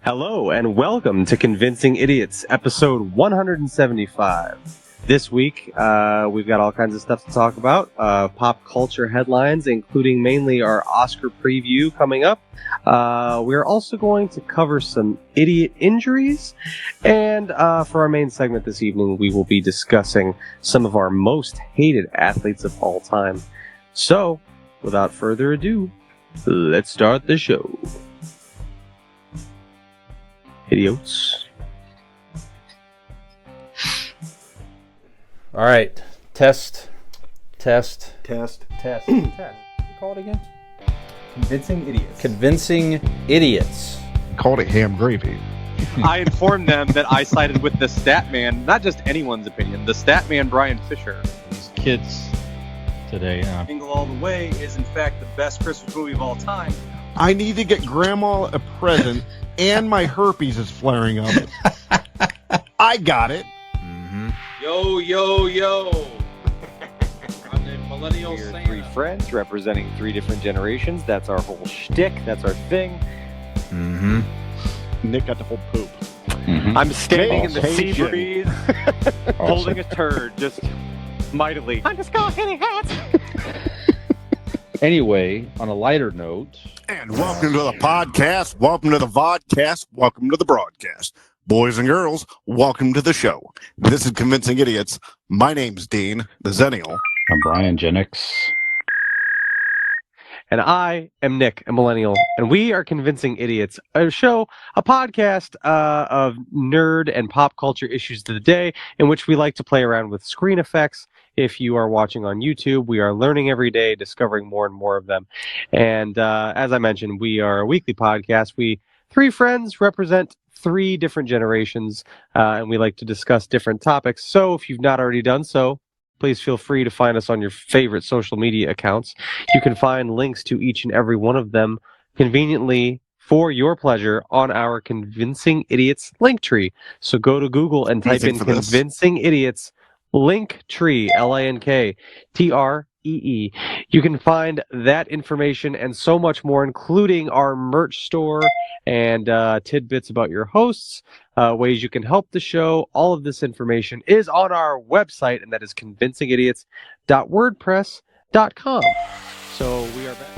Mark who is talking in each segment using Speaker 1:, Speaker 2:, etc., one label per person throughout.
Speaker 1: Hello and welcome to Convincing Idiots, episode 175. This week, we've got all kinds of stuff to talk about. Pop culture headlines, including mainly our Oscar preview coming up. We're also going to cover some idiot injuries. And for our main segment this evening, we will be discussing some of our most hated athletes of all time. So, without further ado, let's start the show. Idiots.
Speaker 2: All right. Test. Call it again.
Speaker 3: Convincing Idiots.
Speaker 2: Convincing Idiots.
Speaker 4: Called it ham gravy.
Speaker 3: I informed them that I sided with the stat man, not just anyone's opinion, the stat man Brian Fisher.
Speaker 5: These kids today.
Speaker 3: Jingle All the Way is in fact the best Christmas movie of all time.
Speaker 4: I need to get Grandma a present, and my herpes is flaring up. I got it.
Speaker 2: Mm-hmm.
Speaker 3: Yo. I'm the millennial
Speaker 6: We're
Speaker 3: Santa.
Speaker 6: three friends representing three different generations. That's our whole shtick. That's our thing.
Speaker 2: Mm-hmm.
Speaker 4: Nick got the whole poop.
Speaker 5: Mm-hmm.
Speaker 6: I'm standing in the sea
Speaker 4: Awesome.
Speaker 6: breeze, holding a turd, just mightily. I'm just going hitting hats.
Speaker 5: Anyway, on a lighter note,
Speaker 4: And welcome to the podcast. Welcome to the vodcast. Welcome to the broadcast. Boys and girls, welcome to the show. This is Convincing Idiots. My name's Dean, the Zennial.
Speaker 5: I'm Brian Jennings.
Speaker 1: And I am Nick, a millennial, and we are Convincing Idiots, a podcast of nerd and pop culture issues of the day, in which we like to play around with screen effects. If you are watching on YouTube, we are learning every day, discovering more and more of them. And as I mentioned, we are a weekly podcast. We three friends represent three different generations, and we like to discuss different topics. So if you've not already done so, please feel free to find us on your favorite social media accounts. You can find links to each and every one of them conveniently for your pleasure on our Convincing Idiots link tree. So go to Google and type in Convincing Idiots Linktree, Linkree. You can find that information and so much more, including our merch store and tidbits about your hosts, ways you can help the show. All of this information is on our website, and that is convincingidiots.wordpress.com. So we are back.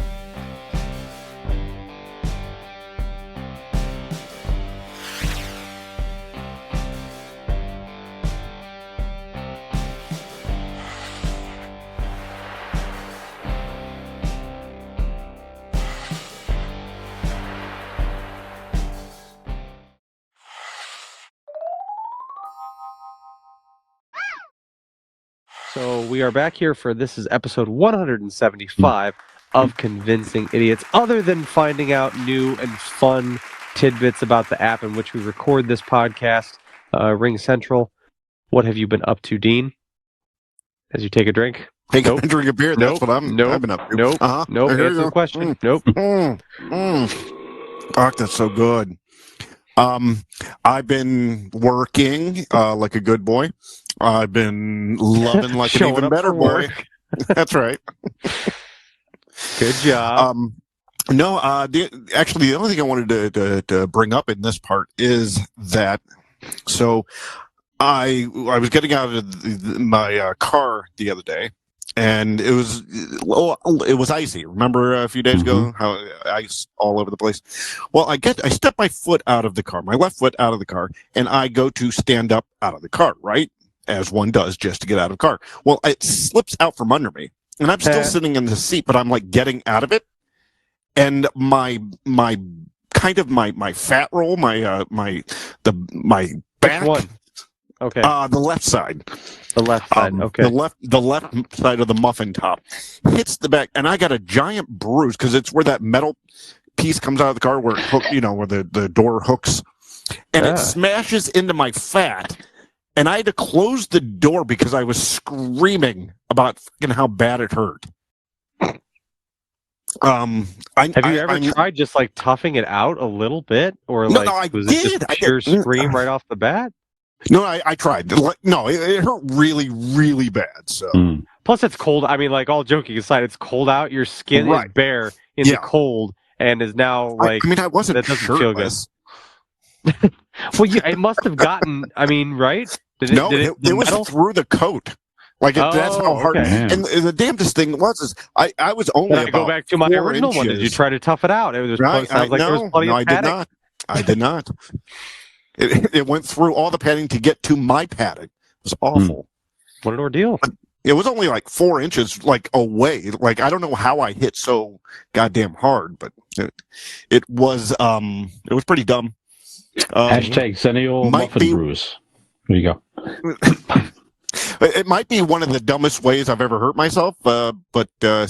Speaker 1: So we are back here for this is episode 175 of Convincing Idiots. Other than finding out new and fun tidbits about the app in which we record this podcast, Ring Central, what have you been up to, Dean? As you take a drink?
Speaker 4: Hey, nope. Drink a beer. That's what I've been up to.
Speaker 1: Nope. Answer the question. Nope.
Speaker 4: Oh, that's so good. I've been working like a good boy. I've been loving like an even better boy. That's right.
Speaker 1: Good job.
Speaker 4: The only thing I wanted to bring up in this part is that, so I was getting out of my car the other day, and it was icy. Remember a few days ago how ice all over the place? Well, I step my foot out of the car, my left foot out of the car, and I go to stand up out of the car, right? As one does just to get out of the car. Well, it slips out from under me, and I'm still sitting in the seat, but I'm like getting out of it, and my fat roll, my back.
Speaker 1: Which one? Okay.
Speaker 4: The left side.
Speaker 1: The left side. Okay.
Speaker 4: The left side of the muffin top hits the back, and I got a giant bruise because it's where that metal piece comes out of the car, where where the door hooks, and it smashes into my fat. And I had to close the door because I was screaming about how bad it hurt.
Speaker 1: Have you ever tried just like toughing it out a little bit, or
Speaker 4: no,
Speaker 1: like
Speaker 4: no,
Speaker 1: was it just pure scream right off the bat?
Speaker 4: No, I tried. No, it hurt really, really bad. So
Speaker 1: plus, it's cold. I mean, like all joking aside, it's cold out. Your skin is bare in the cold, and is now like.
Speaker 4: I wasn't
Speaker 1: that doesn't feel good. Well, it must have gotten. I mean, right? Did
Speaker 4: No,
Speaker 1: the
Speaker 4: it was
Speaker 1: metal?
Speaker 4: through the coat. Like that's how
Speaker 1: Oh,
Speaker 4: hard.
Speaker 1: okay.
Speaker 4: And the damnedest thing is I was only
Speaker 1: Then I
Speaker 4: about
Speaker 1: go back to my
Speaker 4: 4
Speaker 1: original one. Did you
Speaker 4: inches.
Speaker 1: try to tough it out? It was
Speaker 4: Right?
Speaker 1: sounds like there was plenty of
Speaker 4: I did
Speaker 1: padding.
Speaker 4: not. I did not. It went through all the padding to get to my padding. It was awful.
Speaker 1: What an ordeal!
Speaker 4: It was only like 4 inches like away. Like I don't know how I hit so goddamn hard, but it was pretty dumb.
Speaker 5: Hashtag Sennial
Speaker 4: might
Speaker 5: Muffin
Speaker 4: be-
Speaker 5: Brews. There you go.
Speaker 4: It might be one of the dumbest ways I've ever hurt myself, but to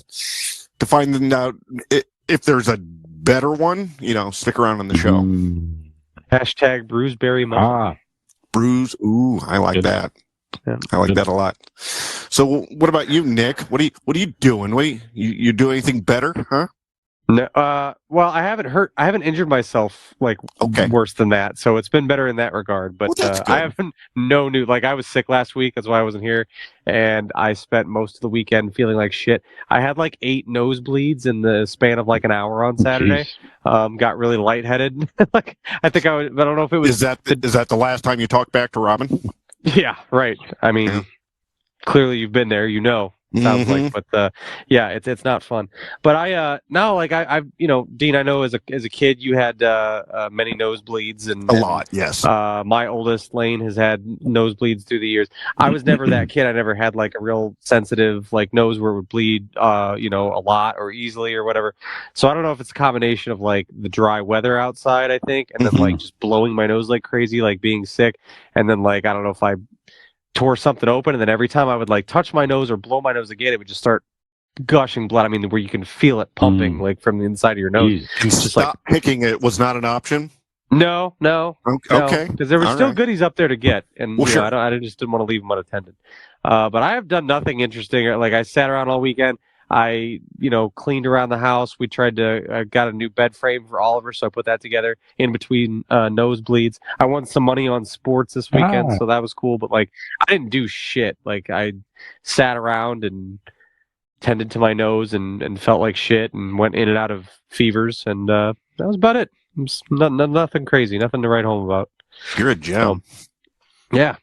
Speaker 4: find out if there's a better one, stick around on the show.
Speaker 1: Hashtag Bruiseberry Muffin.
Speaker 5: Ah,
Speaker 4: Bruise, ooh, I like
Speaker 5: Good.
Speaker 4: that.
Speaker 1: Yeah.
Speaker 4: I like that a lot. So, what about you, Nick? What are you doing? You do anything better, huh?
Speaker 1: No, well, I haven't injured myself like
Speaker 4: Okay.
Speaker 1: worse than that, so it's been better in that regard. But
Speaker 4: Well, that's
Speaker 1: I
Speaker 4: good.
Speaker 1: haven't no new. Like I was sick last week, that's why I wasn't here, and I spent most of the weekend feeling like shit. I had like 8 nosebleeds in the span of like an hour on Saturday.
Speaker 5: jeez.
Speaker 1: Got really lightheaded. Like I think I would, but I don't know if it was.
Speaker 4: Is that the last time you talked back to Robin?
Speaker 1: Yeah, right. I mean,
Speaker 4: Yeah.
Speaker 1: clearly you've been there, sounds like, but yeah, it's not fun. But now like I've Dean, I know as a kid you had many nosebleeds and
Speaker 4: A lot, yes.
Speaker 1: my oldest Lane has had nosebleeds through the years. I was never that kid. I never had like a real sensitive like nose where it would bleed a lot or easily or whatever. So I don't know if it's a combination of like the dry weather outside, I think, and then like just blowing my nose like crazy, like being sick, and then like I don't know if I tore something open, and then every time I would like touch my nose or blow my nose again, it would just start gushing blood. I mean, where you can feel it pumping like from the inside of your nose.
Speaker 5: Jeez.
Speaker 4: And
Speaker 1: just
Speaker 4: stop picking it was not an option.
Speaker 1: No,
Speaker 4: Okay,
Speaker 1: because there were
Speaker 4: All
Speaker 1: still
Speaker 4: right.
Speaker 1: goodies up there to get, and
Speaker 4: Well, sure.
Speaker 1: I just didn't want to leave them unattended. But I have done nothing interesting. Like I sat around all weekend. I cleaned around the house. We tried to got a new bed frame for Oliver, so I put that together in between nosebleeds. I won some money on sports this weekend, so that was cool. But like, I didn't do shit. Like I sat around and tended to my nose and felt like shit and went in and out of fevers, and that was about it. Nothing crazy, nothing to write home about.
Speaker 4: You're a gem.
Speaker 1: Yeah,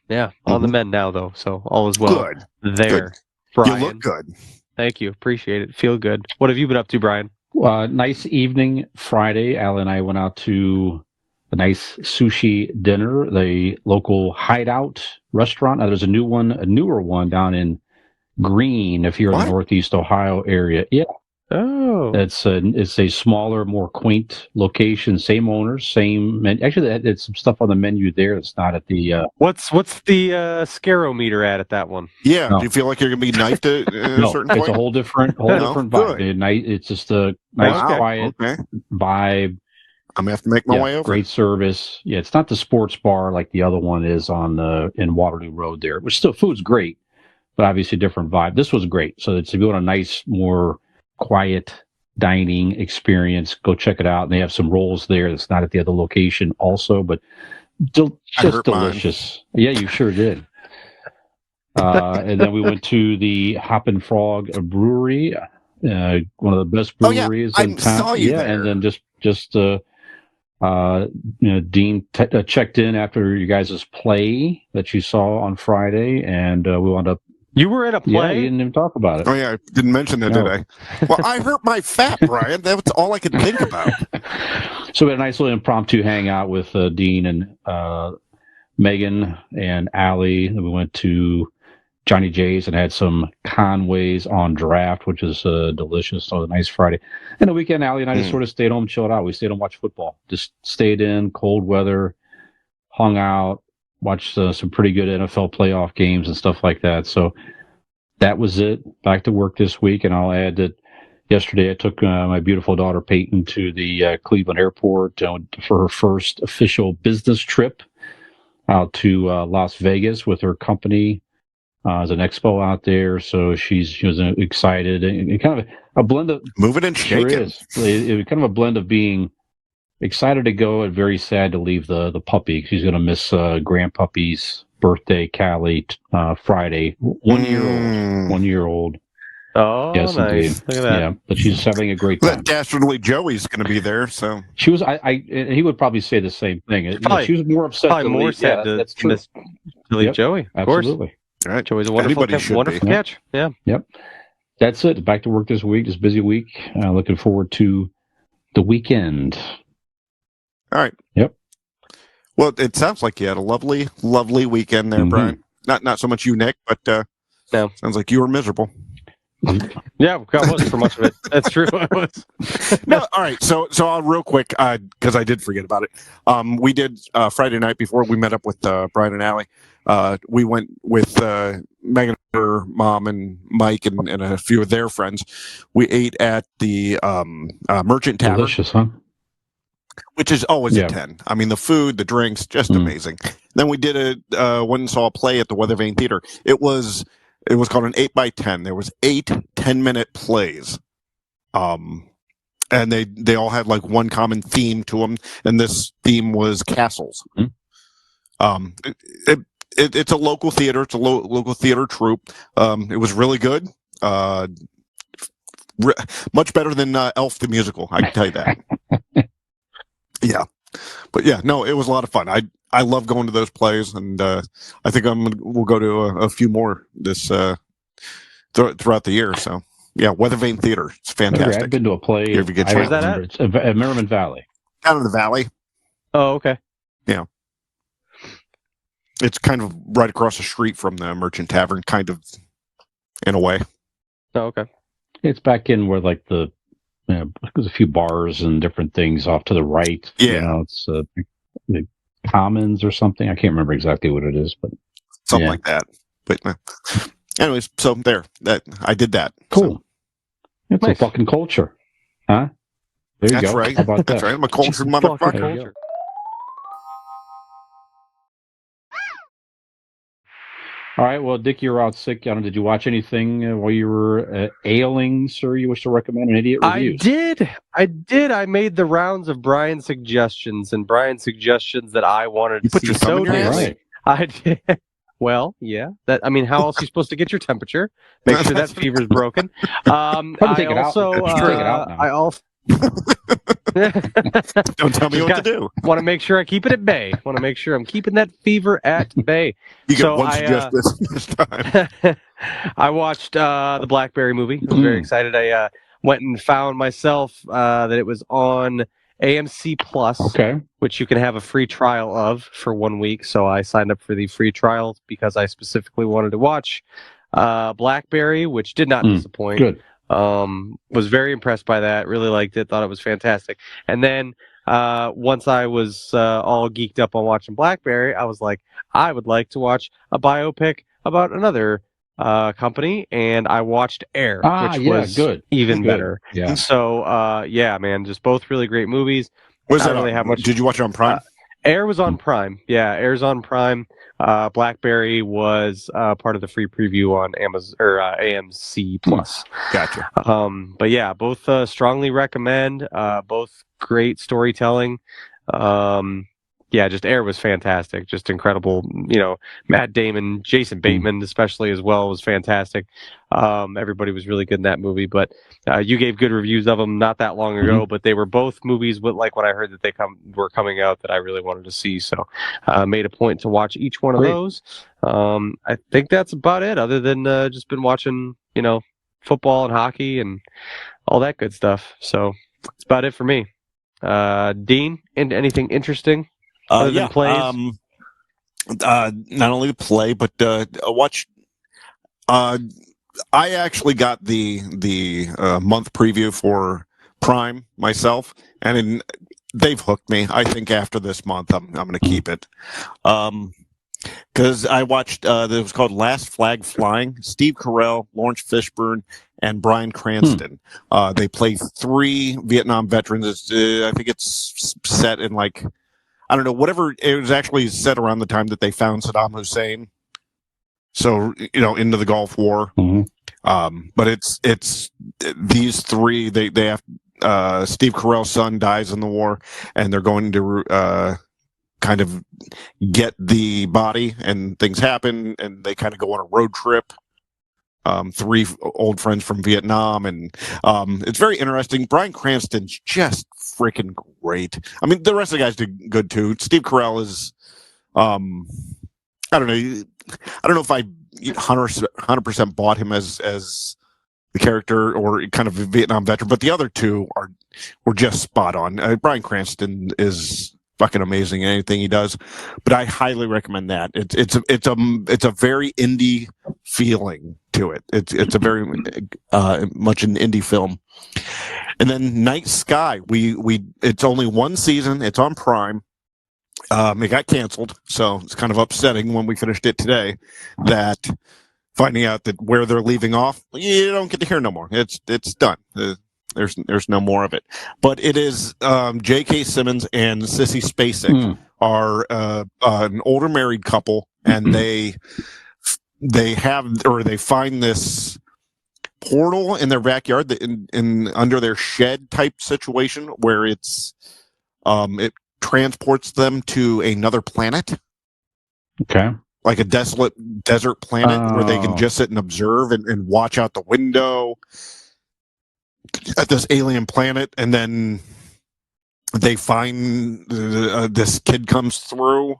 Speaker 1: on the mend now though, so all is well.
Speaker 4: Good.
Speaker 1: There,
Speaker 4: Good.
Speaker 1: Brian.
Speaker 4: You look good.
Speaker 1: Thank you, appreciate it. Feel good. What have you been up to, Brian?
Speaker 5: Nice evening Friday. Al and I went out to a nice sushi dinner, the local Hideout restaurant. Now, there's a newer one down in Greene, if you're in
Speaker 4: What?
Speaker 5: the Northeast Ohio area. Yeah,
Speaker 1: Oh,
Speaker 5: it's a smaller, more quaint location. Same owners, same menu. Actually, it's some stuff on the menu there that's not at the.
Speaker 1: what's the scarometer at that one?
Speaker 4: Yeah.
Speaker 5: No.
Speaker 4: Do you feel like you're gonna be knifed at a
Speaker 5: No,
Speaker 4: certain
Speaker 5: it's
Speaker 4: point?
Speaker 5: a whole different
Speaker 4: Good.
Speaker 5: vibe. It's just a nice,
Speaker 4: Wow.
Speaker 5: quiet
Speaker 4: Okay.
Speaker 5: vibe.
Speaker 4: I'm gonna have to make my way over.
Speaker 5: Great service. Yeah, it's not the sports bar like the other one is on in Waterloo Road there. Which still food's great, but obviously a different vibe. This was great. So it's if you want a nice, more quiet dining experience, go check it out. And they have some rolls there that's not at the other location also, but
Speaker 4: I
Speaker 5: just
Speaker 4: hurt mine.
Speaker 5: delicious. Yeah, you sure did. And then we went to the Hop and Frog Brewery, one of the best
Speaker 4: Oh, yeah.
Speaker 5: breweries
Speaker 4: I
Speaker 5: in town.
Speaker 4: saw you
Speaker 5: yeah,
Speaker 4: there.
Speaker 5: and then Dean checked in after you guys' play that you saw on Friday, and we wound up.
Speaker 1: You were in a
Speaker 5: Yeah,
Speaker 1: play.
Speaker 5: you didn't even talk about it.
Speaker 4: Oh yeah, I didn't mention that,
Speaker 5: No.
Speaker 4: did I? Well, I hurt my fat, Brian. That's all I could think about.
Speaker 5: So we had a nice little impromptu hangout with Dean and Megan and Allie. Then we went to Johnny J's and had some Conways on draft, which is delicious. So a nice Friday. And the weekend, Allie and I just sort of stayed home, chilled out. We stayed home, watched football. Just stayed in, cold weather, hung out, watched some pretty good NFL playoff games and stuff like that. So that was it. Back to work this week. And I'll add that yesterday I took my beautiful daughter Peyton to the Cleveland airport for her first official business trip out to Las Vegas with her company. There's an expo out there, so she was excited. And kind of a blend of
Speaker 4: Moving and
Speaker 5: sure
Speaker 4: shaking.
Speaker 5: is. It was kind of a blend of being excited to go and very sad to leave the puppy. She's going to miss Grandpuppy's birthday, Callie, Friday. 1 year old. 1 year old.
Speaker 1: Oh,
Speaker 5: Yes,
Speaker 1: nice.
Speaker 5: indeed.
Speaker 1: Look at that.
Speaker 5: Yeah, but she's having a great time.
Speaker 4: But Dastardly Joey's going to be there, so
Speaker 5: She was. And he would probably say the same thing. You know,
Speaker 1: Probably-
Speaker 5: she was more upset.
Speaker 1: Probably
Speaker 5: to
Speaker 1: more
Speaker 5: leave.
Speaker 1: sad
Speaker 5: Yeah,
Speaker 1: to
Speaker 5: that's true.
Speaker 1: miss to leave
Speaker 5: Yep,
Speaker 1: Joey. Of course.
Speaker 5: Absolutely.
Speaker 4: all right.
Speaker 1: Joey's a wonderful,
Speaker 4: Anybody should
Speaker 1: wonderful
Speaker 4: be.
Speaker 1: catch. Yeah.
Speaker 5: Yep. That's it. Back to work this week. Just busy week. Looking forward to the weekend.
Speaker 4: All right.
Speaker 5: Yep.
Speaker 4: Well, it sounds like you had a lovely, lovely weekend there,
Speaker 5: Mhm.
Speaker 4: Brian. Not so much you, Nick, but
Speaker 1: No.
Speaker 4: sounds like you were miserable.
Speaker 1: Yeah, I wasn't for much of it. That's true. I was.
Speaker 4: No, all right. So I'll real quick, because I did forget about it. We did Friday night before we met up with Brian and Allie. We went with Megan, her mom, and Mike, and a few of their friends. We ate at the Merchant Tavern,
Speaker 5: Delicious, huh?
Speaker 4: which is always
Speaker 5: Yeah.
Speaker 4: a 10. I mean, the food, the drinks, just
Speaker 5: Mm.
Speaker 4: amazing. Then we did went and saw a play at the Weather Vane Theater. It was called an 8x10. There was 8 10-minute plays. And they all had like one common theme to them, and this theme was castles.
Speaker 5: Mm.
Speaker 4: It's a local theater. It's a local theater troupe. It was really good. Much better than Elf the musical. I can tell you that. Yeah, but yeah, no, it was a lot of fun. I love going to those plays, and I think we'll go to a few more this throughout the year. So yeah, Weather Vane Theater. It's fantastic.
Speaker 5: I've been to a play.
Speaker 4: If you get
Speaker 5: I
Speaker 1: Where's that
Speaker 5: remember It's at Merriman Valley.
Speaker 4: Down in the valley.
Speaker 1: Oh, okay.
Speaker 4: It's kind of right across the street from the Merchant Tavern, kind of, in a way.
Speaker 1: Oh, okay.
Speaker 5: It's back in where like there's a few bars and different things off to the right.
Speaker 4: Yeah.
Speaker 5: You know, it's the Commons or something. I can't remember exactly what it is, but
Speaker 4: Something
Speaker 5: Yeah.
Speaker 4: like that. But anyways, so there. That I did that.
Speaker 5: cool.
Speaker 4: So,
Speaker 5: It's
Speaker 1: Nice.
Speaker 5: a fucking culture, huh? There you
Speaker 4: that's
Speaker 5: go.
Speaker 4: right.
Speaker 5: How about
Speaker 4: That's
Speaker 5: that?
Speaker 4: right. I'm a cultured
Speaker 1: Fucking
Speaker 4: motherfucker.
Speaker 5: There you
Speaker 1: culture.
Speaker 5: All right. Well, Dick, you were out sick. I don't know, did you watch anything while you were ailing, sir? You wish to recommend an idiot reviews?
Speaker 1: I did. I made the rounds of Brian's suggestions, and Brian's suggestions that I wanted
Speaker 4: You
Speaker 1: to
Speaker 4: put
Speaker 1: see
Speaker 4: your thumb
Speaker 1: so
Speaker 4: in your ass?
Speaker 1: badly. I did. Well, yeah. How else are you supposed to get your temperature? Make sure that fever's broken.
Speaker 5: Probably take it out.
Speaker 1: Also,
Speaker 5: Take it out now.
Speaker 1: I also
Speaker 4: Don't tell me
Speaker 1: Just
Speaker 4: what to do.
Speaker 1: want to make sure I keep it at bay. Want to make sure I'm keeping that fever at bay.
Speaker 4: You get
Speaker 1: So
Speaker 4: one
Speaker 1: I,
Speaker 4: suggestion this time.
Speaker 1: I watched the Blackberry movie. I was very excited. I went and found myself that it was on AMC Plus,
Speaker 5: Okay.
Speaker 1: which you can have a free trial of for 1 week. So I signed up for the free trial because I specifically wanted to watch Blackberry, which did not disappoint.
Speaker 5: Good.
Speaker 1: Was very impressed by that. Really liked it. Thought it was fantastic. And then once I was all geeked up on watching Blackberry, I was like, I would like to watch a biopic about another company, and I watched Air, which was
Speaker 5: good.
Speaker 1: even
Speaker 5: Good.
Speaker 1: better.
Speaker 5: Yeah.
Speaker 1: So yeah, man, just both really great movies.
Speaker 4: Was
Speaker 1: I
Speaker 4: that
Speaker 1: don't really
Speaker 4: on-
Speaker 1: have much-
Speaker 4: Did you watch it on Prime?
Speaker 1: Air was on Prime. Yeah, Air's on Prime. Blackberry was part of the free preview on Amazon or AMC Plus.
Speaker 4: Gotcha.
Speaker 1: But yeah, both strongly recommend. Both great storytelling. Yeah, just Air was fantastic. Just incredible. You know, Matt Damon, Jason Bateman, especially as well, was fantastic. Everybody was really good in that movie. But you gave good reviews of them not that long ago. But they were both movies with, like, when I heard that they were coming out, that I really wanted to see. So made a point to watch each one of
Speaker 5: Great.
Speaker 1: those. I think that's about it. Other than just been watching, football and hockey and all that good stuff. So that's about it for me. Dean, into anything interesting? Other than plays?
Speaker 4: Not only the play, but watch. I actually got the month preview for Prime myself, and they've hooked me. I think after this month, I'm going to keep it. Because I watched, it was called Last Flag Flying. Steve Carell, Lawrence Fishburne, and Bryan Cranston. They play 3 Vietnam veterans. I think it's set in, like, I don't know, whatever. It was actually set around the time that they found Saddam Hussein. So, into the Gulf War. But it's these 3. They have Steve Carell's son dies in the war, and they're going to kind of get the body, and things happen, and they kind of go on a road trip three old friends from Vietnam, and it's very interesting. Bryan Cranston's just freaking great. I mean, the rest of the guys did good too. Steve Carell is, I don't know if I 100% bought him as the character or kind of a Vietnam veteran, but the other two were just spot on. Bryan Cranston is fucking amazing in anything he does, but I highly recommend that. It's a very indie feeling to it. It's a very much an indie film. And then Night Sky, it's only one season. It's on Prime. It got canceled, so it's kind of upsetting when we finished it today that finding out that where they're leaving off, you don't get to hear no more. It's done. There's no more of it. But it is J.K. Simmons and Sissy Spacek are an older married couple, and they find this portal in their backyard, in under their shed type situation, where it transports them to another planet.
Speaker 5: Okay.
Speaker 4: Like a desolate desert planet where they can just sit and observe and watch out the window at this alien planet, and then they find this kid comes through,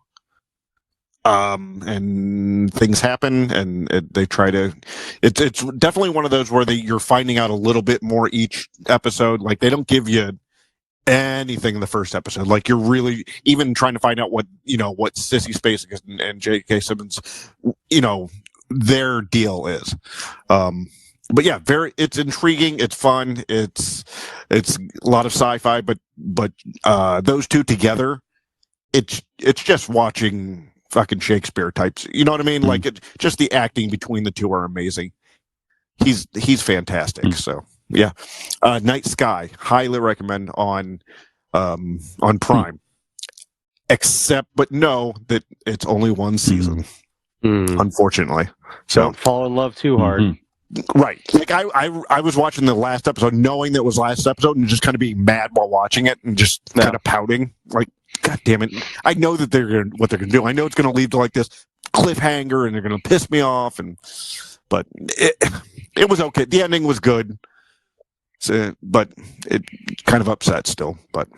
Speaker 4: and things happen, and they try to. It's definitely one of those where you're finding out a little bit more each episode. Like, they don't give you anything in the first episode. Like, you're really even trying to find out what Sissy Spacek and J.K. Simmons, their deal is. But yeah, it's intriguing. It's fun. It's a lot of sci-fi, but those two together, it's just watching fucking Shakespeare types. You know what I mean? Like, just the acting between the two are amazing. He's fantastic. So yeah, Night Sky, highly recommend on Prime. But know that it's only one season, unfortunately. So
Speaker 1: don't fall in love too hard.
Speaker 4: Right. Like, I was watching the last episode knowing that it was last episode and just kind of being mad while watching it and just kind of pouting. Like, God damn it. I know that what they're going to do. I know it's going to lead to like this cliffhanger and they're going to piss me off. But it was okay. The ending was good. So, but it kind of upset still. But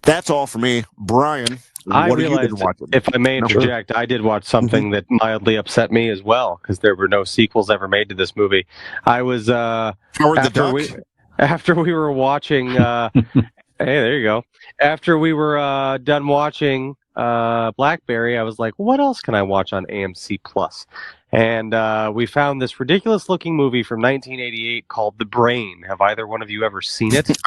Speaker 4: that's all for me. Brian,
Speaker 1: I
Speaker 4: what have you been
Speaker 1: realized,
Speaker 4: watching?
Speaker 1: if I may interject, I did watch something that mildly upset me as well, because there were no sequels ever made to this movie. I was after we were watching. Hey, there you go. After we were done watching BlackBerry, I was like, what else can I watch on AMC Plus? And we found this ridiculous-looking movie from 1988 called The Brain. Have either one of you ever seen it? It's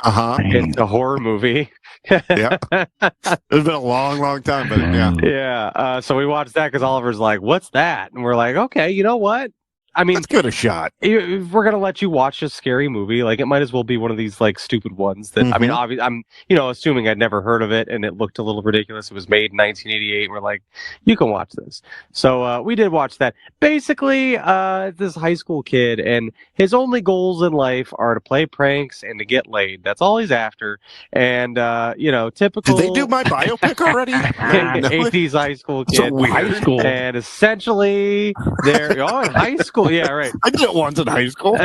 Speaker 1: a horror movie.
Speaker 4: Yeah. It's been a long, long time, but yeah.
Speaker 1: Yeah. So we watched that because Oliver's like, what's that? And we're like, okay, you know what? I mean,
Speaker 4: let's give it a shot.
Speaker 1: If we're gonna let you watch a scary movie, like, it might as well be one of these like stupid ones that I mean, obviously, I'm assuming I'd never heard of it and it looked a little ridiculous. It was made in 1988. And we're like, you can watch this. So we did watch that. Basically, this high school kid, and his only goals in life are to play pranks and to get laid. That's all he's after. And typical.
Speaker 4: Did they do my biopic already?
Speaker 1: 80s high school kid.
Speaker 5: High school.
Speaker 1: And essentially, they're in high school. Yeah, right.
Speaker 4: I did it once in high school.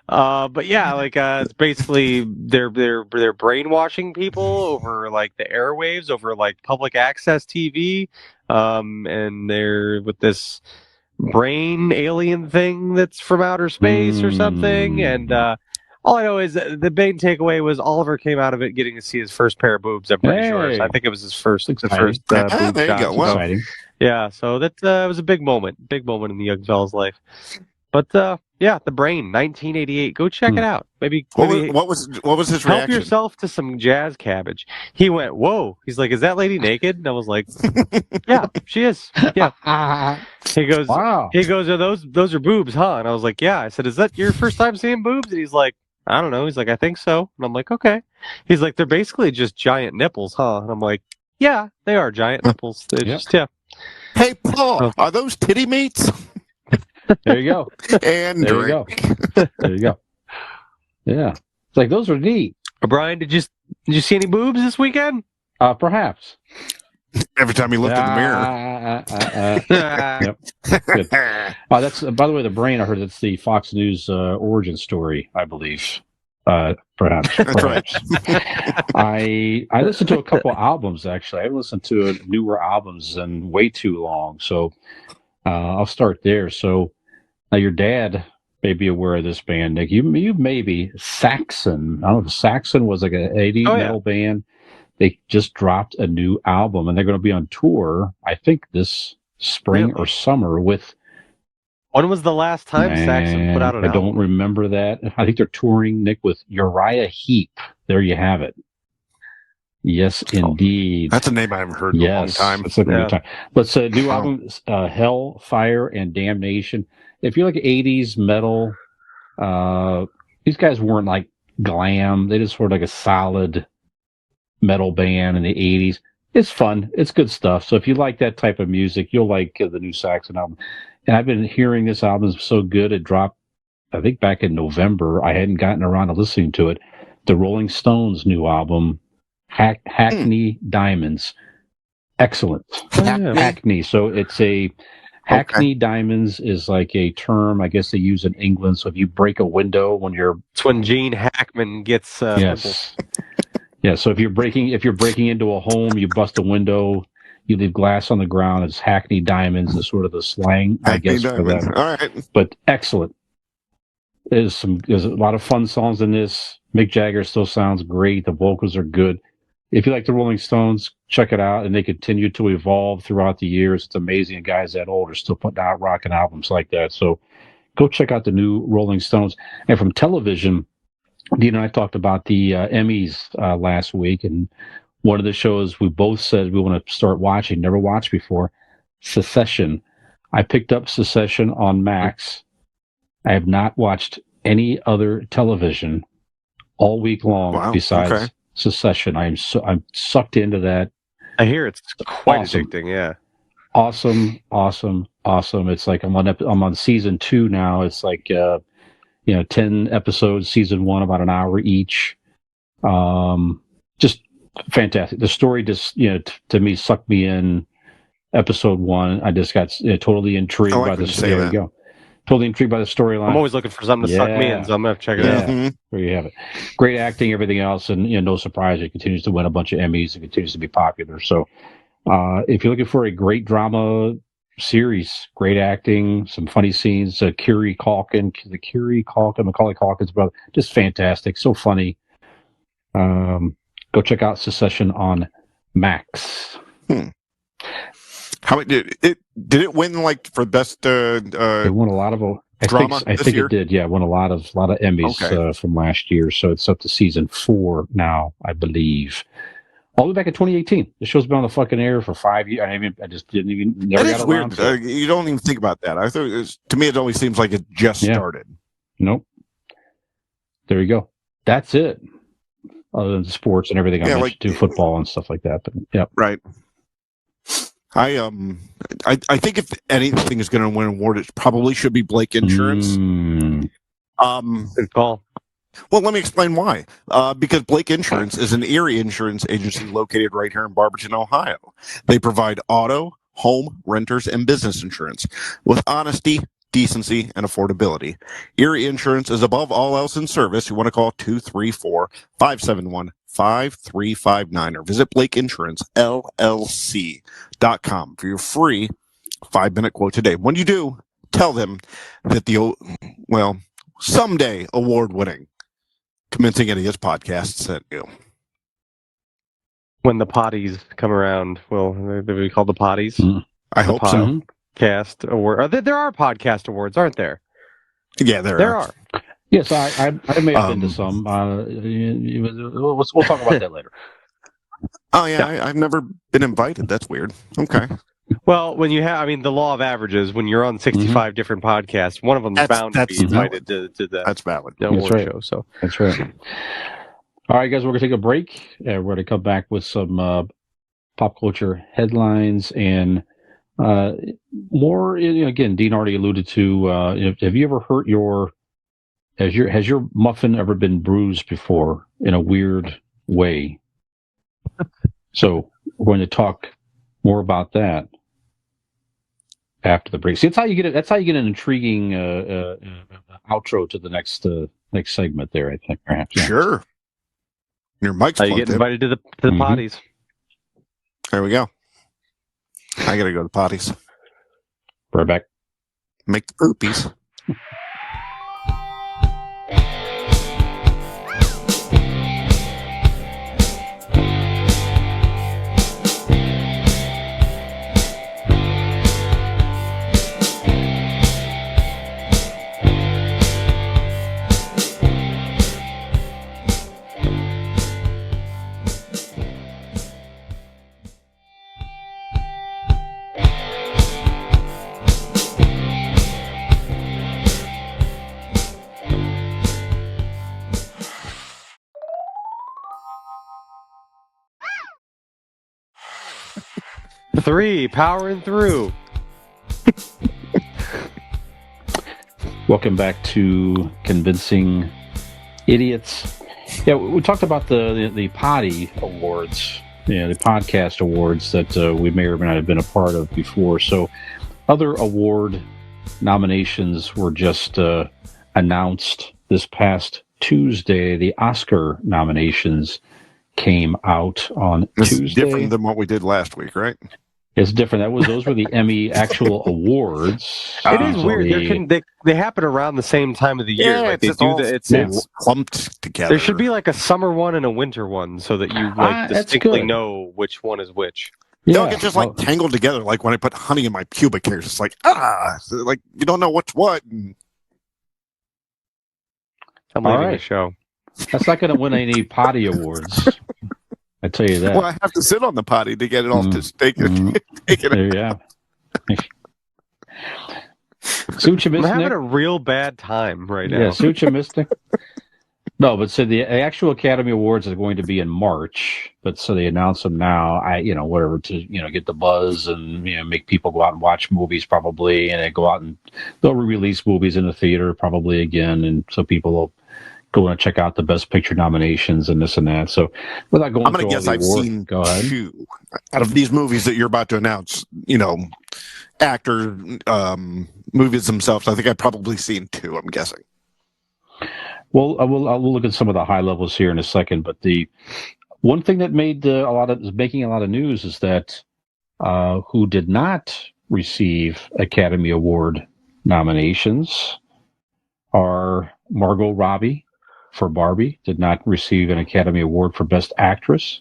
Speaker 1: But yeah, like it's basically they're brainwashing people over like the airwaves, over like public access TV, and they're with this brain alien thing that's from outer space or something. And all I know is the big takeaway was Oliver came out of it getting to see his first pair of boobs. I'm pretty sure. So I think it was his first boob
Speaker 4: there you
Speaker 1: shot.
Speaker 4: go. Wow.
Speaker 5: Exciting.
Speaker 1: Yeah, so that was a big moment in the young fella's life. But yeah, The Brain, 1988. Go check it out. Maybe
Speaker 4: what was his
Speaker 1: help
Speaker 4: reaction?
Speaker 1: yourself to some jazz cabbage. He went, "Whoa!" He's like, "Is that lady naked?" And I was like, "Yeah, she is." Yeah. He goes,
Speaker 5: Wow.
Speaker 1: He goes, "Those are boobs, huh?" And I was like, "Yeah." I said, "Is that your first time seeing boobs?" And he's like, "I don't know." He's like, "I think so." And I'm like, "Okay." He's like, "They're basically just giant nipples, huh?" And I'm like, "Yeah, they are giant nipples. They just
Speaker 4: Hey, Paul, are those titty meats?
Speaker 5: There you go.
Speaker 4: And
Speaker 5: There you go. There you go. Yeah. It's like, those are neat.
Speaker 1: Brian, did you see any boobs this weekend?
Speaker 5: Perhaps.
Speaker 4: Every time he looked in the mirror.
Speaker 5: Yep. Good. That's by the way, the brain. I heard it's the Fox News origin story. I believe. Perhaps.
Speaker 4: That's right.
Speaker 5: I listened to a couple albums actually. I haven't listened to newer albums in way too long, so I'll start there. So now your dad may be aware of this band, Nick. You maybe Saxon. I don't know if Saxon was like an 80s metal band. They just dropped a new album, and they're going to be on tour, I think, this spring or summer with...
Speaker 1: When was the last time Saxon put out an album?
Speaker 5: I don't remember that. I think they're touring, Nick, with Uriah Heep. There you have it. Yes, indeed.
Speaker 4: That's a name I haven't heard in a long time.
Speaker 5: It's like a long time. But new album, Hell, Fire, and Damnation. If you like 80s metal, these guys weren't like glam. They just were like a solid metal band in the 80s. It's fun. It's good stuff. So if you like that type of music, you'll like the new Saxon album. And I've been hearing this album is so good. It dropped, I think, back in November. I hadn't gotten around to listening to it. The Rolling Stones' new album, Hackney Diamonds. Excellent. Hackney. So it's a... Hackney Diamonds is like a term I guess they use in England. So if you break a window when you're...
Speaker 1: It's when Gene Hackman gets...
Speaker 5: yes. Yeah, so if you're breaking into a home, you bust a window, you leave glass on the ground. It's Hackney Diamonds is sort of the slang, I guess, for that.
Speaker 4: All right.
Speaker 5: But excellent. There's a lot of fun songs in this. Mick Jagger still sounds great. The vocals are good. If you like the Rolling Stones, check it out. And they continue to evolve throughout the years. It's amazing. Guys that old are still putting out rocking albums like that. So go check out the new Rolling Stones. And from television, Dean and I talked about the Emmys last week, and one of the shows we both said we want to start watching, never watched before, Succession. I picked up Succession on Max. I have not watched any other television all week long besides Succession. I'm sucked into that.
Speaker 1: I hear it's quite addicting. Yeah,
Speaker 5: awesome. It's like I'm on season 2 now. It's like 10 episodes, season 1, about an hour each. Just fantastic. The story just, to me, sucked me in. Episode 1, I just got totally intrigued by the story. There you go. Totally intrigued by the storyline.
Speaker 1: I'm always looking for something to suck me in, so I'm going to check it out.
Speaker 5: Mm-hmm. There you have it. Great acting, everything else, and no surprise, it continues to win a bunch of Emmys and continues to be popular. So if you're looking for a great drama series, great acting, some funny scenes, Macaulay Culkin's brother, just fantastic, so funny. Go check out Succession on Max.
Speaker 4: How did it win like for best?
Speaker 5: It won a lot of
Speaker 4: drama.
Speaker 5: I think it did. Yeah, it won a lot of Emmys from last year. So it's up to season 4 now, I believe. All the way back in 2018. The show's been on the fucking air for 5 years. I just didn't even. Never got around to it.
Speaker 4: You don't even think about that. I thought to me, it always seems like it just started.
Speaker 5: Nope. There you go. That's it. Other than sports and everything I mentioned too, football and stuff like that. But
Speaker 4: right. I think if anything is going to win an award, it probably should be Blake Insurance.
Speaker 1: Good call.
Speaker 4: Well, let me explain why. Because Blake Insurance is an Erie insurance agency located right here in Barberton, Ohio. They provide auto, home, renters, and business insurance with honesty, decency, and affordability. Erie Insurance is above all else in service. You want to call 234-571-5359 or visit BlakeInsuranceLLC.com for your free 5-minute quote today. When you do, tell them that the, someday award-winning Commencing Idiots podcast sent you.
Speaker 1: When the potties come around, they'll be called the potties.
Speaker 4: I hope so.
Speaker 1: Podcast award. There are podcast awards, aren't there?
Speaker 4: Yeah, there are.
Speaker 5: Yes, I may have been to some. We'll talk about that later.
Speaker 4: Oh yeah, I've never been invited. That's weird. Okay.
Speaker 1: Well, when you have, the law of averages, when you're on 65 different podcasts, one of them is bound to be invited to the
Speaker 4: that's valid.
Speaker 1: Award show. So
Speaker 5: that's right. All right, guys, we're gonna take a break. We're gonna come back with some pop culture headlines and more. Again, Dean already alluded to. Have you ever hurt has your muffin ever been bruised before in a weird way? So we're going to talk More about that after the break. See, that's how you get it. That's how you get an intriguing outro to the next segment. There, I think. Perhaps. Yeah.
Speaker 4: Sure. Your mic's
Speaker 1: How you
Speaker 4: plugged
Speaker 1: get
Speaker 4: in.
Speaker 1: invited to the potties?
Speaker 4: There we go. I gotta go to the potties.
Speaker 5: Right back.
Speaker 4: Make the poopies.
Speaker 1: Three, powering through.
Speaker 5: Welcome back to Convincing Idiots. Yeah, we talked about the Potty Awards, the podcast awards that we may or may not have been a part of before. So other award nominations were just announced this past Tuesday. The Oscar nominations came out on Tuesday.
Speaker 4: It's different than what we did last week, right?
Speaker 5: It's different. Those were the Emmy actual awards.
Speaker 1: It is weird. They happen around the same time of the year.
Speaker 4: Yeah,
Speaker 1: like they
Speaker 4: it's
Speaker 1: do
Speaker 4: all
Speaker 1: it's
Speaker 4: clumped together.
Speaker 1: there should be like a summer one and a winter one, so that you distinctly
Speaker 5: good.
Speaker 1: know which one is which.
Speaker 4: They don't get just tangled together. Like when I put honey in my pubic hairs, it's like like you don't know what's what. And...
Speaker 1: I'm leaving the show.
Speaker 5: That's not going to win any potty awards. I tell you that.
Speaker 4: Well, I have to sit on the potty to get it all to take it.
Speaker 5: There you go. See what you missed,
Speaker 1: I'm having
Speaker 5: Nick?
Speaker 1: a real bad time right now.
Speaker 5: Yeah, see what you missed, Nick? No, but so the actual Academy Awards are going to be in March, but so they announce them now. Whatever to get the buzz and make people go out and watch movies probably, and they go out and they'll re-release movies in the theater probably again, and so people will go and check out the Best Picture nominations and this and that. So without going,
Speaker 4: I'm going to guess I've seen two out of these movies that you're about to announce. Actor movies themselves. I think I've probably seen two. I'm guessing.
Speaker 5: Well, we'll look at some of the high levels here in a second. But the one thing that is making a lot of news is that who did not receive Academy Award nominations are Margot Robbie for Barbie, did not receive an Academy Award for Best Actress,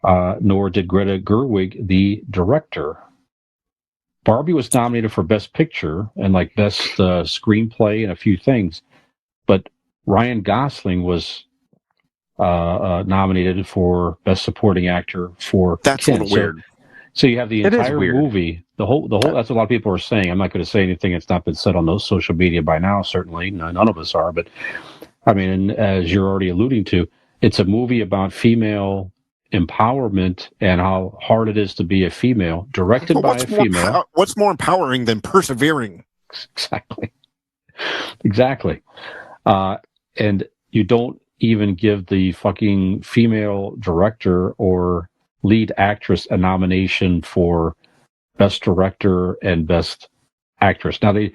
Speaker 5: nor did Greta Gerwig, the director. Barbie was nominated for Best Picture and Best Screenplay and a few things, but Ryan Gosling was nominated for Best Supporting Actor for
Speaker 4: That's
Speaker 5: Ken.
Speaker 4: a little weird.
Speaker 5: So you have the entire movie, the whole. That's what a lot of people are saying. I'm not going to say anything that's not been said on those social media by now. Certainly, none of us are. But I mean, as you're already alluding to, it's a movie about female empowerment and how hard it is to be a female, directed by a female.
Speaker 4: What's more empowering than persevering?
Speaker 5: Exactly. And you don't even give the fucking female director or lead actress a nomination for Best Director and Best Actress. Now they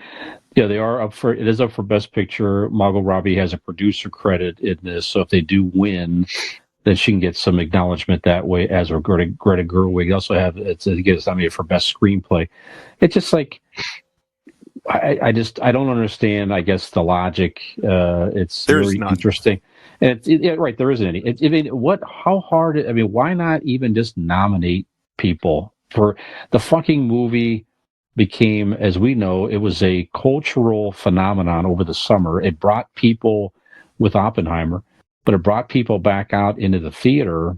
Speaker 5: are up for, it is up for Best Picture. Margot Robbie has a producer credit in this, so if they do win, then she can get some acknowledgement that way, as or Greta Gerwig. They also have, it gets nominated for Best Screenplay. It's just like, I don't understand, I guess, the logic. It's very interesting. And right, there isn't any. How hard, why not even just nominate people for the fucking movie? Became, as we know, it was a cultural phenomenon over the summer. It brought people with Oppenheimer, but it brought people back out into the theater.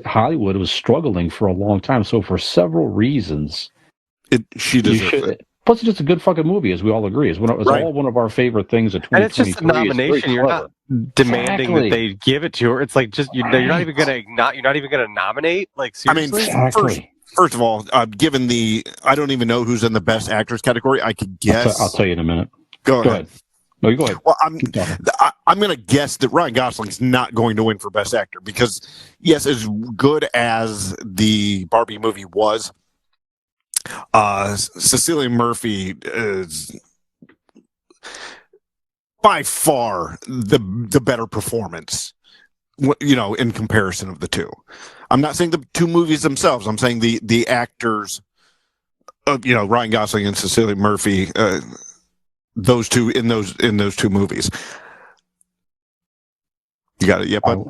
Speaker 5: Hollywood was struggling for a long time. So for several reasons,
Speaker 4: she deserves it.
Speaker 5: Plus, it's just a good fucking movie, as we all agree. It's all one of our favorite things of 2023.
Speaker 1: And it's just a nomination. You're not demanding that they give it to her. It's like you're not even gonna nominate. Like, seriously?
Speaker 4: First of all, given I don't even know who's in the Best Actress category. I could guess.
Speaker 5: I'll tell you in a minute.
Speaker 4: Go ahead.
Speaker 5: No, you go ahead.
Speaker 4: Well,
Speaker 5: Keep talking.
Speaker 4: I'm going to guess that Ryan Gosling's not going to win for Best Actor because, yes, as good as the Barbie movie was, Cecilia Murphy is by far the better performance, in comparison of the two. I'm not saying the two movies themselves. I'm saying the actors, Ryan Gosling and Cecilia Murphy. Those two in those two movies. You got it, yeah, bud?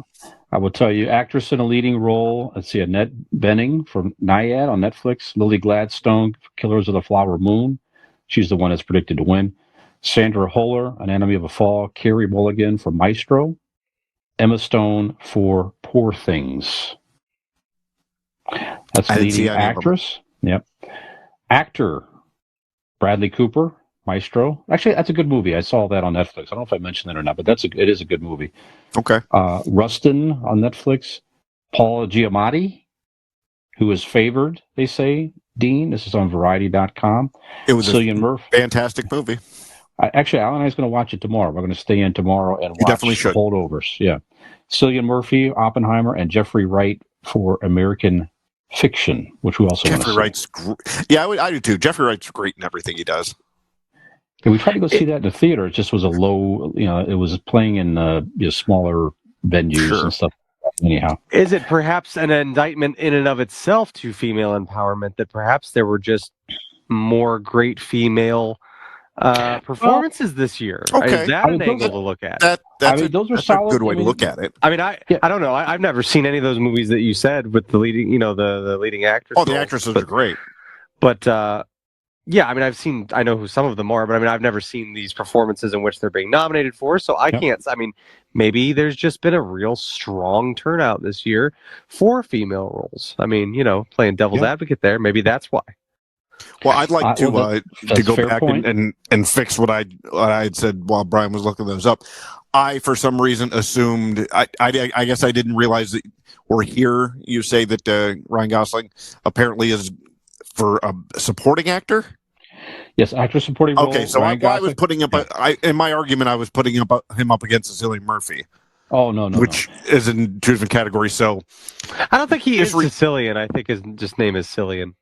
Speaker 5: I will tell you, actress in a leading role. Let's see, Annette Bening from Naiad on Netflix. Lily Gladstone, Killers of the Flower Moon. She's the one that's predicted to win. Sandra Huller, Anatomy of a Fall. Carey Mulligan for Maestro. Emma Stone for Poor Things. That's leading actress. Yep. Actor, Bradley Cooper. Maestro. Actually, that's a good movie. I saw that on Netflix. I don't know if I mentioned that or not, but it is a good movie.
Speaker 4: Okay.
Speaker 5: Rustin on Netflix. Paul Giamatti, who is favored, they say, Dean. This is on Variety.com.
Speaker 4: It was
Speaker 5: Cillian Murphy.
Speaker 4: Fantastic movie.
Speaker 5: Actually, Alan and I is going to watch it tomorrow. We're going to stay in tomorrow and watch
Speaker 4: definitely should.
Speaker 5: Holdovers. Yeah. Cillian Murphy, Oppenheimer, and Jeffrey Wright for American Fiction, which we also
Speaker 4: Jeffrey Wright's I do too. Jeffrey Wright's great in everything he does.
Speaker 5: Yeah, we tried to go see that in the theater. It just was a low, it was playing in smaller venues and stuff. Anyhow,
Speaker 1: is it perhaps an indictment in and of itself to female empowerment that perhaps there were just more great female performances this year?
Speaker 4: Okay.
Speaker 1: Is that an angle to look at?
Speaker 5: Those are solid.
Speaker 4: A good way to look at it.
Speaker 1: I mean, I don't know. I've never seen any of those movies that you said with the leading, the leading actors.
Speaker 4: Oh, the actresses are great.
Speaker 1: But yeah, I mean, I know who some of them are, but I mean, I've never seen these performances in which they're being nominated for, so I can't. I mean, maybe there's just been a real strong turnout this year for female roles. I mean, playing devil's advocate there, maybe that's why.
Speaker 4: Well, I'd like to go back and fix what I had said while Brian was looking those up. I, for some reason, assumed I guess I didn't realize that, or hear you say that Ryan Gosling apparently is for a supporting actor.
Speaker 5: Yes, actor supporting role.
Speaker 4: Okay, so I was putting him in my argument. I was putting him up against Cecilia Murphy.
Speaker 5: Oh no,
Speaker 4: which is in two different categories. So
Speaker 1: I don't think he is Sicilian. I think his name is Cillian.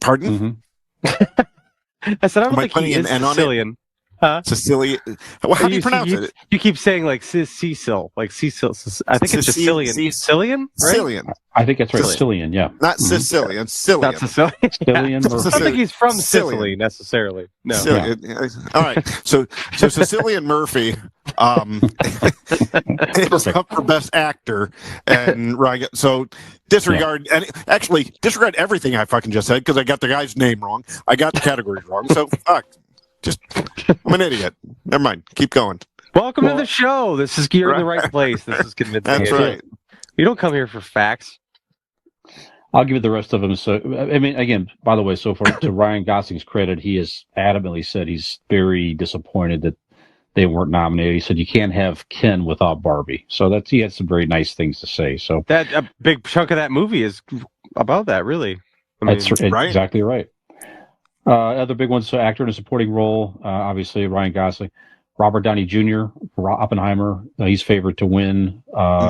Speaker 4: Pardon?
Speaker 1: Mm-hmm. I said I don't think he is Sicilian. Huh?
Speaker 4: Sicilian. Well, how do you pronounce it?
Speaker 1: You keep saying like Cecil, like Cecil. I think it's Sicilian. Sicilian, right?
Speaker 4: Sicilian.
Speaker 5: I think that's right. Sicilian, yeah.
Speaker 4: Not Sicilian. Sicilian.
Speaker 1: Not Sicilian.
Speaker 5: Sicilian.
Speaker 1: I don't think he's from Sicily necessarily. No.
Speaker 4: Yeah. All right. So Cecilian Murphy is up for Best Actor, and Ryan. So disregard disregard everything I fucking just said because I got the guy's name wrong. I got the categories wrong. So fuck. I'm an idiot. Never mind. Keep going.
Speaker 1: Welcome to the show. You're in the right place. This is convincing.
Speaker 4: That's right.
Speaker 1: You don't come here for facts.
Speaker 5: I'll give you the rest of them. So, I mean, again, by the way, so far to Ryan Gosling's credit, he has adamantly said he's very disappointed that they weren't nominated. He said you can't have Ken without Barbie. So he had some very nice things to say. So
Speaker 1: that a big chunk of that movie is about that, really. I mean,
Speaker 5: that's exactly right. Other big ones, so actor in a supporting role, obviously Ryan Gosling. Robert Downey Jr. for Oppenheimer, he's favored to win.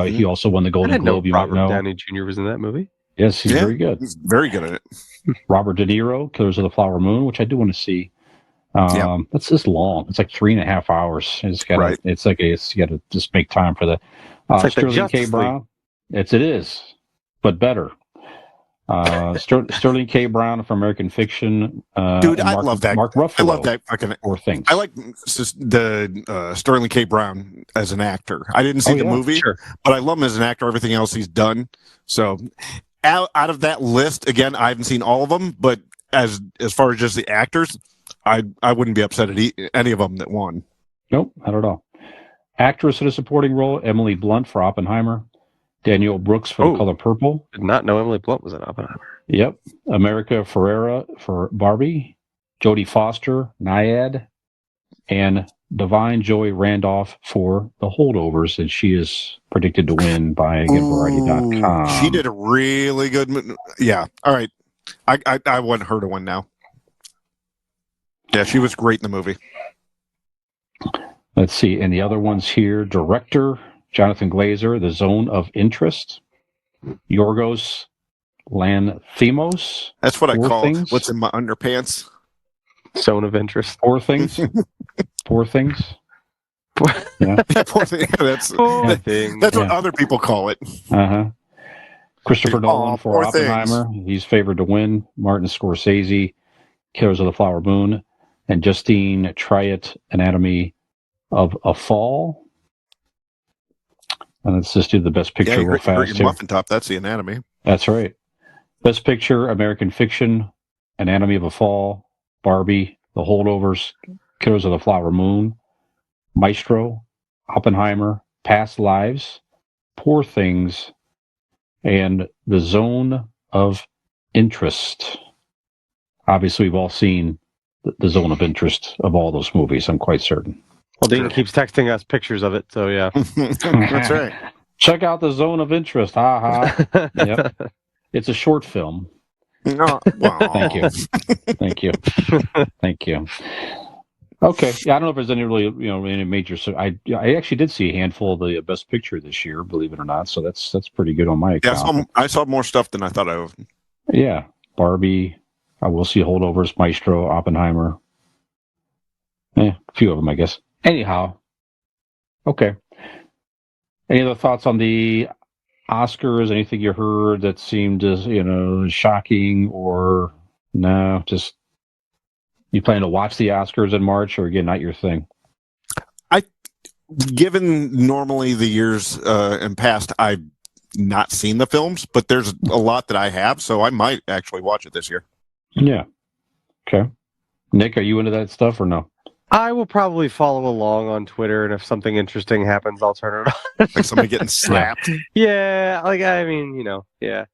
Speaker 5: He also won the Golden Globe.
Speaker 1: Robert Downey Jr. was in that movie.
Speaker 5: Yes, he's very good.
Speaker 4: He's very good at it.
Speaker 5: Robert De Niro, Killers of the Flower Moon, which I do want to see. That's just long. It's like 3.5 hours. You got to just make time for that. Sterling K. Brown. It is, but better. Sterling K. Brown from American Fiction.
Speaker 4: Dude, I love that.
Speaker 5: Mark Ruffalo.
Speaker 4: I love that fucking
Speaker 5: Poor Things.
Speaker 4: I like the Sterling K. Brown as an actor. I didn't see the movie, but I love him as an actor. Everything else he's done. So, out of that list, again, I haven't seen all of them, but as far as just the actors, I wouldn't be upset at any of them that won.
Speaker 5: Nope, not at all. Actress in a supporting role: Emily Blunt for Oppenheimer. Danielle Brooks for The Color Purple.
Speaker 1: Did not know Emily Blunt was in Oppenheimer.
Speaker 5: Yep. America Ferrera for Barbie. Jodie Foster, Naiad. And Divine Joy Randolph for The Holdovers. And she is predicted to win by Variety.com.
Speaker 4: She did a really good... Yeah. All right. I want her to win now. Yeah, she was great in the movie.
Speaker 5: Let's see. And the other ones here, director Jonathan Glazer, The Zone of Interest. Yorgos Lanthimos.
Speaker 4: That's what I
Speaker 5: Poor
Speaker 4: call
Speaker 5: Things.
Speaker 4: what's in my underpants.
Speaker 1: Zone of interest.
Speaker 5: Poor Things. Poor Things. Yeah.
Speaker 4: Poor thing. That's
Speaker 1: Poor thing.
Speaker 4: that's what other people call it.
Speaker 5: Uh-huh. Christopher Nolan for
Speaker 4: Poor
Speaker 5: Oppenheimer. He's favored to win. Martin Scorsese, Killers of the Flower Moon. And Justine Triet, Anatomy of a Fall. And let's just do the best picture real fast
Speaker 4: your
Speaker 5: here.
Speaker 4: muffin top. That's the Anatomy.
Speaker 5: That's right. Best Picture, American Fiction, Anatomy of a Fall, Barbie, The Holdovers, Killers of the Flower Moon, Maestro, Oppenheimer, Past Lives, Poor Things, and The Zone of Interest. Obviously, we've all seen the Zone of Interest of all those movies, I'm quite certain.
Speaker 1: Well, Dean keeps texting us pictures of it, so yeah.
Speaker 4: That's right.
Speaker 5: Check out The Zone of Interest. Ha ha. Yep. It's a short film.
Speaker 4: No, well,
Speaker 5: Thank you. Thank you. Thank you. Okay. Yeah, I don't know if there's any really, any major. So I actually did see a handful of the Best Picture this year, believe it or not. So that's pretty good on my account.
Speaker 4: Yeah, I saw more stuff than I thought I would.
Speaker 5: Yeah, Barbie. I will see Holdovers, Maestro, Oppenheimer. A few of them, I guess. Anyhow, okay. Any other thoughts on the Oscars? Anything you heard that seemed, shocking, or no? Just you plan to watch the Oscars in March, or again, not your thing?
Speaker 4: Given normally the years in past, I've not seen the films, but there's a lot that I have, so I might actually watch it this year.
Speaker 5: Yeah. Okay. Nick, are you into that stuff or no?
Speaker 1: I will probably follow along on Twitter, and if something interesting happens, I'll turn it on.
Speaker 4: Like somebody getting slapped.
Speaker 1: Yeah, yeah.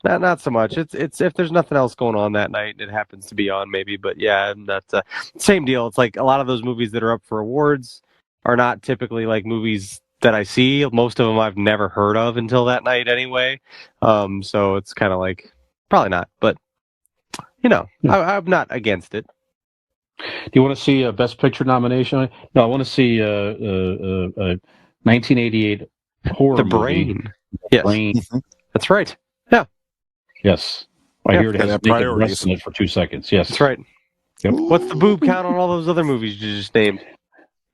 Speaker 1: Not so much. It's if there's nothing else going on that night, it happens to be on maybe. But yeah, that's same deal. It's like a lot of those movies that are up for awards are not typically like movies that I see. Most of them I've never heard of until that night anyway. So it's kind of like probably not, but I'm not against it.
Speaker 5: Do you want to see a Best Picture nomination? No, I want to see a 1988 horror
Speaker 1: The
Speaker 5: movie.
Speaker 1: Brain. Yes,
Speaker 5: Brain.
Speaker 1: that's right. Yeah.
Speaker 5: Yes. I hear it has naked
Speaker 4: priorities.
Speaker 5: breasts in it for 2 seconds. Yes.
Speaker 1: That's right.
Speaker 5: Yep.
Speaker 1: What's the boob count on all those other movies you just named?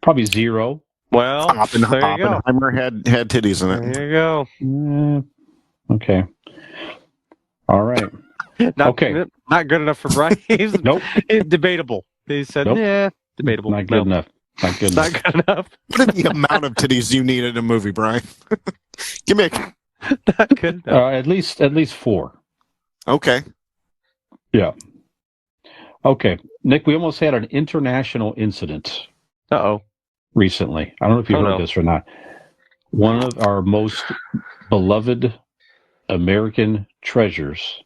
Speaker 5: Probably 0.
Speaker 1: Well, there you go.
Speaker 4: Oppenheimer had titties in it.
Speaker 1: There you go.
Speaker 5: Okay. All right.
Speaker 1: Not good enough for Brian.
Speaker 5: Nope.
Speaker 1: Debatable. They said,
Speaker 5: Nope.
Speaker 1: yeah, debatable.
Speaker 5: Not good enough. Not good enough.
Speaker 1: Not good enough.
Speaker 4: What are the amount of titties you need in a movie, Brian? Give me
Speaker 1: Not good enough.
Speaker 5: At least 4.
Speaker 4: Okay.
Speaker 5: Yeah. Okay. Nick, we almost had an international incident
Speaker 1: Uh-oh.
Speaker 5: recently. I don't know if you heard this or not. One of our most beloved American treasures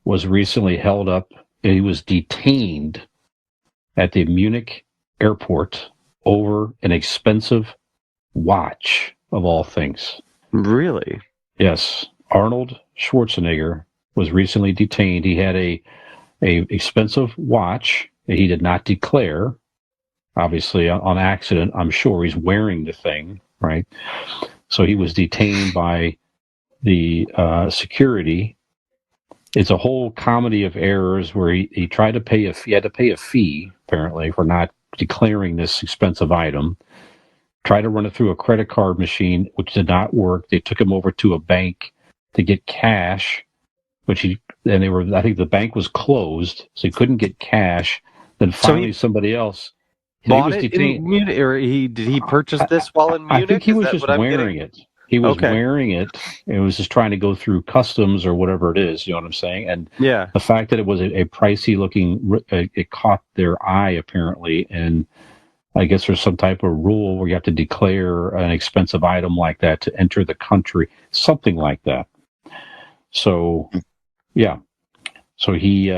Speaker 5: was recently held up. He was detained at the Munich airport over an expensive watch, of all things.
Speaker 1: Really?
Speaker 5: Yes. Arnold Schwarzenegger was recently detained. He had a expensive watch that he did not declare. Obviously, on accident, I'm sure he's wearing the thing, right? So he was detained by the security. It's a whole comedy of errors where he tried to pay he had to pay a fee, apparently, for not declaring this expensive item. Tried to run it through a credit card machine, which did not work. They took him over to a bank to get cash, I think the bank was closed, so he couldn't get cash. Then finally somebody else
Speaker 1: bought it in Munich, or did he purchase this while in Munich?
Speaker 5: I think he was just wearing it. He was wearing it. It was just trying to go through customs or whatever it is. You know what I'm saying? And the fact that it was a pricey looking, it caught their eye apparently. And I guess there's some type of rule where you have to declare an expensive item like that to enter the country, something like that. So, yeah. So he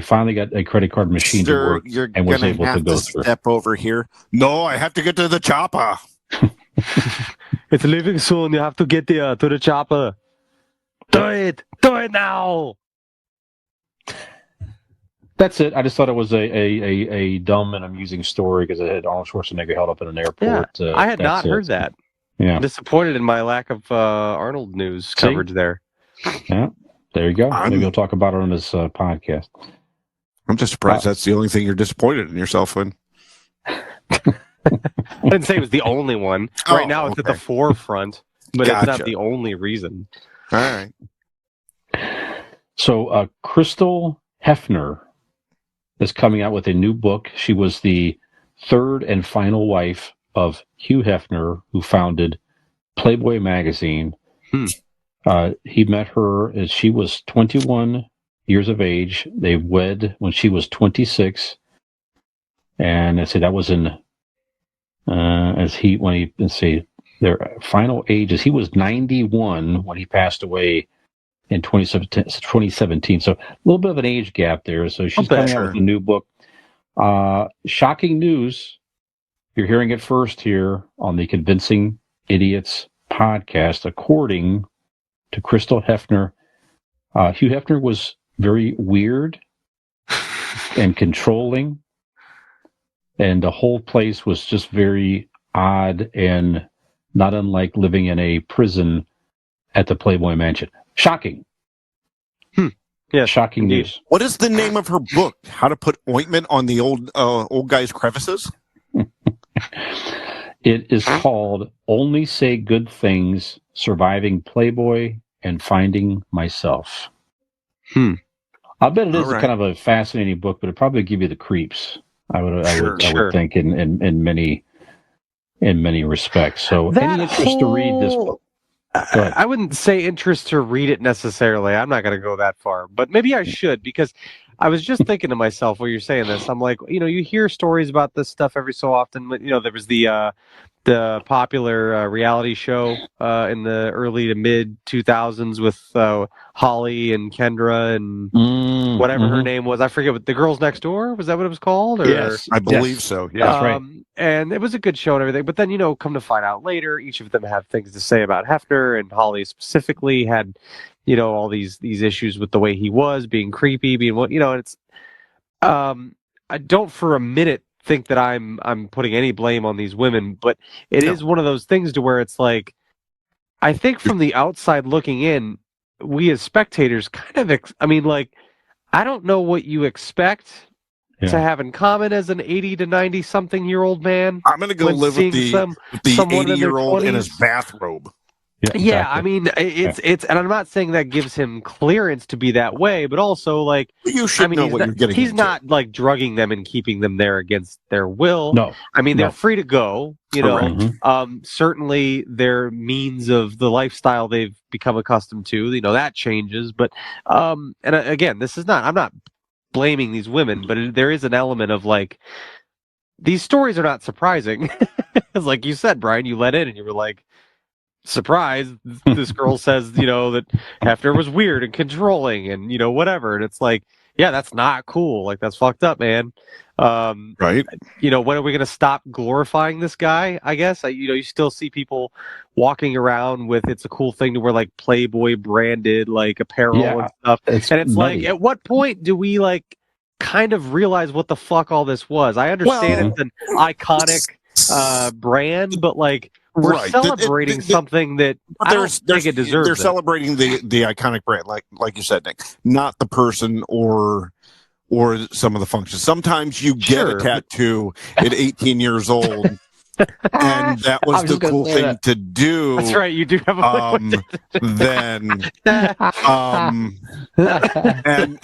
Speaker 5: finally got a credit card machine to work and was able to go through.
Speaker 4: Step over here. No, I have to get to the chopper.
Speaker 1: It's leaving soon. You have to get to the chopper. Do it now.
Speaker 5: That's it. I just thought it was a dumb and amusing story because it had Arnold Schwarzenegger held up in an airport.
Speaker 1: Yeah, I had not heard that.
Speaker 5: Yeah.
Speaker 1: I'm disappointed in my lack of Arnold news coverage there.
Speaker 5: Yeah, there you go.
Speaker 4: I'm-
Speaker 5: Maybe we'll talk about it on this podcast.
Speaker 4: I'm just surprised that's the only thing you're disappointed in yourself in.
Speaker 1: I didn't say it was the only one. Right now it's at the forefront, but it's
Speaker 4: Gotcha.
Speaker 1: not the only reason.
Speaker 4: All right.
Speaker 5: So Crystal Hefner is coming out with a new book. She was the third and final wife of Hugh Hefner, who founded Playboy magazine. He met her as she was 21 years of age. They wed when she was 26. And I say that was in their final ages. He was 91 when he passed away in 2017. So a little bit of an age gap there. So she's coming out with a new book. Shocking news. You're hearing it first here on the Convincing Idiots podcast. According to Crystal Hefner, Hugh Hefner was very weird and controlling. And the whole place was just very odd and not unlike living in a prison at the Playboy Mansion. Shocking.
Speaker 1: Yeah,
Speaker 5: shocking news.
Speaker 4: What is the name of her book? How to put ointment on the old guy's crevices?
Speaker 5: It is called Only Say Good Things, Surviving Playboy and Finding Myself. I bet it is kind of a fascinating book, but it'd probably give you the creeps. I would think in many respects. So any interest to read this book?
Speaker 1: I wouldn't say interest to read it necessarily. I'm not going to go that far, but maybe I should, because I was just thinking to myself while you're saying this. I'm like, you hear stories about this stuff every so often. There was the popular reality show in the early to mid 2000s with Holly and Kendra and whatever her name was. I forget what the Girls Next Door, was that what it was called? Or,
Speaker 4: yes, I believe so. Yeah,
Speaker 5: that's right.
Speaker 1: And it was a good show and everything. But then, come to find out later, each of them have things to say about Hefner, and Holly specifically had, all these issues with the way he was being creepy, being what, and it's, I don't for a minute think that I'm putting any blame on these women, but it is one of those things to where it's like, I think from the outside looking in, we as spectators kind of, I don't know what you expect to have in common as an 80 to 90 something year old man.
Speaker 4: I'm going to go live with the 80-year-old in his bathrobe.
Speaker 1: Yeah, exactly. It's, and I'm not saying that gives him clearance to be that way, but also
Speaker 4: you should know what you're getting.
Speaker 1: He's not drugging them and keeping them there against their will.
Speaker 5: No,
Speaker 1: they're free to go. Certainly their means of the lifestyle they've become accustomed to. that changes, but and again, I'm not blaming these women, but there is an element of these stories are not surprising. It's like you said, Brian, you let in and you were like, surprise, this girl says, that Hefner was weird and controlling and, whatever. And it's like, yeah, that's not cool. That's fucked up, man.
Speaker 4: Right.
Speaker 1: When are we going to stop glorifying this guy? I guess, you still see people walking around with, it's a cool thing to wear Playboy branded, apparel and stuff. And it's nutty. At what point do we kind of realize what the fuck all this was? I understand it's an iconic brand, but we're celebrating something that I don't think it deserves.
Speaker 4: They're celebrating the iconic brand, like you said, Nick, not the person or some of the functions. Sometimes you get a tattoo at 18 years old, and that was the cool thing to do.
Speaker 1: That's right, you do have a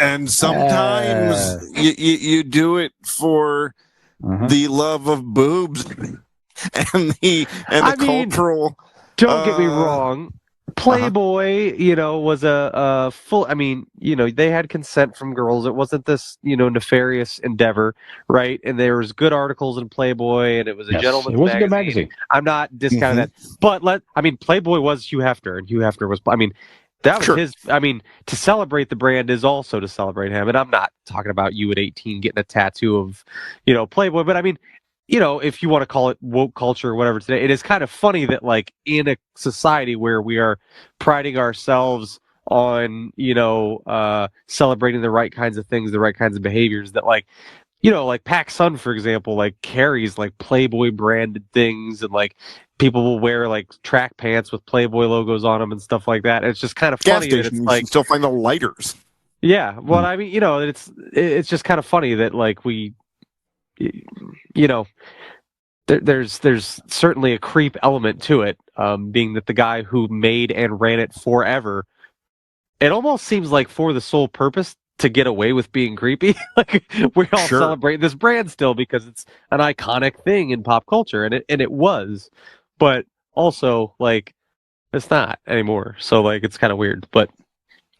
Speaker 4: and sometimes you do it for the love of boobs. And the cultural.
Speaker 1: Don't get me wrong. Playboy, was a full. They had consent from girls. It wasn't this, nefarious endeavor, right? And there was good articles in Playboy, and it was a gentleman's magazine.
Speaker 5: It was a good magazine.
Speaker 1: I'm not discounting that, but Playboy was Hugh Hefner, and Hugh Hefner was. That was his. To celebrate the brand is also to celebrate him. And I'm not talking about you at 18 getting a tattoo of, Playboy, but if you want to call it woke culture or whatever today, it is kind of funny that in a society where we are priding ourselves on, celebrating the right kinds of things, the right kinds of behaviors that, like, like PacSun, for example, like carries like Playboy branded things, and like people will wear like track pants with Playboy logos on them and stuff like that. And it's just kind of
Speaker 4: Gas
Speaker 1: funny that
Speaker 4: station,
Speaker 1: it's
Speaker 4: you
Speaker 1: like,
Speaker 4: can still find the lighters.
Speaker 1: yeah, well, I mean, it's just kind of funny that like there's certainly a creep element to it, being that the guy who made and ran it forever, it almost seems like for the sole purpose to get away with being creepy. Like, we all
Speaker 4: Sure.
Speaker 1: celebrate this brand still because it's an iconic thing in pop culture, and it was, but also like it's not anymore. So like it's kind of weird, but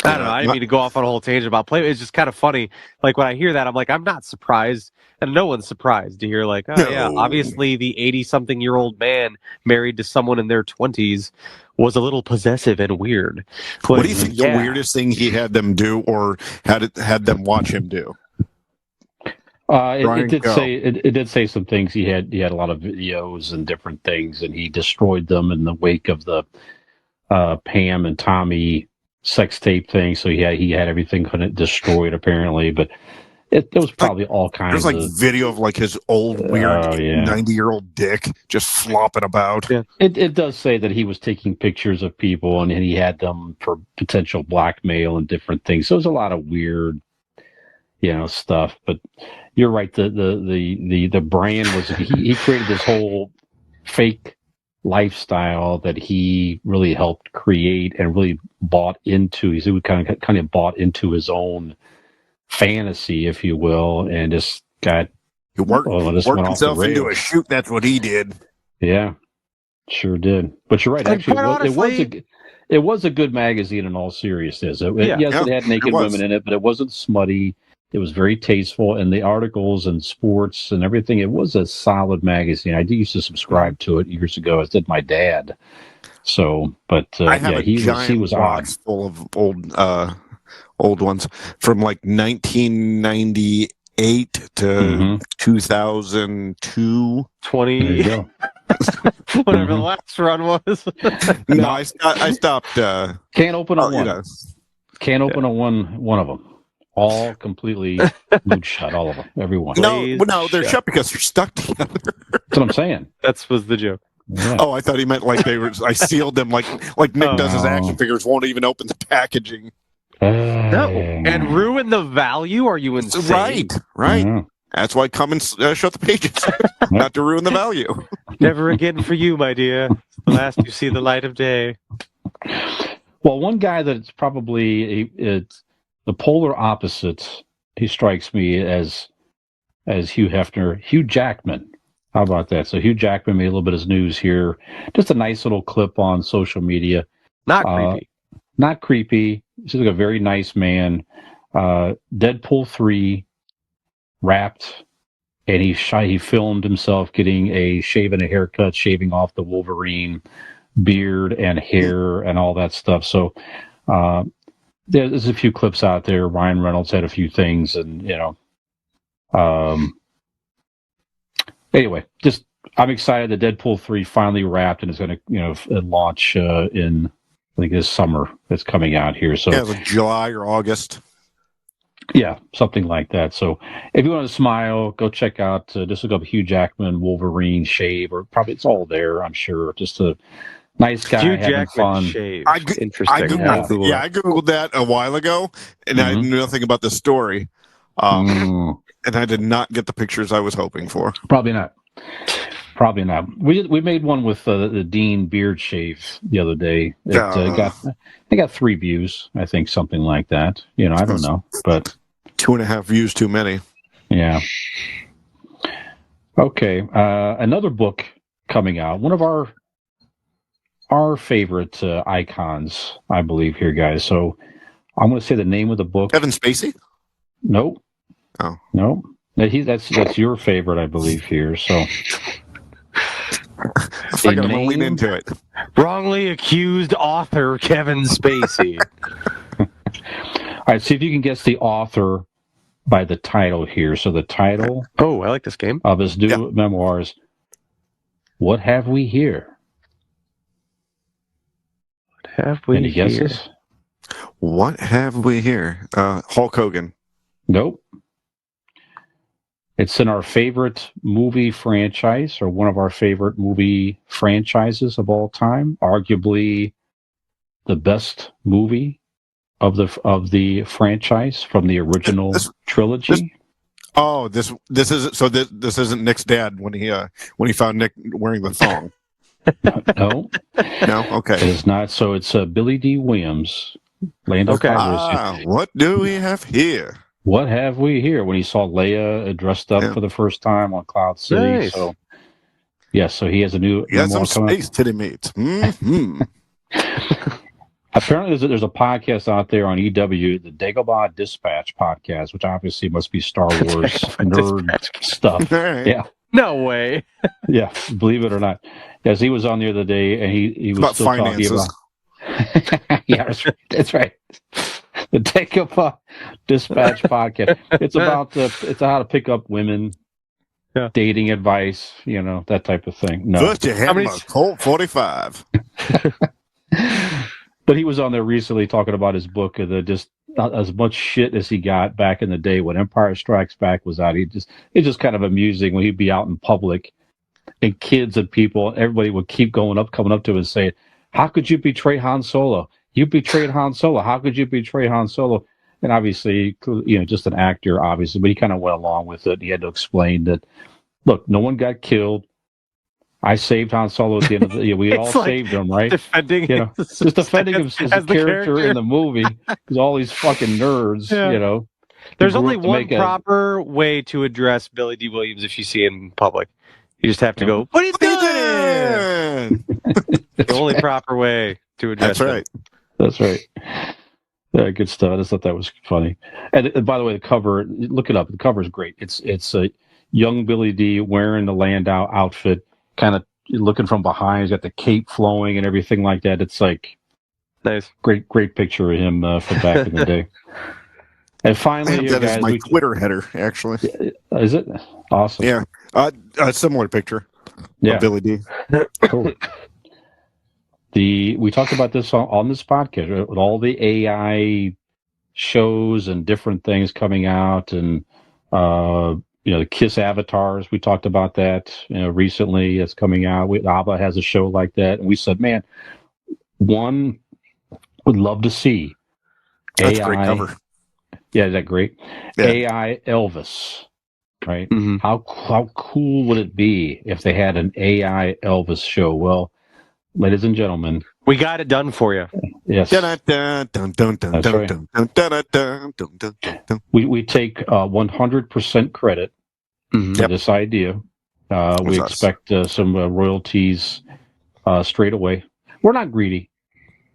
Speaker 1: I don't know. I didn't mean to go off on a whole tangent about Playboy. It's just kind of funny. Like when I hear that, I'm like, I'm not surprised, and no one's surprised to hear like, oh yeah,
Speaker 4: No.
Speaker 1: obviously the 80-something-year-old man married to someone in their 20s was a little possessive and weird.
Speaker 4: What do you think the
Speaker 1: Yeah.
Speaker 4: weirdest thing he had them do, or had them watch him do?
Speaker 5: It did
Speaker 4: go.
Speaker 5: say it did say some things. He had a lot of videos and different things, and he destroyed them in the wake of the Pam and Tommy sex tape thing. So he had everything destroyed apparently, but it was probably all kinds
Speaker 4: There's like
Speaker 5: of
Speaker 4: video of like his old weird 90-year-old dick just flopping about.
Speaker 1: Yeah.
Speaker 5: It does say that he was taking pictures of people and he had them for potential blackmail and different things. So there's a lot of weird, stuff. But you're right. The brand was he created this whole fake lifestyle that he really helped create and really bought into. He kind of bought into his own fantasy, if you will, and just got
Speaker 4: He worked
Speaker 5: went off the
Speaker 4: himself into a
Speaker 5: rails.
Speaker 4: shoot. That's what he did.
Speaker 5: Yeah, sure did. But you're right.
Speaker 1: And
Speaker 5: Actually,
Speaker 1: quite honestly,
Speaker 5: it was a good magazine in all seriousness. It had naked
Speaker 4: it was.
Speaker 5: women in it, but it wasn't smutty. It was very tasteful, and the articles and sports and everything. It was a solid magazine. I used to subscribe to it years ago, as did my dad. So, but
Speaker 4: I have a
Speaker 5: he
Speaker 4: giant
Speaker 5: was odd.
Speaker 4: box full of old ones from like 1998 to 2002.
Speaker 1: 20.
Speaker 5: There you go.
Speaker 1: Whatever the last run was.
Speaker 4: No, I stopped.
Speaker 5: Can't open a one.
Speaker 4: know.
Speaker 5: Can't open a one of them. All completely glued shut. All of them. Every one.
Speaker 4: No, they're shut because they're stuck together.
Speaker 5: That's what I'm saying.
Speaker 1: That was the joke.
Speaker 5: Yeah.
Speaker 4: Oh, I thought he meant like they were. I sealed them like Nick does his action figures. Won't even open the packaging.
Speaker 1: No, and ruin the value? Are you insane?
Speaker 4: Right.
Speaker 5: Yeah.
Speaker 4: That's why come and shut the pages, not to ruin the value.
Speaker 1: Never again for you, my dear. The last you see the light of day.
Speaker 5: Well, one guy that's probably it's the polar opposite. He strikes me as Hugh Hefner, Hugh Jackman. How about that? So Hugh Jackman made a little bit of news here. Just a nice little clip on social media.
Speaker 1: Not creepy.
Speaker 5: Not creepy. He's like a very nice man. Deadpool 3 wrapped, and he filmed himself getting a shave and a haircut, shaving off the Wolverine beard and hair and all that stuff. So there's a few clips out there. Ryan Reynolds had a few things, and anyway, just I'm excited that Deadpool 3 finally wrapped and is going to launch in I think this summer. It's coming out here. So
Speaker 4: like July or August.
Speaker 5: Yeah, something like that. So if you want to smile, go check out, just look up Hugh Jackman, Wolverine, shave, or probably it's all there, I'm sure. Just a nice guy
Speaker 1: Hugh
Speaker 5: having
Speaker 1: Jackman
Speaker 5: fun.
Speaker 1: shave. Interesting.
Speaker 4: I Googled that a while ago, and I knew nothing about the story. And I did not get the pictures I was hoping for.
Speaker 5: Probably not. We made one with the Dean beard shave the other day. It got 3 views, I think, something like that. I don't know, but
Speaker 4: 2.5 views too many.
Speaker 5: Yeah. Okay. Another book coming out. One of our favorite icons, I believe, here, guys. So I'm going to say the name of the book.
Speaker 4: Kevin Spacey?
Speaker 5: Nope.
Speaker 4: Oh.
Speaker 5: Nope. That's your favorite, I believe, here. So
Speaker 4: I got to lean into it.
Speaker 1: Wrongly accused author Kevin Spacey.
Speaker 5: All right, see if you can guess the author by the title here. So the title
Speaker 1: Oh, I like this game.
Speaker 5: of his new memoirs, What Have We Here?
Speaker 1: Have we
Speaker 5: Any
Speaker 1: here?
Speaker 5: guesses?
Speaker 4: What have we here? Hulk Hogan.
Speaker 5: Nope. It's in our favorite movie franchise, or one of our favorite movie franchises of all time. Arguably the best movie of the franchise from the original trilogy.
Speaker 4: This isn't Nick's dad when he found Nick wearing the thong.
Speaker 5: No.
Speaker 4: No, okay.
Speaker 5: It is not. So it's Billy Dee Williams, Land of Calrissian.
Speaker 4: What do we have here?
Speaker 5: What have we here? When he saw Leia dressed up for the first time on Cloud City.
Speaker 1: Nice.
Speaker 5: So, so he has a new.
Speaker 4: He has some
Speaker 5: coming
Speaker 4: space titty meat. Mm-hmm.
Speaker 5: Apparently, there's a podcast out there on EW, the Dagobah Dispatch podcast, which obviously must be Star Wars nerd stuff.
Speaker 4: Right.
Speaker 5: Yeah.
Speaker 1: No way.
Speaker 5: Yeah, believe it or not. Yes, he was on the other day, and he was
Speaker 4: About
Speaker 5: still
Speaker 4: finances.
Speaker 5: talking about. Yeah, that's right. The Dagobah Dispatch podcast. It's about it's how to pick up women, dating advice, that type of thing. No,
Speaker 4: First you have a Colt 45.
Speaker 5: But he was on there recently talking about his book, just as much shit as he got back in the day when Empire Strikes Back was out. It's just kind of amusing when he'd be out in public and kids and people, everybody would keep coming up to him and saying, "How could you betray Han Solo? You betrayed Han Solo. How could you betray Han Solo?" And obviously, just an actor, obviously, but he kind of went along with it. He had to explain that, look, no one got killed. I saved Han Solo at the end of the. We all saved him, right?
Speaker 1: Defending,
Speaker 5: just defending him as the character in the movie, because all these fucking nerds,
Speaker 1: There's only one proper way to address Billy Dee Williams if you see him in public. You just have to go, "What are you doing?" The only proper way to address.
Speaker 4: That's right.
Speaker 5: That's right. Yeah, good stuff. I just thought that was funny. And by the way, the cover, look it up. The cover is great. It's a young Billy Dee wearing the Landau outfit, kind of looking from behind. He's got the cape flowing and everything like that. It's like
Speaker 1: nice,
Speaker 5: great picture of him from back in the day. And finally,
Speaker 4: that is my Twitter header, actually.
Speaker 5: Is it? Awesome.
Speaker 4: Yeah, a similar picture.
Speaker 5: Yeah,
Speaker 4: of Billy Dee.
Speaker 5: Cool. We talked about this on this podcast, right? With all the AI shows and different things coming out, and the Kiss avatars. We talked about that recently. It's coming out. ABBA has a show like that, and we said, man, one would love to see
Speaker 4: That's
Speaker 5: AI.
Speaker 4: a great cover.
Speaker 5: Yeah, is that great?
Speaker 4: Yeah.
Speaker 5: AI Elvis, right?
Speaker 1: Mm-hmm.
Speaker 5: How cool would it be if they had an AI Elvis show? Well, ladies and gentlemen,
Speaker 1: we got it done for you.
Speaker 5: Yes. We take 100% credit for this idea. We expect some royalties straight away. We're not greedy.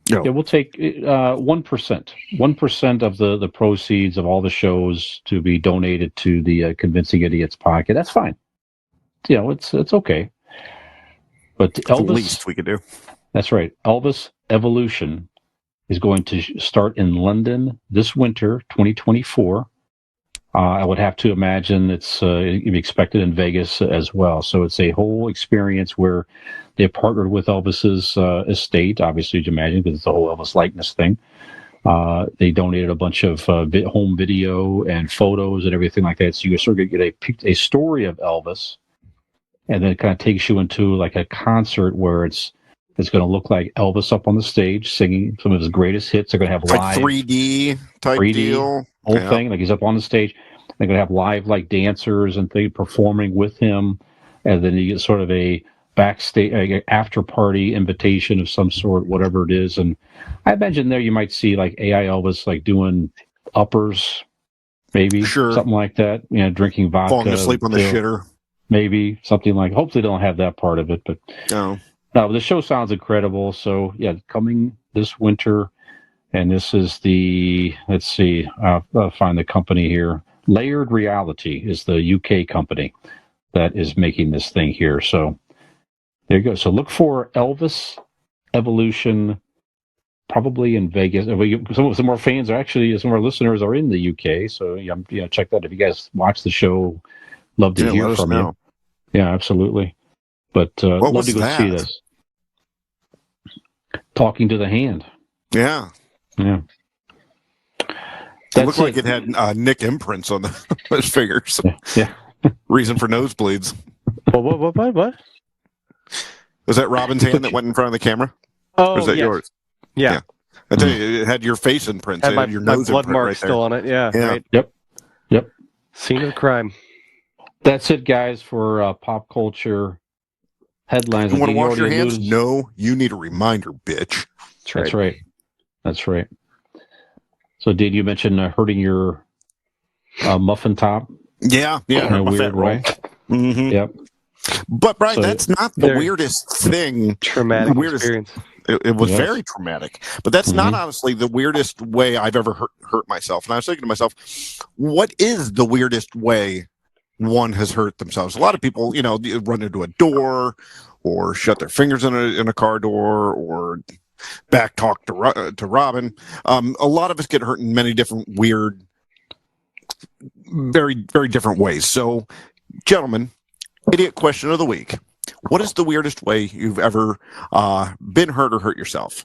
Speaker 4: No.
Speaker 5: Yeah, we'll take 1%. 1% of the proceeds of all the shows to be donated to the Convincing Idiots podcast. That's fine. It's okay. But
Speaker 4: That's
Speaker 5: Elvis,
Speaker 4: the least we could do.
Speaker 5: That's right. Elvis Evolution is going to start in London this winter, 2024. I would have to imagine it's expected in Vegas as well. So it's a whole experience where they partnered with Elvis's estate, obviously, you imagine, because it's the whole Elvis likeness thing. They donated a bunch of home video and photos and everything like that. So you sort of get a story of Elvis, and then it kind of takes you into like a concert where it's going to look like Elvis up on the stage singing some of his greatest hits. They're going to have live
Speaker 4: 3D type
Speaker 5: 3D
Speaker 4: deal,
Speaker 5: whole thing. Like he's up on the stage. They're going to have live like dancers and things performing with him, and then you get sort of a backstage, like after party invitation of some sort, whatever it is. And I imagine there you might see like AI Elvis like doing uppers, maybe something like that. Drinking vodka,
Speaker 4: falling asleep on the shitter.
Speaker 5: Maybe something like. Hopefully, they don't have that part of it, but
Speaker 4: no.
Speaker 5: No, the show sounds incredible. So yeah, coming this winter, and this is let's see, I'll find the company here. Layered Reality is the UK company that is making this thing here. So there you go. So look for Elvis Evolution, probably in Vegas. Some of our fans are actually, some of our listeners are in the UK. So check that. If you guys watch the show, love to hear from you. Yeah, absolutely. But love to go see this. Talking to the Hand.
Speaker 4: Yeah.
Speaker 5: Yeah.
Speaker 4: It looked like it had Nick imprints on his fingers.
Speaker 5: Yeah.
Speaker 4: Reason for nosebleeds.
Speaker 1: What?
Speaker 4: Was that Robin's hand that went in front of the camera?
Speaker 1: Oh,
Speaker 4: or is that
Speaker 1: yes.
Speaker 4: yours?
Speaker 1: Yeah.
Speaker 4: I tell you, it had your face imprints.
Speaker 1: Had
Speaker 4: It
Speaker 1: my,
Speaker 4: had your
Speaker 1: my
Speaker 4: nose
Speaker 1: blood
Speaker 4: imprint
Speaker 1: mark
Speaker 4: right
Speaker 1: still
Speaker 4: there.
Speaker 1: on it. Yeah.
Speaker 4: Yeah.
Speaker 1: Right.
Speaker 5: Yep.
Speaker 1: Scene of the crime.
Speaker 5: That's it, guys, for pop culture headlines.
Speaker 4: You want to
Speaker 5: You
Speaker 4: wash your
Speaker 5: already
Speaker 4: hands?
Speaker 5: alluded-
Speaker 4: No, you need a reminder, bitch.
Speaker 5: That's right. That's right. So, did you mention hurting your muffin top
Speaker 4: Yeah,
Speaker 5: in a
Speaker 4: my
Speaker 5: weird
Speaker 4: fat roll.
Speaker 5: way?
Speaker 4: Mm-hmm.
Speaker 5: Yep.
Speaker 4: But Brian,
Speaker 5: So
Speaker 4: that's not the
Speaker 1: there-
Speaker 4: weirdest thing.
Speaker 1: Traumatic
Speaker 4: The weirdest-
Speaker 1: experience.
Speaker 4: It was
Speaker 5: Yes.
Speaker 4: very traumatic, but that's not honestly the weirdest way I've ever hurt myself. And I was thinking to myself, what is the weirdest way one has hurt themselves? A lot of people, run into a door, or shut their fingers in a car door, or back talk to Robin. A lot of us get hurt in many different weird, very, very different ways. So, gentlemen, idiot question of the week. What is the weirdest way you've ever been hurt or hurt yourself?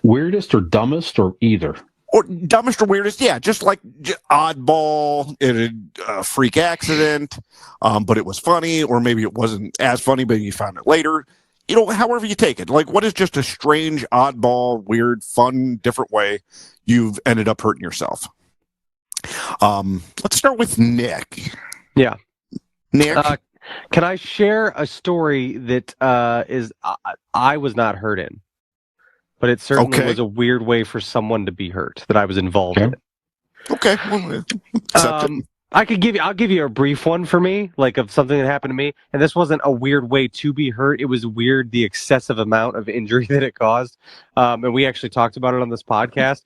Speaker 5: Weirdest or dumbest or either?
Speaker 4: Or dumbest or weirdest? Yeah, just like oddball in a freak accident, but it was funny, or maybe it wasn't as funny, but you found it later. However you take it. Like, what is just a strange, oddball, weird, fun, different way you've ended up hurting yourself? Let's start with Nick.
Speaker 1: Yeah.
Speaker 4: Nick?
Speaker 1: Can I share a story that I was not hurt in, but it certainly was a weird way for someone to be hurt that I was involved in.
Speaker 4: Okay. Well,
Speaker 1: I'll give you a brief one for me, like of something that happened to me, and this wasn't a weird way to be hurt. It was weird the excessive amount of injury that it caused, and we actually talked about it on this podcast.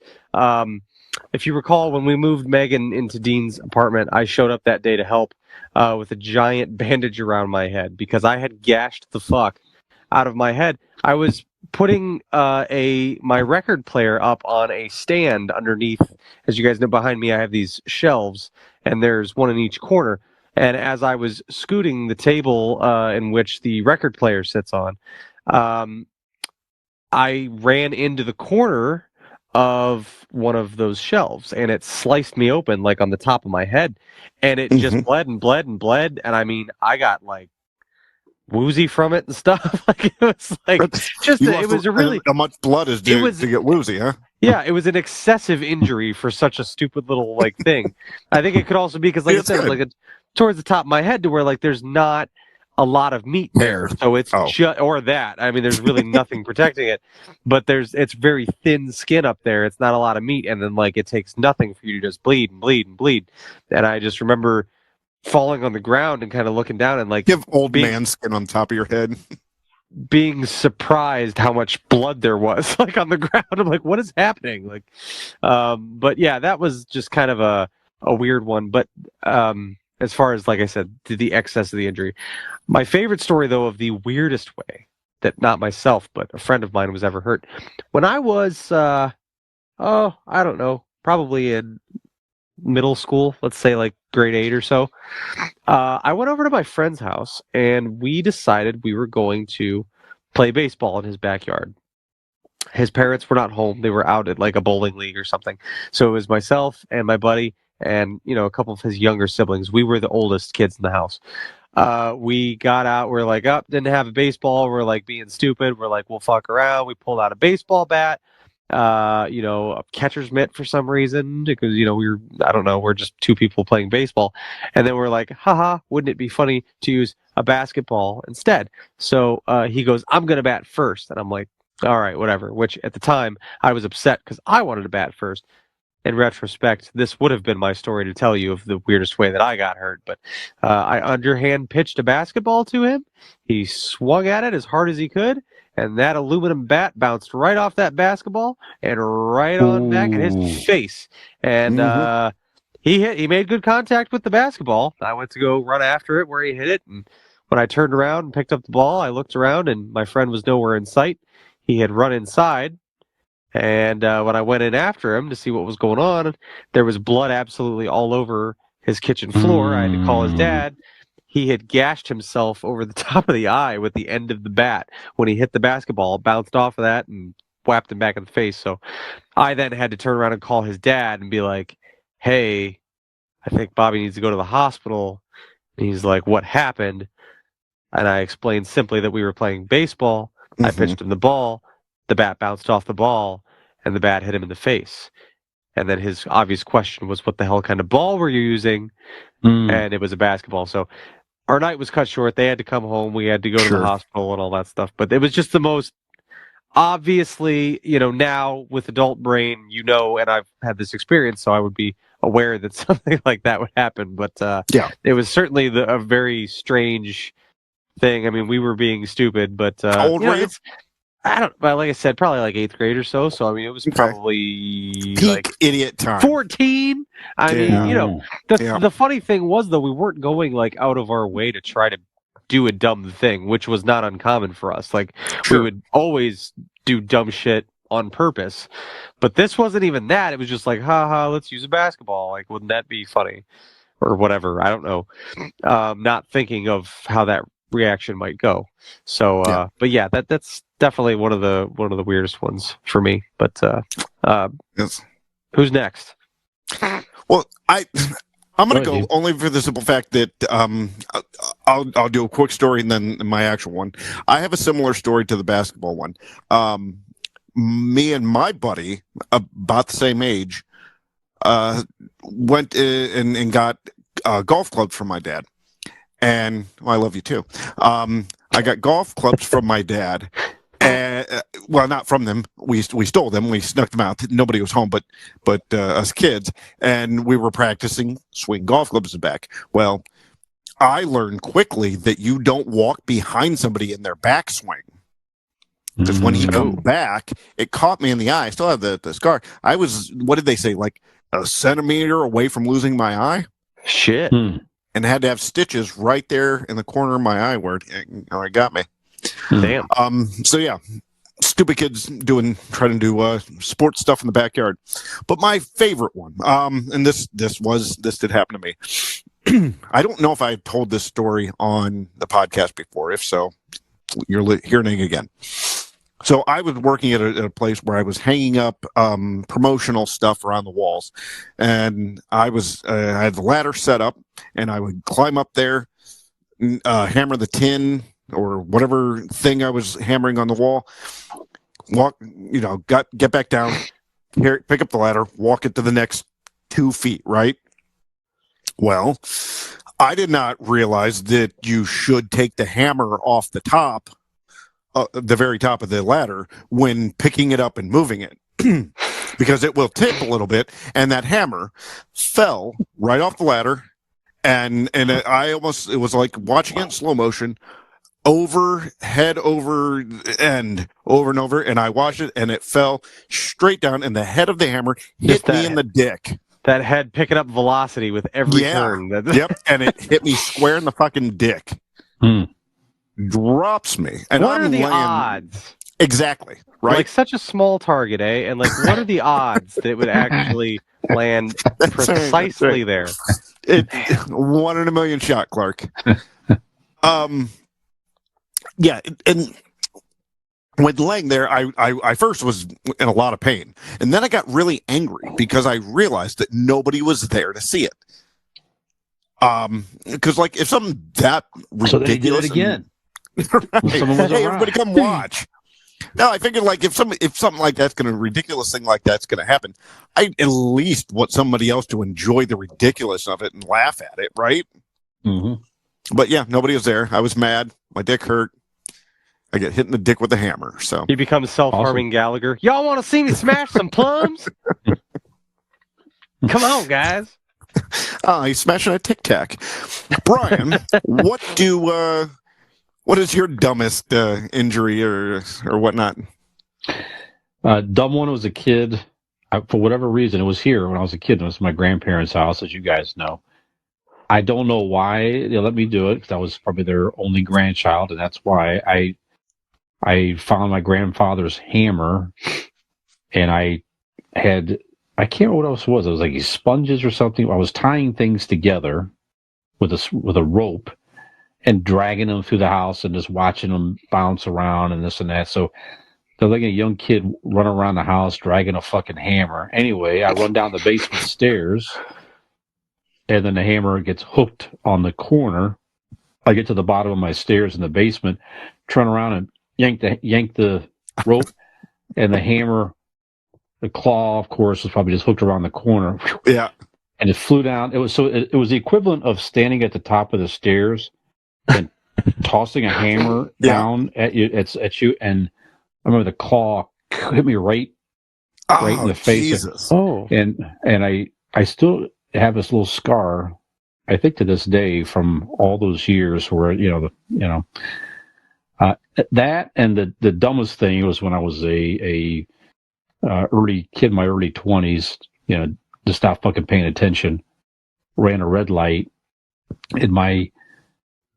Speaker 1: If you recall, when we moved Megan into Dean's apartment, I showed up that day to help with a giant bandage around my head because I had gashed the fuck out of my head. I was putting my record player up on a stand underneath. As you guys know, behind me I have these shelves, and there's one in each corner. And as I was scooting the table in which the record player sits on, I ran into the corner of one of those shelves, and it sliced me open like on the top of my head, and it just bled and bled and bled. And I mean, I got like woozy from it and stuff. Like it was like it was a really
Speaker 4: how much blood is due to get woozy, huh?
Speaker 1: Yeah, it was an excessive injury for such a stupid little like thing. I think it could also be because, like I said, like towards the top of my head to where like there's not a lot of meat there, so it's just or that. I mean, there's really nothing protecting it, but it's very thin skin up there. It's not a lot of meat, and then like it takes nothing for you to just bleed and bleed and bleed. And I just remember falling on the ground and kind of looking down and like
Speaker 4: you have old man skin on top of your head,
Speaker 1: being surprised how much blood there was like on the ground. I'm like, what is happening? Like, but yeah, that was just kind of a weird one. But as far as, like I said, the excess of the injury. My favorite story, though, of the weirdest way that not myself, but a friend of mine was ever hurt. When I was, I don't know, probably in middle school, let's say like grade 8 or so, I went over to my friend's house, and we decided we were going to play baseball in his backyard. His parents were not home. They were out at like a bowling league or something. So it was myself and my buddy and, a couple of his younger siblings. We were the oldest kids in the house. We got out. We're like, didn't have a baseball. We're like being stupid. We're like, we'll fuck around. We pulled out a baseball bat, a catcher's mitt for some reason because, we're just two people playing baseball. And then we're like, haha, wouldn't it be funny to use a basketball instead? So he goes, I'm going to bat first. And I'm like, all right, whatever. Which at the time I was upset because I wanted to bat first. In retrospect, this would have been my story to tell you of the weirdest way that I got hurt. But I underhand pitched a basketball to him. He swung at it as hard as he could, and that aluminum bat bounced right off that basketball and right on back at his face. And he made good contact with the basketball. I went to go run after it where he hit it, and when I turned around and picked up the ball, I looked around, and my friend was nowhere in sight. He had run inside. And when I went in after him to see what was going on, there was blood absolutely all over his kitchen floor. I had to call his dad. He had gashed himself over the top of the eye with the end of the bat when he hit the basketball. It bounced off of that and whapped him back in the face. So I then had to turn around and call his dad and be like, hey, I think Bobby needs to go to the hospital. And he's like, what happened? And I explained simply that we were playing baseball. I pitched him the ball. The bat bounced off the ball, and the bat hit him in the face. And then his obvious question was, what the hell kind of ball were you using? And it was a basketball. So our night was cut short. They had to come home. We had to go to the hospital and all that stuff. But it was just the most, obviously, now with adult brain, and I've had this experience, so I would be aware that something like that would happen. But it was certainly a very strange thing. I mean, we were being stupid, but
Speaker 4: how old were you?
Speaker 1: Like I said, probably like 8th grade or so. So I mean, it was probably
Speaker 4: peak
Speaker 1: like
Speaker 4: idiot time.
Speaker 1: 14. I mean, the funny thing was though, we weren't going like out of our way to try to do a dumb thing, which was not uncommon for us. Like we would always do dumb shit on purpose, but this wasn't even that. It was just like, haha, let's use a basketball. Like, wouldn't that be funny, or whatever? I don't know. Not thinking of how that reaction might go. So, but yeah, that's definitely one of the weirdest ones for me. But who's next?
Speaker 4: Well, I'm going to go only for the simple fact that I'll do a quick story and then my actual one. I have a similar story to the basketball one. Me and my buddy, about the same age, went and got golf clubs from my dad. And I love you too. I got golf clubs from my dad. Well, not from them. We stole them. We snuck them out. Nobody was home, but us kids, and we were practicing swing golf clubs in the back. Well, I learned quickly that you don't walk behind somebody in their backswing. Because when he come back, it caught me in the eye. I still have the scar. I was, what did they say, like a centimeter away from losing my eye?
Speaker 1: Shit.
Speaker 4: And had to have stitches right there in the corner of my eye where it got me.
Speaker 1: Damn.
Speaker 4: So yeah, stupid kids trying to do sports stuff in the backyard. But my favorite one, and this did happen to me. I don't know if I told this story on the podcast before. If so, you're hearing it again. So I was working at a place where I was hanging up promotional stuff around the walls, and I had the ladder set up, and I would climb up there, hammer the tin or whatever thing I was hammering on the wall, get back down, pick up the ladder, walk it to the next 2 feet, right? Well, I did not realize that you should take the hammer off the top, the very top of the ladder, when picking it up and moving it, because it will tip a little bit, and that hammer fell right off the ladder, and it was like watching it in slow motion, head over end, over and over, and I watched it, and it fell straight down, and the head of the hammer hit me in the dick.
Speaker 1: That head picking up velocity with every turn.
Speaker 4: Yep, and it hit me square in the fucking dick. Drops me. And
Speaker 1: what are the odds?
Speaker 4: Exactly. Right.
Speaker 1: Like such a small target, eh? And like, what are the odds that it would actually land precisely there?
Speaker 4: 1 in a million shot, Clark. Yeah, and when laying there, I first was in a lot of pain, and then I got really angry because I realized that nobody was there to see it. Because like if something that ridiculous,
Speaker 5: so they did it again.
Speaker 4: Right. Hey, everybody, come watch. No, I figured like if something like that's ridiculous thing like that's gonna happen, I at least want somebody else to enjoy the ridiculous of it and laugh at it, right? But yeah, nobody was there. I was mad. My dick hurt. I get hit in the dick with a hammer. So
Speaker 1: he becomes self-harming Gallagher. Y'all want to see me smash some plums? Come on, guys.
Speaker 4: He's smashing a Tic Tac. Brian, what is your dumbest injury or whatnot?
Speaker 5: Dumb one was a kid. For whatever reason, it was here when I was a kid. It was my grandparents' house, as you guys know. I don't know why they let me do it, because I was probably their only grandchild, and that's why I found my grandfather's hammer, and I can't remember what else it was. It was like these sponges or something. I was tying things together with a rope and dragging them through the house and just watching them bounce around and this and that. So So like a young kid running around the house dragging a fucking hammer. Anyway, I run down the basement stairs, and then the hammer gets hooked on the corner. I get to the bottom of my stairs in the basement, turn around and yank the rope, and the hammer, the claw, of course, was probably just hooked around the corner.
Speaker 4: Yeah.
Speaker 5: And it flew down. It was the equivalent of standing at the top of the stairs and tossing a hammer down at you. And I remember the claw hit me right in the face.
Speaker 4: Jesus.
Speaker 5: And I still have this little scar, I think to this day, from all those years where that, and the dumbest thing was when I was a early kid, my early 20s, just not fucking paying attention, ran a red light in my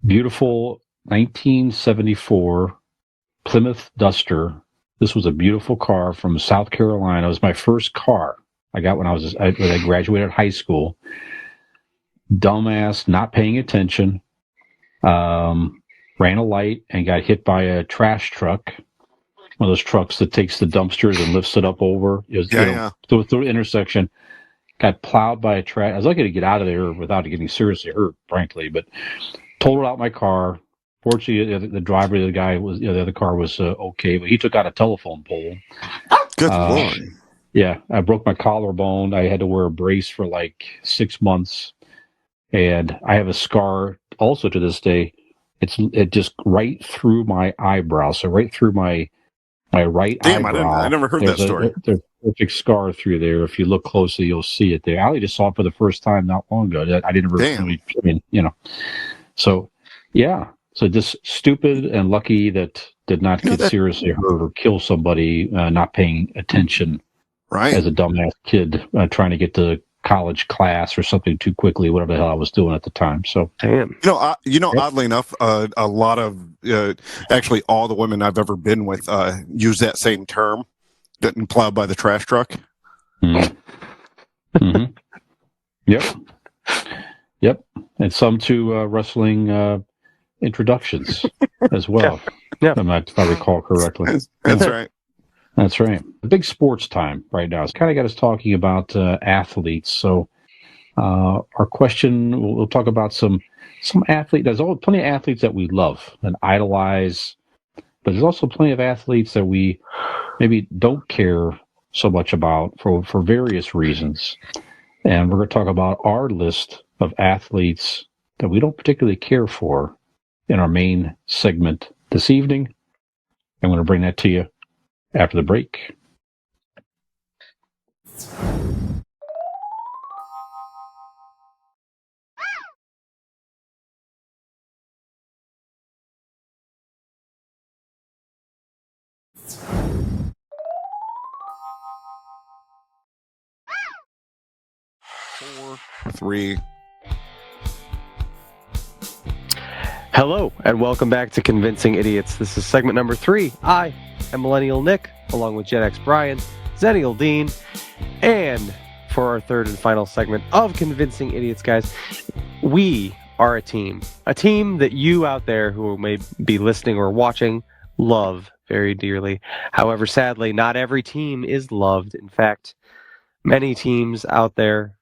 Speaker 5: beautiful 1974 Plymouth Duster. This was a beautiful car from South Carolina. It was my first car I got when I graduated high school. Dumbass, not paying attention, ran a light and got hit by a trash truck. One of those trucks that takes the dumpsters and lifts it up over. It was, through the intersection. Got plowed by a trash. I was lucky to get out of there without getting seriously hurt, frankly, but totaled out my car. Fortunately, the driver, the guy was, the other car was okay, but he took out a telephone pole.
Speaker 4: Good Lord.
Speaker 5: Yeah, I broke my collarbone. I had to wear a brace for like 6 months, and I have a scar also to this day. It just right through my eyebrow, so right through my right eyebrow.
Speaker 4: I never heard that story.
Speaker 5: There's a perfect scar through there. If you look closely, you'll see it there. Allie just saw it for the first time not long ago. I didn't really, So, yeah. So just stupid and lucky that did not get seriously hurt or kill somebody not paying attention as a dumbass kid trying to get to college class or something too quickly, whatever the hell I was doing at the time. So,
Speaker 1: damn.
Speaker 4: Oddly enough, a lot of actually all the women I've ever been with use that same term, getting plowed by the trash truck.
Speaker 5: Mm-hmm. Mm-hmm. Yep. And some to wrestling introductions as well.
Speaker 1: Yeah.
Speaker 5: If I recall correctly.
Speaker 4: That's right.
Speaker 5: That's right. Big sports time right now. It's kind of got us talking about athletes. So our question, we'll talk about some athlete. There's plenty of athletes that we love and idolize, but there's also plenty of athletes that we maybe don't care so much about for various reasons. And we're going to talk about our list of athletes that we don't particularly care for in our main segment this evening. I'm going to bring that to you after the break.
Speaker 4: Four, three.
Speaker 1: Hello, and welcome back to Convincing Idiots. This is segment number 3. I am Millennial Nick, along with Gen X Brian, Zennial Dean, and for our third and final segment of Convincing Idiots, guys, we are a team that you out there who may be listening or watching love very dearly. However, sadly, not every team is loved. In fact, many teams out there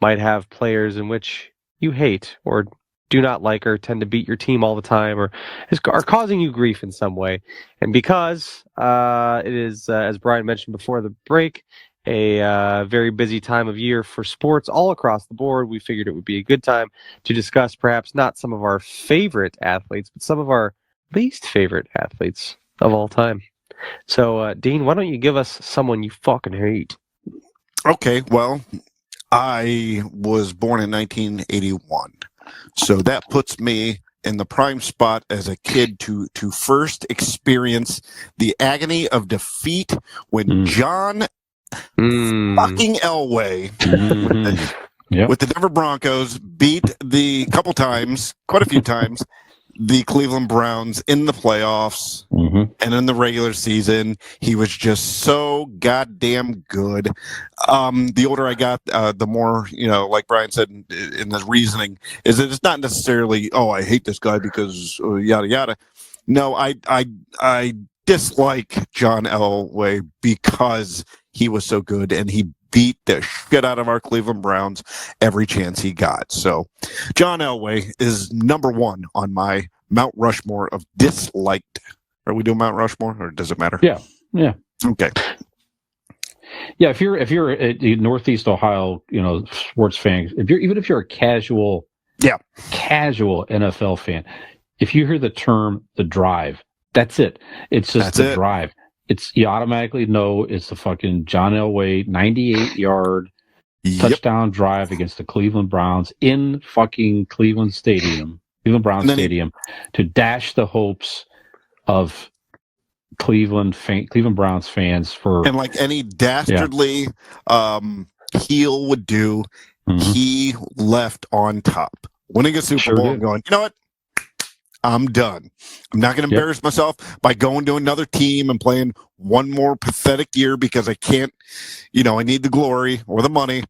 Speaker 1: might have players in which you hate or do not like or tend to beat your team all the time or are causing you grief in some way. And because it is, as Brian mentioned before the break, a very busy time of year for sports all across the board, we figured it would be a good time to discuss perhaps not some of our favorite athletes, but some of our least favorite athletes of all time. So, Dean, why don't you give us someone you fucking hate?
Speaker 4: Okay, well, I was born in 1981. So that puts me in the prime spot as a kid to first experience the agony of defeat when John fucking Elway with the Denver Broncos beat quite a few times, the Cleveland Browns in the playoffs and in the regular season. He was just so goddamn good. The older I got, the more, like Brian said in the reasoning, is that it's not necessarily, I hate this guy because yada yada. No, I dislike John Elway because he was so good and he beat the shit out of our Cleveland Browns every chance he got. So John Elway is number one on my Mount Rushmore of disliked. Are we doing Mount Rushmore or does it matter?
Speaker 5: Yeah.
Speaker 4: Okay.
Speaker 5: Yeah, if you're a Northeast Ohio, sports fan, even if you're a casual NFL fan, if you hear the term the drive, that's it. It's just the drive. You automatically know it's the fucking John Elway 98-yard touchdown drive against the Cleveland Browns in fucking Cleveland Browns Stadium, to dash the hopes of Cleveland Browns fans
Speaker 4: and like any dastardly heel would do, he left on top, winning a Super Bowl and going, you know what? I'm done. I'm not going to embarrass myself by going to another team and playing one more pathetic year because I can't, I need the glory or the money.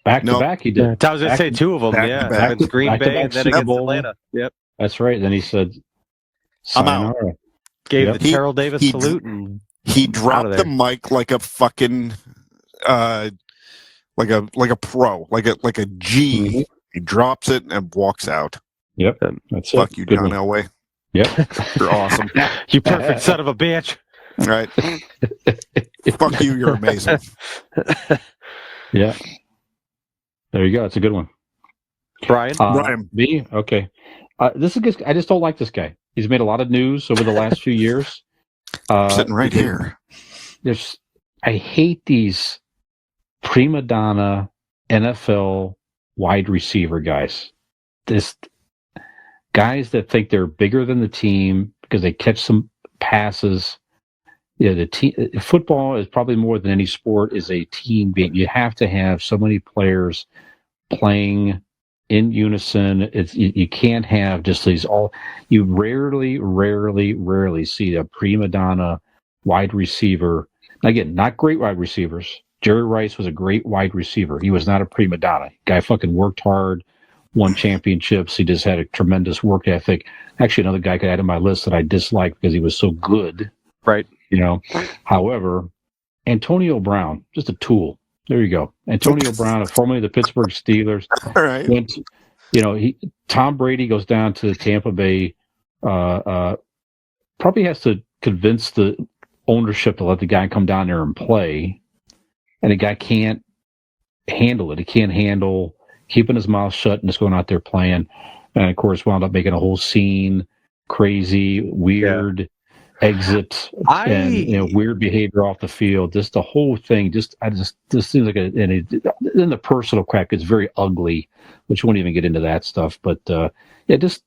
Speaker 5: Back to back, he did.
Speaker 1: I was going to say two of them, against Green Bay and then against Atlanta. Yep.
Speaker 5: That's right. Then he said,
Speaker 4: I'm out.
Speaker 1: Gave the Terrell Davis salute. And
Speaker 4: he dropped the mic like a fucking, like a pro, like a G. He drops it and walks out.
Speaker 5: Yep, that's
Speaker 4: Fuck you, John Elway.
Speaker 5: Yep,
Speaker 4: you're awesome.
Speaker 1: You perfect son of a bitch.
Speaker 4: Right. Fuck you, you're amazing.
Speaker 5: Yeah. There you go. That's a good one.
Speaker 4: Brian.
Speaker 5: Me? Okay. This is good. I just don't like this guy. He's made a lot of news over the last few years.
Speaker 4: Sitting right here.
Speaker 5: I hate these prima donna NFL wide receiver guys. Guys that think they're bigger than the team because they catch some passes. Football is probably more than any sport is a team game. You have to have so many players playing in unison. You can't have just these all. You rarely see a prima donna wide receiver. Again, not great wide receivers. Jerry Rice was a great wide receiver. He was not a prima donna. Guy fucking worked hard, won championships. He just had a tremendous work ethic. Actually, another guy I could add to my list that I disliked because he was so good.
Speaker 1: Right.
Speaker 5: However, Antonio Brown, just a tool. There you go. Antonio Brown, formerly the Pittsburgh Steelers.
Speaker 4: All right.
Speaker 5: Tom Brady goes down to Tampa Bay. Probably has to convince the ownership to let the guy come down there and play. And the guy can't handle it. He can't handle keeping his mouth shut and just going out there playing. And, of course, wound up making a whole scene, crazy, weird exit, and weird behavior off the field. Just the whole thing, just seems like then the personal crap gets very ugly, which we won't even get into that stuff. But, just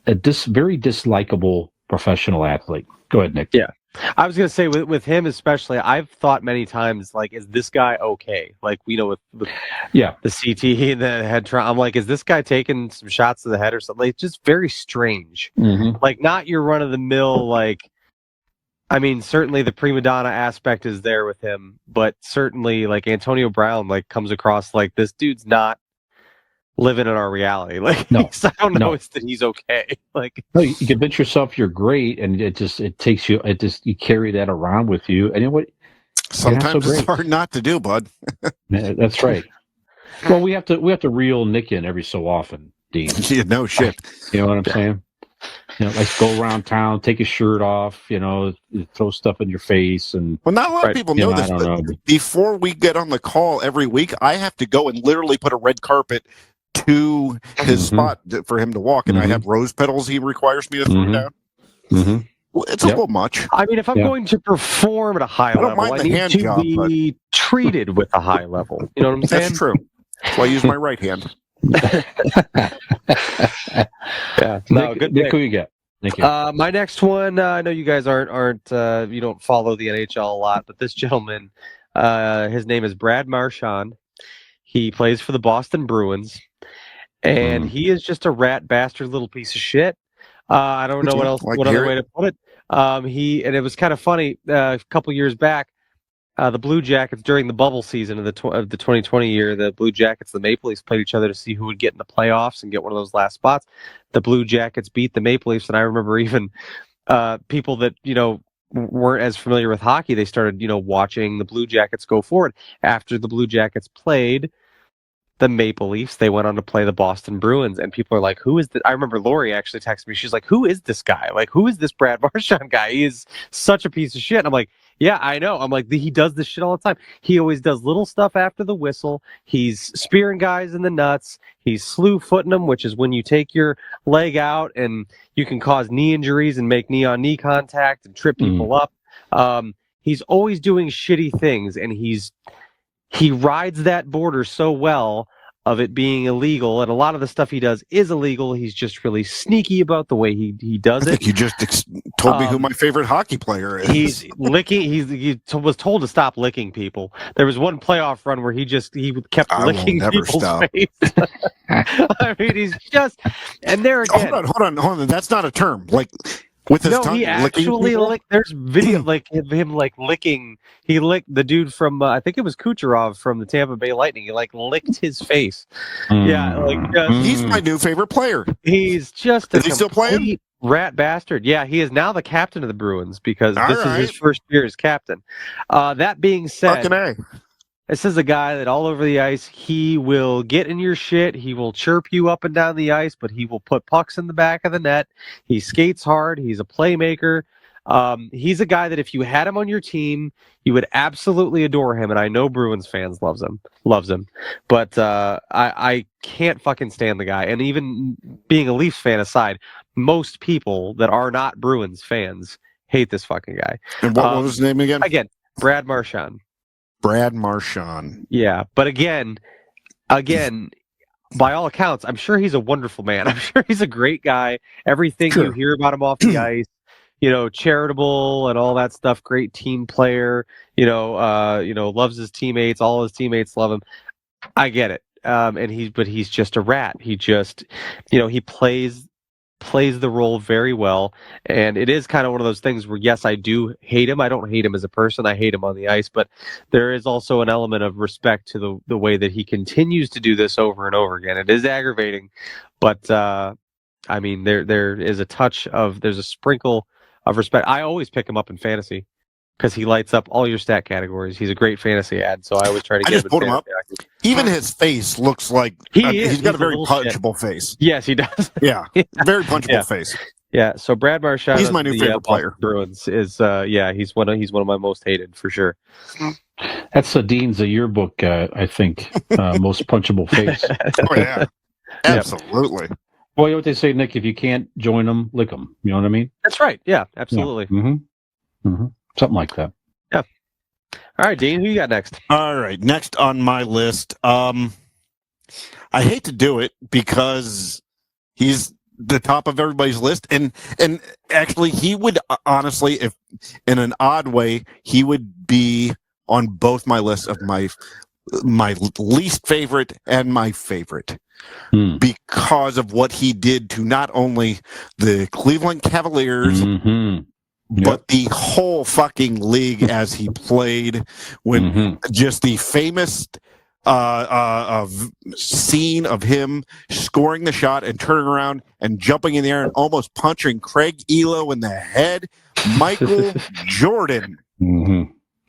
Speaker 5: a very dislikable professional athlete. Go ahead, Nick.
Speaker 1: Yeah. I was going to say with him especially, I've thought many times, like, is this guy okay? Like, with the CTE and the head trauma, I'm like, is this guy taking some shots to the head or something? Like, it's just very strange.
Speaker 5: Mm-hmm.
Speaker 1: Like, not your run-of-the-mill, like, I mean, certainly the prima donna aspect is there with him, but certainly, like, Antonio Brown, like, comes across like this dude's not living in our reality. Like, I don't know that he's okay. Like,
Speaker 5: no, you convince yourself you're great, and you carry that around with you. And you know what?
Speaker 4: Sometimes it's hard not to do, bud.
Speaker 5: That's right. Well, we have to reel Nick in every so often, Dean.
Speaker 4: Yeah, no shit.
Speaker 5: You know what I'm saying? Let's go around town, take his shirt off, throw stuff in your face. And
Speaker 4: well, not a lot of people know this, but before we get on the call every week, I have to go and literally put a red carpet to his spot for him to walk, and I have rose petals he requires me to throw down.
Speaker 5: Mm-hmm.
Speaker 4: Well, it's a little much.
Speaker 1: I mean, if I'm going to perform at a high level, I need to be treated with a high level. You know what I'm saying?
Speaker 4: That's true. So I use my right hand.
Speaker 1: Yeah. No, good.
Speaker 5: Nick, who you get? Thank you.
Speaker 1: My next one, I know you guys aren't you don't follow the NHL a lot, but this gentleman, his name is Brad Marchand. He plays for the Boston Bruins, and he is just a rat bastard little piece of shit. I don't know what other way to put it. And it was kind of funny a couple years back. The Blue Jackets during the bubble season of the 2020 year, the Blue Jackets, the Maple Leafs played each other to see who would get in the playoffs and get one of those last spots. The Blue Jackets beat the Maple Leafs, and I remember even people that weren't as familiar with hockey, they started, watching the Blue Jackets go forward. After the Blue Jackets played the Maple Leafs, they went on to play the Boston Bruins, and people are like, who is I remember Lori actually texted me. She's like, who is this guy? Like, who is this Brad Marchand guy? He is such a piece of shit. And I'm like, yeah, I know. I'm like, he does this shit all the time. He always does little stuff after the whistle. He's spearing guys in the nuts. He's slew footing them, which is when you take your leg out and you can cause knee injuries and make knee-on-knee contact and trip people up. He's always doing shitty things, and he rides that border so well of it being illegal, and a lot of the stuff he does is illegal. He's just really sneaky about the way he does
Speaker 4: I think
Speaker 1: it.
Speaker 4: you just told me who my favorite hockey player is.
Speaker 1: He's licking. He was told to stop licking people. There was one playoff run where he kept licking people's face. I mean, he's just, and there again.
Speaker 4: Hold on. That's not a term. Like, with his tongue,
Speaker 1: he actually licked. There's video like him like licking. He licked the dude from I think it was Kucherov from the Tampa Bay Lightning. He like licked his face. Yeah, like
Speaker 4: he's my new favorite player.
Speaker 1: He's just
Speaker 4: is he still playing?
Speaker 1: Rat bastard. Yeah, he is now the captain of the Bruins because this is his first year as captain. That being said, this is a guy that all over the ice, he will get in your shit. He will chirp you up and down the ice, but he will put pucks in the back of the net. He skates hard. He's a playmaker. He's a guy that if you had him on your team, you would absolutely adore him. And I know Bruins fans loves him. But I can't fucking stand the guy. And even being a Leafs fan aside, most people that are not Bruins fans hate this fucking guy.
Speaker 4: And what was his name again?
Speaker 1: Again, Brad Marchand.
Speaker 4: Brad Marchand.
Speaker 1: Yeah, but again, by all accounts, I'm sure he's a wonderful man. I'm sure he's a great guy. Everything you hear about him off the ice, charitable and all that stuff. Great team player. Loves his teammates. All his teammates love him. I get it. But he's just a rat. He just, he plays the role very well, and it is kind of one of those things where yes, I do hate him. I don't hate him as a person. I hate him on the ice, but there is also an element of respect to the way that he continues to do this over and over again. It is aggravating, but I mean there is there's a sprinkle of respect. I always pick him up in fantasy because he lights up all your stat categories. He's a great fantasy ad, so I always try to get
Speaker 4: him up. Even his face looks like he's got a very punchable face.
Speaker 1: Yes, he does.
Speaker 4: Yeah, very punchable face.
Speaker 1: Yeah, so Brad Marchand,
Speaker 4: he's my new favorite player.
Speaker 1: Bruins is he's one of my most hated for sure.
Speaker 5: That's Dean's yearbook, I think. Most punchable face.
Speaker 4: Oh yeah, absolutely.
Speaker 5: Well, you know what they say, Nick? If you can't join them, lick them. You know what I mean?
Speaker 1: That's right. Yeah, absolutely.
Speaker 5: Yeah. Something like that.
Speaker 1: Yeah. All right, Dean, who you got next?
Speaker 4: All right, next on my list. I hate to do it because he's the top of everybody's list, and actually, he would honestly, if in an odd way, he would be on both my lists of my least favorite and my favorite because of what he did to not only the Cleveland Cavaliers. But the whole fucking league as he played, when just the famous scene of him scoring the shot and turning around and jumping in the air and almost punching Craig Elo in the head, Michael Jordan.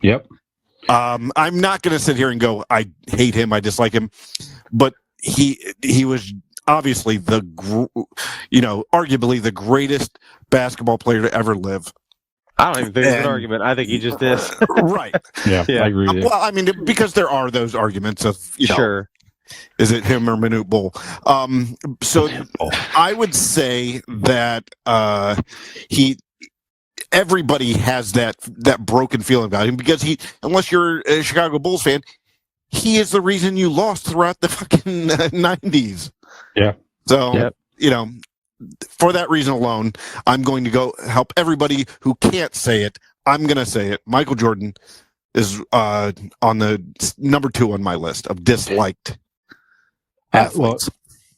Speaker 5: Yep.
Speaker 4: I'm not going to sit here and go, I hate him, I dislike him, but he was obviously arguably the greatest basketball player to ever live.
Speaker 1: I don't even think it's an argument. I think he just is.
Speaker 4: Right.
Speaker 5: Yeah, I agree with you.
Speaker 4: Well, I mean, because there are those arguments of,
Speaker 1: sure.
Speaker 4: Is it him or Manute Bull? So I would say that everybody has that broken feeling about him because unless you're a Chicago Bulls fan, he is the reason you lost throughout the fucking 90s.
Speaker 5: Yeah.
Speaker 4: So, for that reason alone, I'm going to go help everybody who can't say it. I'm going to say it. Michael Jordan is on the number 2 on my list of disliked athletes.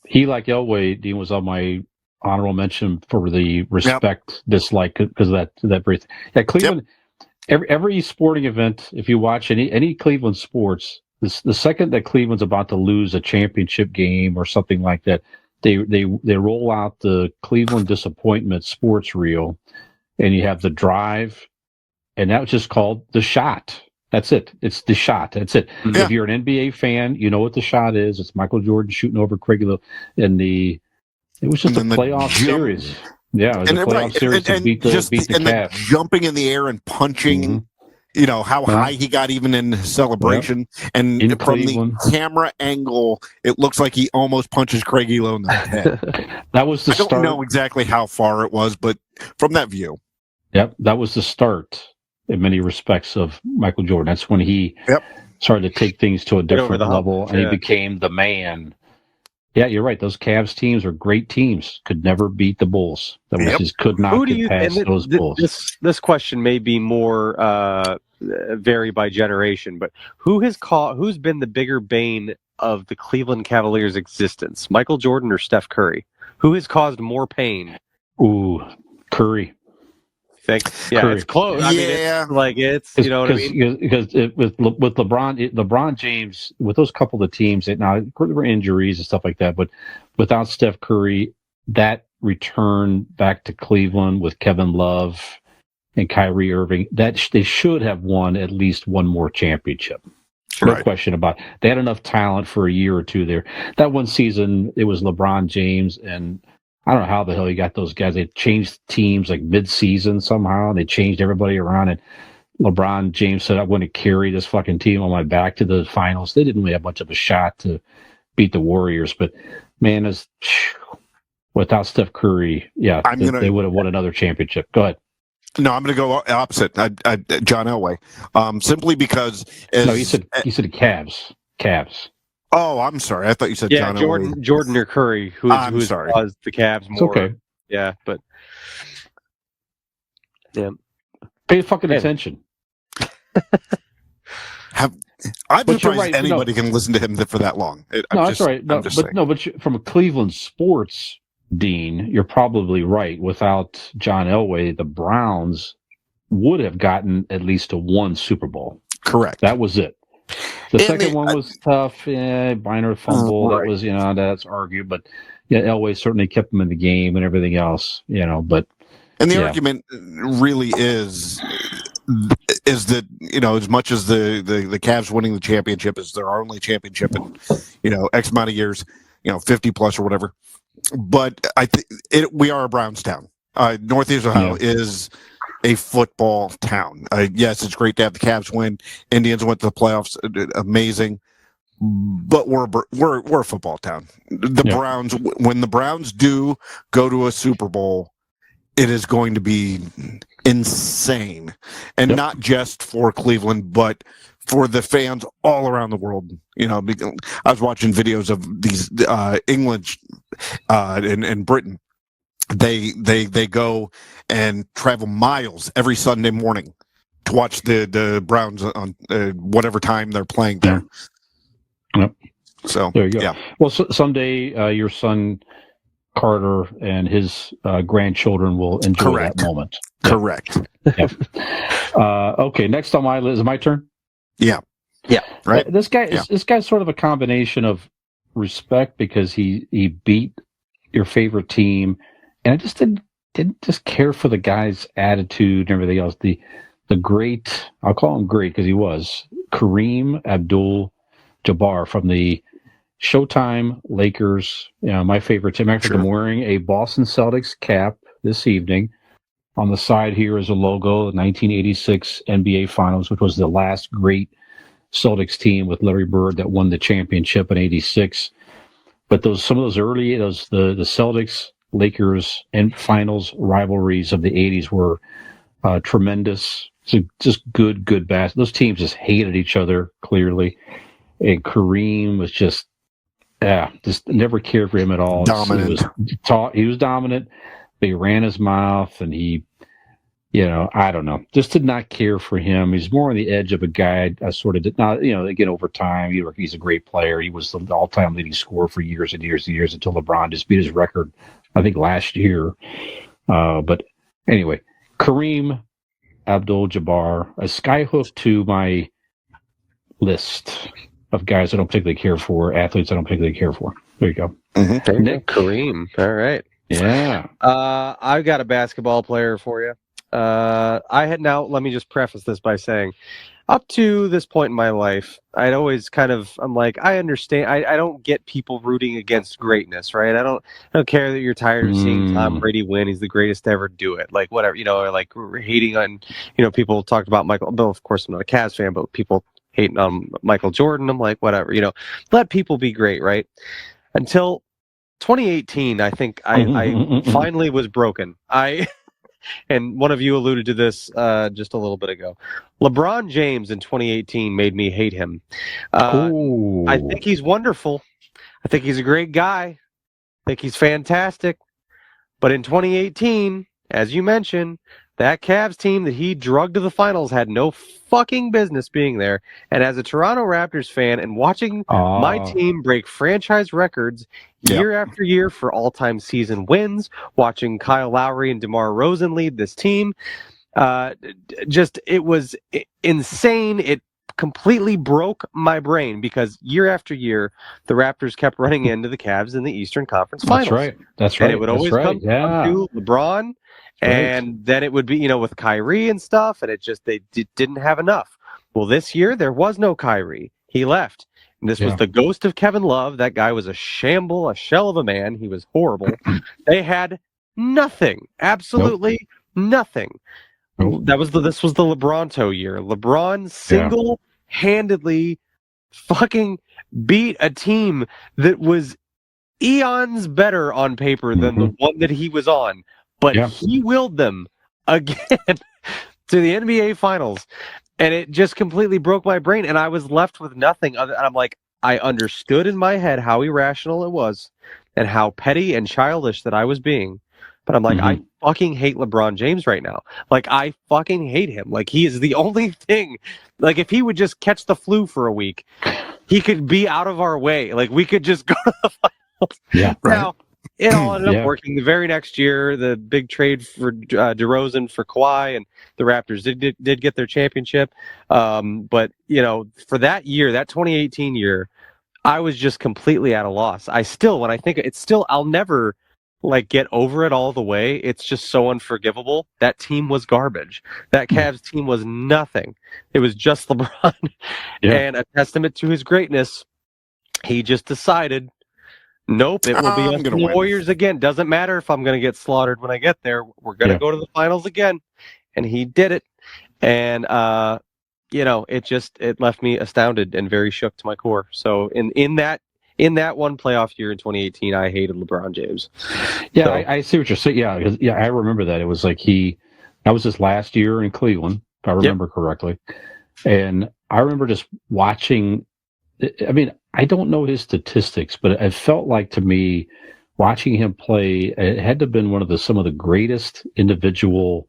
Speaker 5: He, like Elway, Dean, was on my honorable mention for the respect, dislike, because of that brief. Yeah, Cleveland, every sporting event, if you watch any Cleveland sports, the second that Cleveland's about to lose a championship game or something like that, they roll out the Cleveland disappointment sports reel, and you have the drive and that was just called the shot. That's it. It's the shot. That's it.
Speaker 4: Yeah.
Speaker 5: If you're an NBA fan, you know what the shot is. It's Michael Jordan shooting over Craig Lowe in the. It was just a
Speaker 4: And then the
Speaker 5: playoff
Speaker 4: jump.
Speaker 5: series. Yeah, it was a playoff series to beat the Cavs.
Speaker 4: Jumping in the air and punching. You know how high he got even in celebration, and
Speaker 5: In
Speaker 4: from
Speaker 5: Cleveland.
Speaker 4: the camera angle, it looks like he almost punches Craigie Lowe in the head.
Speaker 5: That was the
Speaker 4: I don't
Speaker 5: start.
Speaker 4: know exactly how far it was, but from that view,
Speaker 5: Yep, that was the start in many respects of Michael Jordan. That's when he started to take things to a different level, and he became the man. Yeah, you're right. Those Cavs teams are great teams. Could never beat the Bulls. That was just could not get past those Bulls.
Speaker 1: This question may be more vary by generation, but who's been the bigger bane of the Cleveland Cavaliers' existence, Michael Jordan or Steph Curry? Who has caused more pain?
Speaker 5: Ooh, Curry.
Speaker 1: Curry. It's close. I mean, it's you know what I mean?
Speaker 5: Because with LeBron James, with those couple of teams, now there were injuries and stuff like that, but without Steph Curry, that return back to Cleveland with Kevin Love and Kyrie Irving, that they should have won at least one more championship. No question about it. They had enough talent for a year or two there. That one season, it was LeBron James, and I don't know how the hell he got those guys. They changed teams like mid-season somehow, and they changed everybody around. And LeBron James said, I'm going to carry this fucking team on my back to the finals. They didn't really have much of a shot to beat the Warriors, but man, without Steph Curry, they would have won another championship. Go ahead.
Speaker 4: No, I'm going to go opposite. John Elway, simply because
Speaker 5: he said Cavs.
Speaker 4: Oh, I'm sorry. I thought you said John Elway.
Speaker 1: Jordan or Curry, who's caused the Cavs more.
Speaker 5: It's okay.
Speaker 1: Yeah, but
Speaker 5: pay fucking attention.
Speaker 4: I'm surprised anybody can listen to him for that long.
Speaker 5: That's right. But from a Cleveland sports Dean, you're probably right. Without John Elway, the Browns would have gotten at least to one Super Bowl.
Speaker 4: Correct.
Speaker 5: That was it. The second one was tough. Minor fumble. That was, that's argued. But Elway certainly kept them in the game and everything else, But
Speaker 4: the argument really is that as much as the Cavs winning the championship is their only championship in X amount of years, 50 plus or whatever. But I think we are a Browns town. Northeast Ohio is a football town. Yes, it's great to have the Cavs win. Indians went to the playoffs, amazing. But we're a football town. Browns, when the Browns do go to a Super Bowl, it is going to be insane, and not just for Cleveland, but for the fans all around the world. I was watching videos of these England and Britain. They go and travel miles every Sunday morning to watch the Browns on whatever time they're playing there.
Speaker 5: Yep.
Speaker 4: So
Speaker 5: there you go.
Speaker 4: Yeah.
Speaker 5: Well, someday your son Carter and his grandchildren will enjoy that moment.
Speaker 4: Correct.
Speaker 5: Yep. Okay, next on my list is my turn.
Speaker 4: Yeah. Right.
Speaker 5: This guy's sort of a combination of respect because he beat your favorite team, and I just didn't just care for the guy's attitude and everything else. The great, I'll call him great because he was, Kareem Abdul-Jabbar from the Showtime Lakers, my favorite team. Actually, I'm wearing a Boston Celtics cap this evening. On the side here is a logo, the 1986 NBA Finals, which was the last great Celtics team with Larry Bird that won the championship in '86. But some of those early, the Celtics, Lakers, and Finals rivalries of the '80s were tremendous. So just good basketball. Those teams just hated each other clearly, and Kareem was just never cared for him at all.
Speaker 4: Dominant.
Speaker 5: He was dominant. But he ran his mouth, and he, I don't know, just did not care for him. He's more on the edge of a guy. I sort of did not, again, over time, he's a great player. He was the all-time leading scorer for years and years and years until LeBron just beat his record, I think, last year. But anyway, Kareem Abdul-Jabbar, a skyhook to my list of guys I don't particularly care for, athletes I don't particularly care for. There you go.
Speaker 1: Nick Kareem. All right.
Speaker 5: Yeah.
Speaker 1: I've got a basketball player for you. Let me just preface this by saying, up to this point in my life, I'm like, I understand. I don't get people rooting against greatness, right? I don't care that you're tired of seeing Tom Brady win. He's the greatest to ever do it. Like, whatever, or like hating on, people talked about Michael. Well, of course, I'm not a Cavs fan, but people hating on Michael Jordan. I'm like, whatever, let people be great, right? Until 2018, I think I finally was broken. And one of you alluded to this just a little bit ago. LeBron James in 2018 made me hate him. I think he's wonderful. I think he's a great guy. I think he's fantastic. But in 2018, as you mentioned, that Cavs team that he drugged to the finals had no fucking business being there. And as a Toronto Raptors fan and watching my team break franchise records year after year for all-time season wins, watching Kyle Lowry and DeMar DeRozan lead this team, it was insane. It completely broke my brain because year after year, the Raptors kept running into the Cavs in the Eastern Conference Finals.
Speaker 5: That's right.
Speaker 1: And it would always come down to LeBron. And then it would be, with Kyrie and stuff, and they didn't have enough. Well, this year, there was no Kyrie. He left. And this was the ghost of Kevin Love. That guy was a shamble, a shell of a man. He was horrible. They had nothing. Absolutely nothing. This was the LeBronto year. LeBron single-handedly fucking beat a team that was eons better on paper than the one that he was on. But he willed them again to the NBA Finals, and it just completely broke my brain, and I was left with nothing other. And I'm like, I understood in my head how irrational it was and how petty and childish that I was being, but I'm like, I fucking hate LeBron James right now. Like, I fucking hate him. Like, he is the only thing. Like, if he would just catch the flu for a week, he could be out of our way. Like, we could just go to the finals.
Speaker 5: Yeah, right.
Speaker 1: Now, it all ended up working. The very next year, the big trade for DeRozan for Kawhi, and the Raptors did get their championship. But, for that year, that 2018 year, I was just completely at a loss. When I think it's still, I'll never get over it all the way. It's just so unforgivable. That team was garbage. That Cavs team was nothing. It was just LeBron. And a testament to his greatness, he just decided, nope, it will be us and the Warriors again. Doesn't matter if I'm going to get slaughtered when I get there. We're going to go to the finals again. And he did it. And, it left me astounded and very shook to my core. So in that one playoff year in 2018, I hated LeBron James.
Speaker 5: Yeah, so, I see what you're saying. Yeah, I remember that. It was like that was his last year in Cleveland, if I remember correctly. And I remember just watching, I mean, I don't know his statistics, but it felt like to me, watching him play, it had to have been some of the greatest individual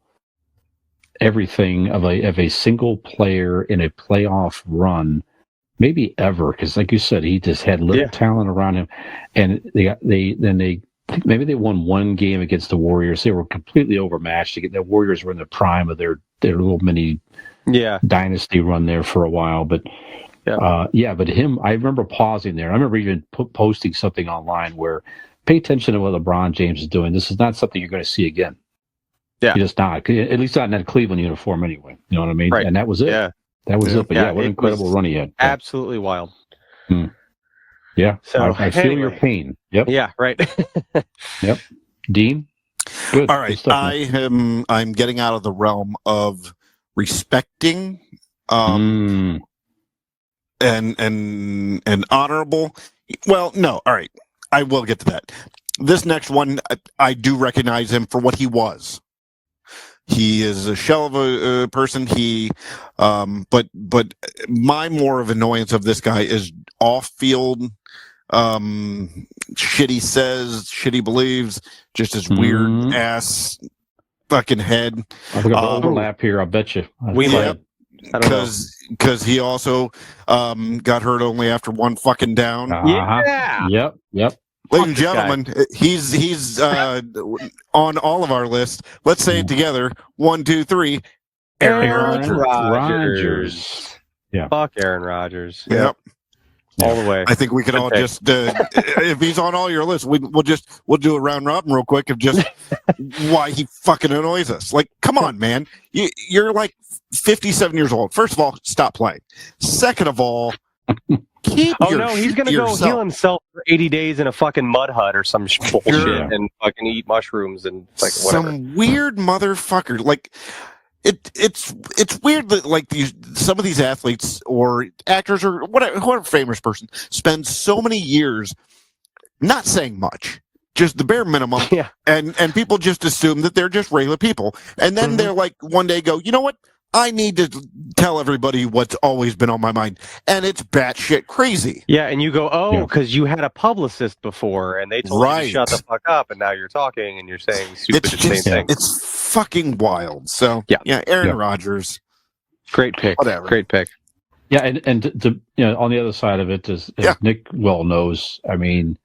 Speaker 5: everything of a single player in a playoff run, maybe ever. Because, like you said, he just had little talent around him, and maybe they won one game against the Warriors. They were completely overmatched. The Warriors were in the prime of their little mini dynasty run there for a while, but. But him, I remember pausing there. I remember even posting something online where pay attention to what LeBron James is doing. This is not something you're going to see again. Yeah. You're just not. At least not in that Cleveland uniform anyway. You know what I mean? Right. And that was it. Yeah. That was it. But what an incredible run he had.
Speaker 1: Absolutely wild.
Speaker 5: Yeah. So I feel your pain. Yep.
Speaker 1: Yeah, right.
Speaker 5: Yep. Dean? Good.
Speaker 4: All right. I'm getting out of the realm of respecting and honorable. Well, no. All right. I will get to that. This next one, I do recognize him for what he was. He is a shell of a person. But my more of annoyance of this guy is off-field, shit he says, shit he believes, just his weird ass fucking head.
Speaker 5: I think I'll overlap here. I bet you.
Speaker 4: Because he also got hurt only after one fucking down.
Speaker 5: Yep.
Speaker 4: Ladies and gentlemen, he's on all of our lists. Let's say it together. 1, 2, 3.
Speaker 1: Aaron Rodgers.
Speaker 5: Yeah.
Speaker 1: Fuck Aaron Rodgers.
Speaker 4: Yep.
Speaker 1: all the way.
Speaker 4: I think we can all
Speaker 1: Okay.
Speaker 4: just, if he's on all your lists, we'll do a round robin real quick of just why he fucking annoys us. Like, come on, man. You're like 57 years old. First of all, stop playing. Second of all, keep
Speaker 1: Oh
Speaker 4: your
Speaker 1: no, he's
Speaker 4: shit
Speaker 1: gonna
Speaker 4: to
Speaker 1: go
Speaker 4: yourself.
Speaker 1: heal himself for 80 days in a fucking mud hut or some bullshit
Speaker 4: Sure.
Speaker 1: and fucking eat mushrooms and like whatever.
Speaker 4: Some weird motherfucker. Like, it's weird that like some of these athletes or actors or whatever famous person spends so many years not saying much, just the bare minimum,
Speaker 1: Yeah.
Speaker 4: and people just assume that they're just regular people, and then they're like one day go, you know what? I need to tell everybody what's always been on my mind, and it's batshit crazy.
Speaker 1: Yeah, and you go, because you had a publicist before, and they told you to shut the fuck up, and now you're talking and you're saying stupid insane things.
Speaker 4: It's fucking wild. So yeah, Aaron Rodgers,
Speaker 1: great pick.
Speaker 4: Whatever.
Speaker 1: Great pick.
Speaker 5: Yeah, and to on the other side of it, as Nick well knows, I mean,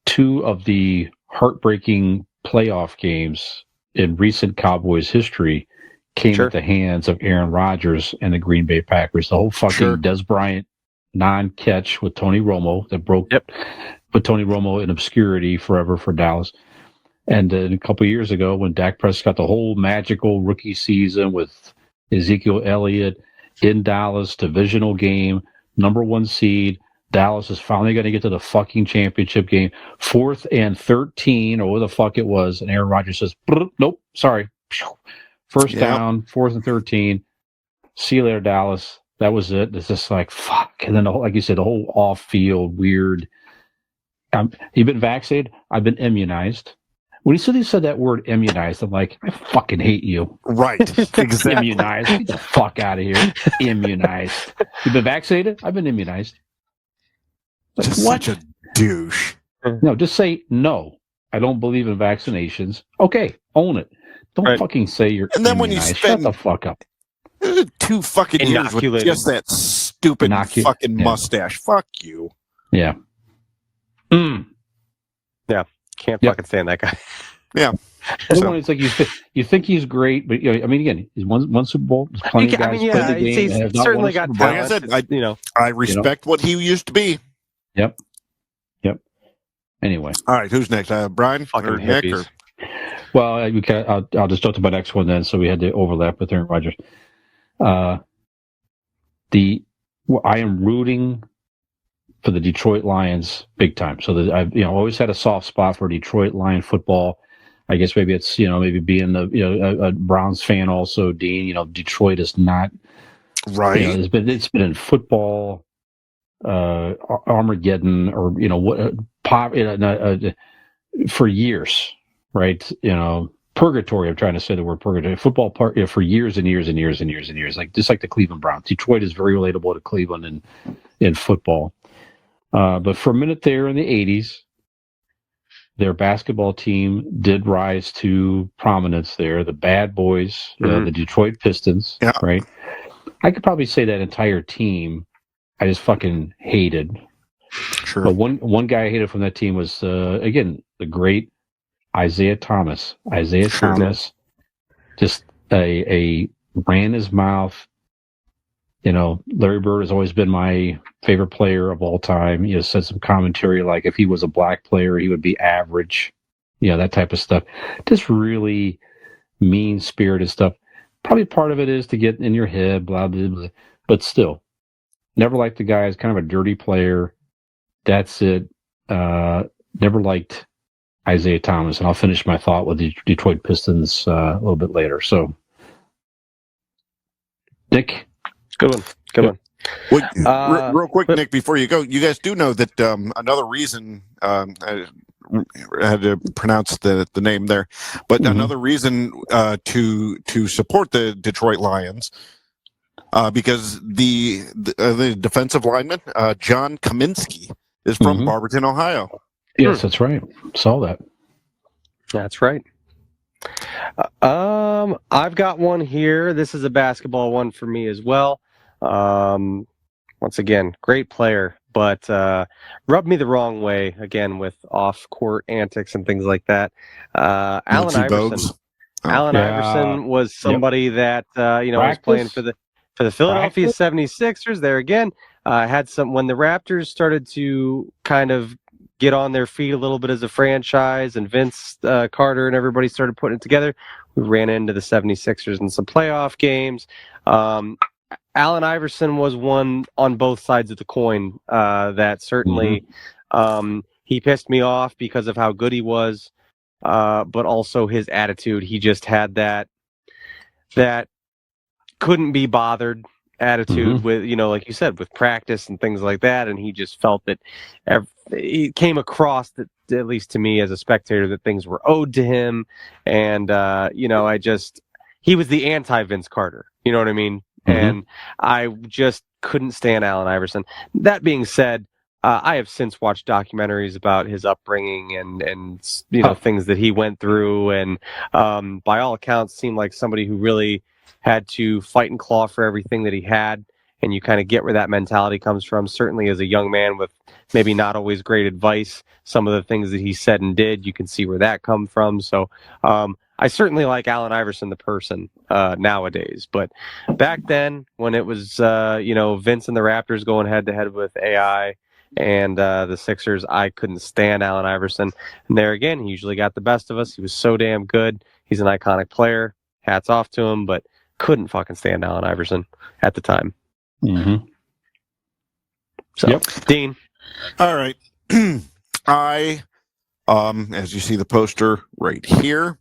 Speaker 5: 2 of the heartbreaking playoff games in recent Cowboys history came at the hands of Aaron Rodgers and the Green Bay Packers. The whole fucking Des Bryant non-catch with Tony Romo that put Tony Romo in obscurity forever for Dallas. And then a couple of years ago, when Dak Prescott, the whole magical rookie season with Ezekiel Elliott in Dallas, divisional game, number 1 seed, Dallas is finally going to get to the fucking championship game, 4th and 13, or what the fuck it was, and Aaron Rodgers says, nope, sorry. First down, 4th and 13. See you later, Dallas. That was it. It's just like, fuck. And then, like you said, the whole off-field, weird. You've been vaccinated? I've been immunized. When he said that word immunized, I'm like, I fucking hate you.
Speaker 4: Right. Exactly.
Speaker 5: Immunized. Get the fuck out of here. Immunized. You've been vaccinated? I've been immunized. Like,
Speaker 4: just
Speaker 5: what?
Speaker 4: Such a douche.
Speaker 5: No, just say, no, I don't believe in vaccinations. Okay, own it. Don't fucking say you're
Speaker 4: And then
Speaker 5: immunized.
Speaker 4: when you spend
Speaker 5: Shut the fuck up.
Speaker 4: 2 fucking years with just that stupid fucking mustache. Fuck you.
Speaker 5: Yeah.
Speaker 1: Yeah. Can't fucking stand that guy.
Speaker 4: Yeah.
Speaker 5: It's like you think he's great, but I mean, again, he's one Super Bowl. There's plenty of guys play the game.
Speaker 1: He's certainly got talent.
Speaker 4: Like I said, I respect what he used to be.
Speaker 5: Yep. Anyway,
Speaker 4: all right, who's next? Brian or Nick? Or?
Speaker 5: Well, I'll just talk to my next one then. So we had to overlap with Aaron Rodgers. I am rooting for the Detroit Lions big time. So I've always had a soft spot for Detroit Lion football. I guess maybe it's maybe being a Browns fan also. Dean, Detroit is not
Speaker 4: right.
Speaker 5: It's been in football, Armageddon, or for years, right? Purgatory. I'm trying to say the word purgatory. Football for years and years and years and years and years. Like just like the Cleveland Browns. Detroit is very relatable to Cleveland in football. But for a minute there in the 80s, their basketball team did rise to prominence there. The Bad Boys, the Detroit Pistons, right? I could probably say that entire team I just fucking hated.
Speaker 4: Sure.
Speaker 5: But one guy I hated from that team was, again, the great Isaiah Thomas. Thomas just a ran his mouth. Larry Bird has always been my favorite player of all time. Said some commentary like if he was a black player, he would be average. That type of stuff. Just really mean-spirited stuff. Probably part of it is to get in your head, blah, blah, blah. But still, never liked the guy. He's kind of a dirty player. That's it. Never liked Isaiah Thomas. And I'll finish my thought with the Detroit Pistons a little bit later. So, Nick?
Speaker 1: Good one.
Speaker 4: Well, real quick, Nick, before you go, you guys do know that another reason I had to pronounce the name there, but another reason to support the Detroit Lions because the defensive lineman John Kaminsky is from Barberton, Ohio.
Speaker 5: Yes, that's right. Saw that.
Speaker 1: That's right. I've got one here. This is a basketball one for me as well. Once again, great player, but rubbed me the wrong way again with off-court antics and things like that. Allen Iverson. Allen Iverson was somebody that was playing for the Philadelphia 76ers. There again, had some when the Raptors started to kind of get on their feet a little bit as a franchise, and Vince Carter and everybody started putting it together. We ran into the 76ers in some playoff games. Allen Iverson was one on both sides of the coin that certainly he pissed me off because of how good he was, but also his attitude. He just had that couldn't be bothered attitude with, like you said, with practice and things like that, and he just felt that it came across that, at least to me as a spectator, that things were owed to him, and he was the anti-Vince Carter, you know what I mean? And I just couldn't stand Allen Iverson. That being said, I have since watched documentaries about his upbringing and things that he went through, and by all accounts seemed like somebody who really had to fight and claw for everything that he had, and you kind of get where that mentality comes from. Certainly as a young man with maybe not always great advice, some of the things that he said and did, you can see where that come from. So I certainly like Allen Iverson, the person, nowadays. But back then, when it was, Vince and the Raptors going head-to-head with AI and the Sixers, I couldn't stand Allen Iverson. And there again, he usually got the best of us. He was so damn good. He's an iconic player. Hats off to him, but couldn't fucking stand Allen Iverson at the time. So, Dean.
Speaker 4: All right. I, as you see the poster right here,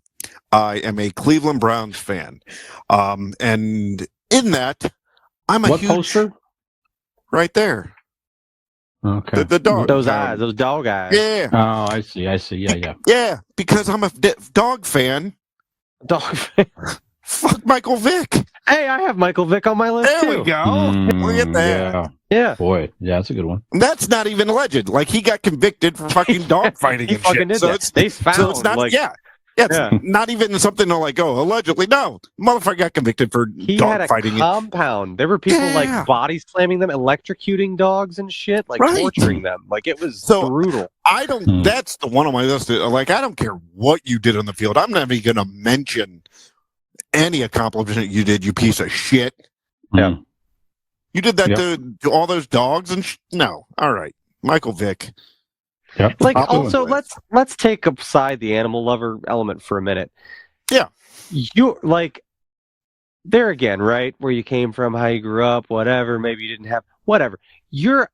Speaker 4: I am a Cleveland Browns fan. And in that, I'm a
Speaker 5: What
Speaker 4: huge...
Speaker 5: poster?
Speaker 4: Right there.
Speaker 5: Okay.
Speaker 4: The dog.
Speaker 1: Those eyes, those dog eyes.
Speaker 4: Yeah.
Speaker 5: Oh, I see. Yeah.
Speaker 4: Yeah, because I'm a dog fan.
Speaker 1: Dog fan.
Speaker 4: Fuck Michael Vick.
Speaker 1: Hey, I have Michael Vick on my list,
Speaker 4: There
Speaker 1: too.
Speaker 4: we go. Look at that.
Speaker 1: Yeah.
Speaker 5: Boy, yeah, that's a good one.
Speaker 4: And that's not even alleged. Like, he got convicted for fucking dog fighting
Speaker 1: He
Speaker 4: and
Speaker 1: fucking
Speaker 4: shit.
Speaker 1: did
Speaker 4: So
Speaker 1: that. They found,
Speaker 4: so it's not, it's not even something to like, oh, allegedly. No, motherfucker got convicted for
Speaker 1: he
Speaker 4: dog
Speaker 1: had a
Speaker 4: fighting.
Speaker 1: compound. There were people like body slamming them, electrocuting dogs and shit, like torturing them. Like, it was brutal.
Speaker 4: I don't. That's the one on my list. Like, I don't care what you did on the field. I'm not even going to mention any accomplishment you did, you piece of shit.
Speaker 1: Yeah.
Speaker 4: You did that to all those dogs and no. All right, Michael Vick.
Speaker 5: Yep.
Speaker 1: Like, also, let's take aside the animal lover element for a minute.
Speaker 4: Yeah.
Speaker 1: You like there again, right? Where you came from, how you grew up, whatever. Maybe you didn't have whatever. You're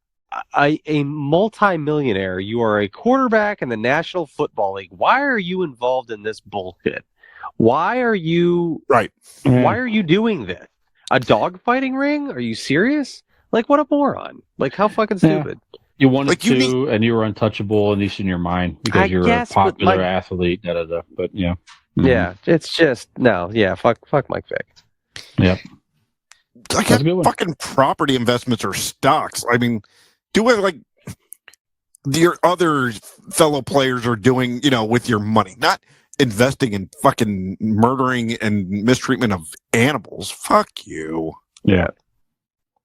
Speaker 1: a multi-millionaire. You are a quarterback in the National Football League. Why are you involved in this bullshit? Why are you Why are you doing this? A dog fighting ring? Are you serious? Like, what a moron! Like, how fucking stupid.
Speaker 5: You wanted to, and you were untouchable, at least in your mind, because you're a popular athlete. But yeah,
Speaker 1: yeah, it's just no. Yeah, fuck Mike Vick.
Speaker 5: Yep.
Speaker 4: Like, fucking property investments or stocks. I mean, do it like your other fellow players are doing. With your money, not investing in fucking murdering and mistreatment of animals. Fuck you.
Speaker 5: Yeah.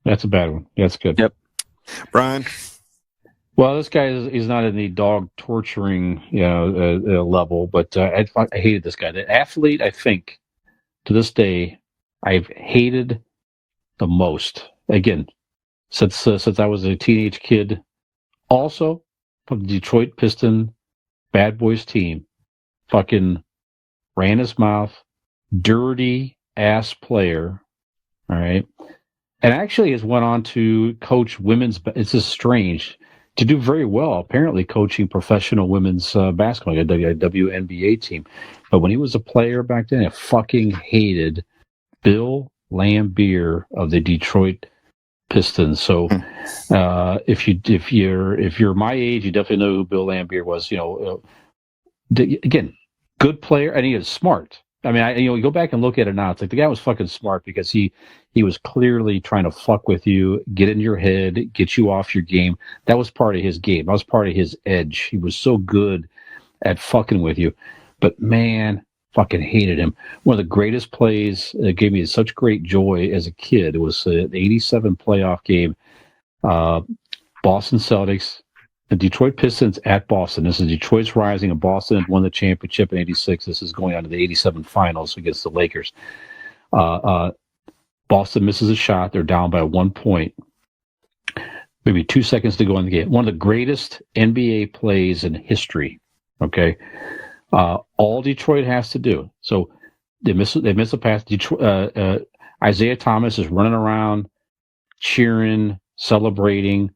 Speaker 5: That's a bad one. That's good.
Speaker 1: Yep.
Speaker 4: Brian?
Speaker 5: Well, this guy is not in the dog torturing level, but I hated this guy. The athlete, I think, to this day, I've hated the most. Again, since I was a teenage kid, also from the Detroit Piston Bad Boys team, fucking ran his mouth, dirty ass player, all right, and actually has went on to coach women's. It's just strange to do very well. Apparently, coaching professional women's basketball, like a WNBA team. But when he was a player back then, I fucking hated Bill Laimbeer of the Detroit Pistons. So, if you're my age, you definitely know who Bill Laimbeer was. Again, good player, and he is smart. I mean, you go back and look at it now. It's like the guy was fucking smart because he was clearly trying to fuck with you, get in your head, get you off your game. That was part of his game. That was part of his edge. He was so good at fucking with you. But man, fucking hated him. One of the greatest plays that gave me such great joy as a kid was the 87 playoff game. Boston Celtics, the Detroit Pistons at Boston. This is Detroit's rising, and Boston had won the championship in 86. This is going on to the 87 finals against the Lakers. Boston misses a shot. They're down by 1 point. maybe 2 seconds to go in the game. One of the greatest NBA plays in history. Okay, all Detroit has to do. So they miss a pass. Detroit, Isaiah Thomas is running around, cheering, celebrating,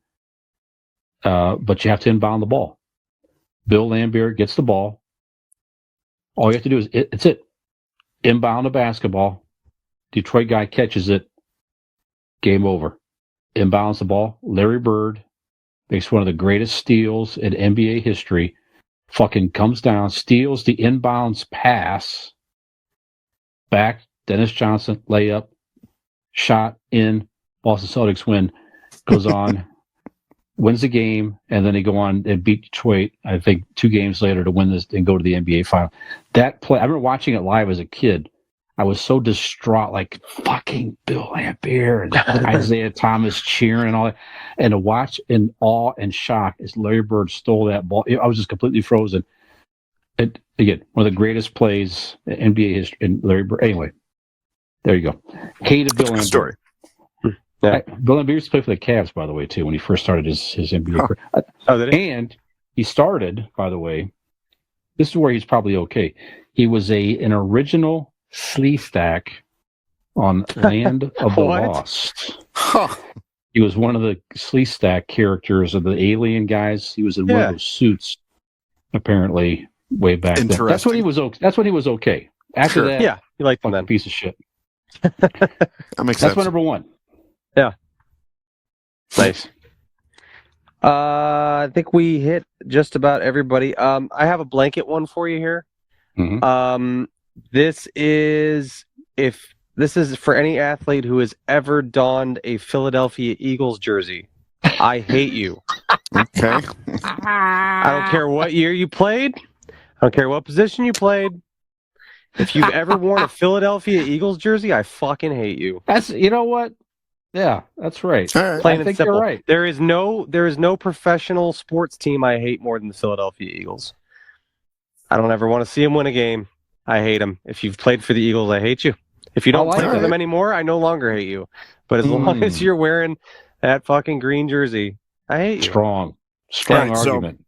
Speaker 5: but you have to inbound the ball. Bill Laimbeer gets the ball. All you have to do is it's it. Inbound the basketball. Detroit guy catches it. Game over. Inbounds the ball. Larry Bird makes one of the greatest steals in NBA history. Fucking comes down, steals the inbounds pass. Back, Dennis Johnson, layup, shot in. Boston Celtics win. Goes on, wins the game, and then they go on and beat Detroit, I think, 2 games later to win this and go to the NBA final. That play, I remember watching it live as a kid. I was so distraught, like fucking Bill Laimbeer and Isaiah Thomas cheering and all that. And to watch in awe and shock as Larry Bird stole that ball, I was just completely frozen. And again, one of the greatest plays in NBA history. And Larry Bird. Anyway, there you go. Hated Bill Laimbeer.
Speaker 4: Story.
Speaker 5: Yeah. Bill Laimbeer used to play for the Cavs, by the way, too, when he first started his NBA career.
Speaker 1: Oh, did he?
Speaker 5: And he started, by the way, this is where he's probably okay. He was an original Sleestak on Land of the
Speaker 1: What?
Speaker 5: Lost.
Speaker 4: Huh.
Speaker 5: He was one of the Sleestak characters of the alien guys. He was in one of those suits, apparently, way back then. That's when he was okay. That's when he was okay. After that,
Speaker 1: Yeah, you like them then.
Speaker 5: piece of shit.
Speaker 4: That makes
Speaker 5: That's
Speaker 4: sense.
Speaker 5: my number one.
Speaker 1: Nice. I think we hit just about everybody. I have a blanket one for you here.
Speaker 5: Mhm.
Speaker 1: This is for any athlete who has ever donned a Philadelphia Eagles jersey. I hate you.
Speaker 4: Okay.
Speaker 1: I don't care what year you played. I don't care what position you played. If you've ever worn a Philadelphia Eagles jersey, I fucking hate you.
Speaker 5: That's, you know what? Yeah, that's right.
Speaker 4: All right.
Speaker 1: Plain
Speaker 5: I
Speaker 1: and
Speaker 5: think
Speaker 1: simple.
Speaker 5: you're right.
Speaker 1: There is no professional sports team I hate more than the Philadelphia Eagles. I don't ever want to see them win a game. I hate them. If you've played for the Eagles, I hate you. If you don't
Speaker 5: like
Speaker 1: play for
Speaker 4: it.
Speaker 1: them anymore, I no longer hate you. But as long as you're wearing that fucking green jersey, I hate you.
Speaker 5: Strong
Speaker 4: All right, so-
Speaker 5: argument.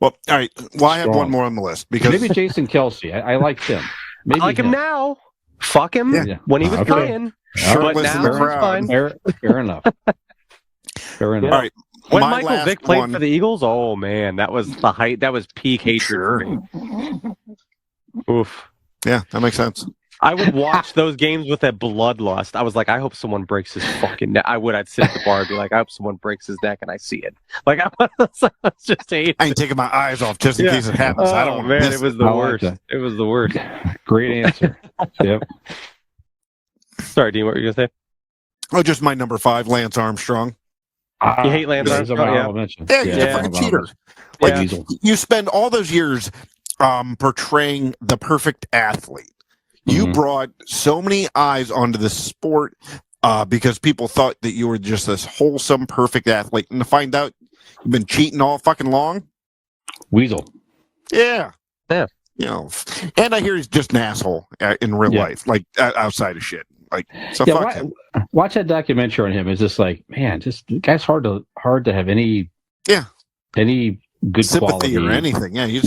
Speaker 4: Well, all right. Well, I have
Speaker 5: Strong.
Speaker 4: one more on the list because
Speaker 5: Maybe Jason Kelsey. I liked him. Maybe
Speaker 1: I like him now. Fuck him
Speaker 5: Yeah.
Speaker 1: when he was
Speaker 5: Okay.
Speaker 1: playing.
Speaker 4: Shirtless
Speaker 1: But
Speaker 4: in
Speaker 1: now
Speaker 4: the
Speaker 1: he's
Speaker 4: crowd.
Speaker 1: fine.
Speaker 5: Fair enough. Fair enough.
Speaker 4: All right.
Speaker 1: When
Speaker 4: my
Speaker 1: Michael
Speaker 4: last
Speaker 1: Vick played
Speaker 4: one-
Speaker 1: for the Eagles, oh man, that was the height. That was peak hatred for me. Oof.
Speaker 4: Yeah, that makes sense.
Speaker 1: I would watch those games with a bloodlust. I was like, I hope someone breaks his fucking neck. I'd sit at the bar and be like, I hope someone breaks his neck and I see it. Like, I was just hating.
Speaker 4: I ain't taking my eyes off just in case it happens. I don't
Speaker 1: Oh
Speaker 4: want
Speaker 1: man,
Speaker 4: to
Speaker 1: it
Speaker 4: miss
Speaker 1: was
Speaker 4: it.
Speaker 1: the
Speaker 5: I like
Speaker 1: worst.
Speaker 5: that.
Speaker 1: It was the worst.
Speaker 5: Great answer. Yep.
Speaker 1: Sorry, Dean, what were you gonna say?
Speaker 4: Oh, just my number 5, Lance Armstrong.
Speaker 1: You hate Lance
Speaker 5: This is
Speaker 1: Armstrong,
Speaker 5: about
Speaker 1: yeah.
Speaker 5: honorable mention.
Speaker 4: Yeah, he's a
Speaker 1: Yeah.
Speaker 4: fucking cheater.
Speaker 5: Like,
Speaker 4: Like, you spend all those years portraying the perfect athlete. You
Speaker 5: Mhm.
Speaker 4: brought so many eyes onto this sport because people thought that you were just this wholesome, perfect athlete. And to find out you've been cheating all fucking long,
Speaker 5: Weasel.
Speaker 4: yeah.
Speaker 1: Yeah.
Speaker 4: You know, and I hear he's just an asshole in real
Speaker 5: Yeah.
Speaker 4: life, like outside of shit. Like, so
Speaker 5: Yeah,
Speaker 4: fuck him.
Speaker 5: watch that documentary on him. It's just like, man, just the guy's hard to have any good
Speaker 4: Sympathy
Speaker 5: quality
Speaker 4: or anything. Yeah, he's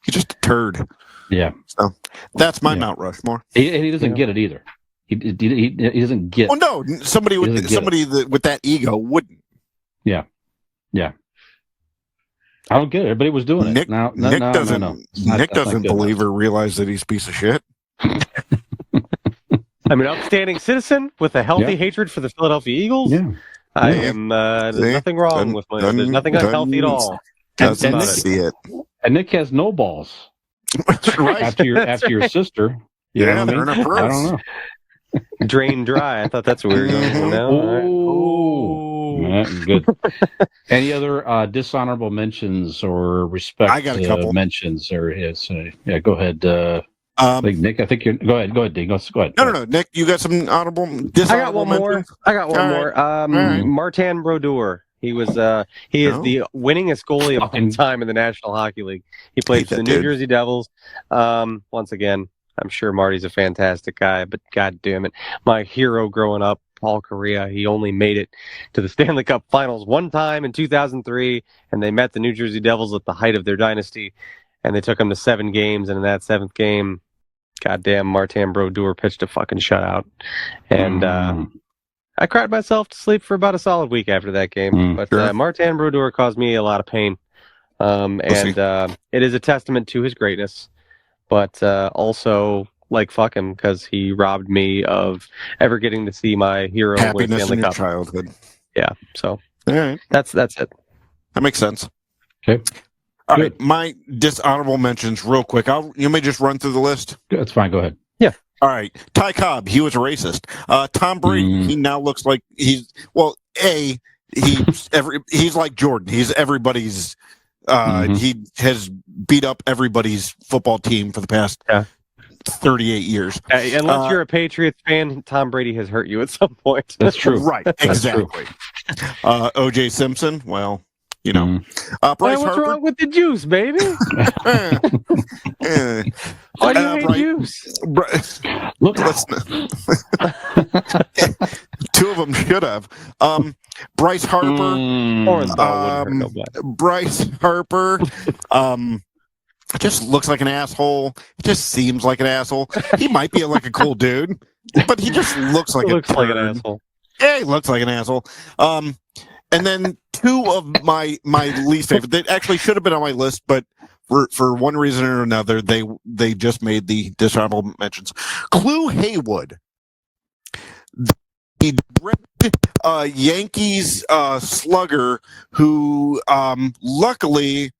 Speaker 4: just a turd.
Speaker 5: Yeah,
Speaker 4: So that's my
Speaker 5: Yeah.
Speaker 4: Mount Rushmore.
Speaker 5: and he doesn't get it either. He doesn't get.
Speaker 4: Oh no, somebody
Speaker 5: He doesn't
Speaker 4: with
Speaker 5: get
Speaker 4: with that ego wouldn't.
Speaker 5: I don't get it. Everybody was doing
Speaker 4: Nick,
Speaker 5: it. No,
Speaker 4: Nick doesn't.
Speaker 5: no. It's not-
Speaker 4: Nick
Speaker 5: that's not
Speaker 4: doesn't
Speaker 5: good.
Speaker 4: believe or realize that he's a piece of shit.
Speaker 1: I'm an upstanding citizen with a healthy
Speaker 5: Yeah.
Speaker 1: hatred for the Philadelphia Eagles.
Speaker 5: Yeah,
Speaker 1: I
Speaker 4: Yeah.
Speaker 1: am. There's
Speaker 4: See?
Speaker 1: nothing wrong with my. There's nothing unhealthy at all.
Speaker 4: Doesn't
Speaker 5: and
Speaker 4: see it.
Speaker 5: and Nick has no balls
Speaker 4: Right?
Speaker 5: after your sister. You
Speaker 4: Yeah,
Speaker 5: know what I
Speaker 4: they're
Speaker 5: mean?
Speaker 4: in a purse.
Speaker 5: I don't know.
Speaker 1: Drain dry. I thought that's what we were going for now.
Speaker 5: Oh, yeah, good. Any other dishonorable mentions or respect
Speaker 4: I got a couple.
Speaker 5: mentions? Or yeah, go ahead. Nick, I think you're. Go ahead, Dean. Go ahead.
Speaker 4: No. Nick, you got some
Speaker 1: I got one more.
Speaker 4: mentions?
Speaker 1: I got one
Speaker 4: All
Speaker 1: more.
Speaker 4: right.
Speaker 1: Martin Brodeur. He was. He is
Speaker 4: Oh.
Speaker 1: the winningest goalie of all time in the National Hockey League. He played
Speaker 4: Hate
Speaker 1: for the
Speaker 4: that
Speaker 1: New
Speaker 4: dude.
Speaker 1: Jersey Devils. Once again, I'm sure Marty's a fantastic guy, but god damn it, my hero growing up Paul Correa. He only made it to the Stanley Cup Finals one time in 2003, and they met the New Jersey Devils at the height of their dynasty, and they took him to 7 games, and in that 7th game, goddamn, Martin Brodeur pitched a fucking shutout, and I cried myself to sleep for about a solid week after that game. But
Speaker 4: sure.
Speaker 1: Martin Brodeur caused me a lot of pain, and it is a testament to his greatness, but also, like, fuck him, because he robbed me of ever getting to see my hero win
Speaker 4: Happiness
Speaker 1: Stanley
Speaker 4: in your
Speaker 1: Cup.
Speaker 4: childhood.
Speaker 1: Yeah, so
Speaker 4: All right.
Speaker 1: that's it.
Speaker 4: That makes sense.
Speaker 5: Okay.
Speaker 4: All
Speaker 5: Good.
Speaker 4: right. My dishonorable mentions, real quick. You may just run through the list.
Speaker 5: That's fine. Go ahead.
Speaker 4: All right. Ty Cobb, he was a racist. Tom Brady, he now looks like he's like Jordan. He's everybody's. He has beat up everybody's football team for the past 38 years.
Speaker 1: Unless you're a Patriots fan, Tom Brady has hurt you at some point.
Speaker 5: That's true.
Speaker 4: Right. Exactly. O.J. Simpson, well, you know. Bryce
Speaker 1: What's
Speaker 4: Harper.
Speaker 1: wrong with the juice, baby? Why do you hate juice?
Speaker 5: Look,
Speaker 4: Two of them should have. Bryce Harper. Bryce Harper. Just looks like an asshole. He just seems like an asshole. He might be like a cool dude, but he just looks like
Speaker 1: Looks like an asshole.
Speaker 4: Yeah, he looks like an asshole. And then 2 of my least favorite. They actually should have been on my list, but for one reason or another, they just made the dishonorable mentions. Clue Haywood, the Yankees slugger who luckily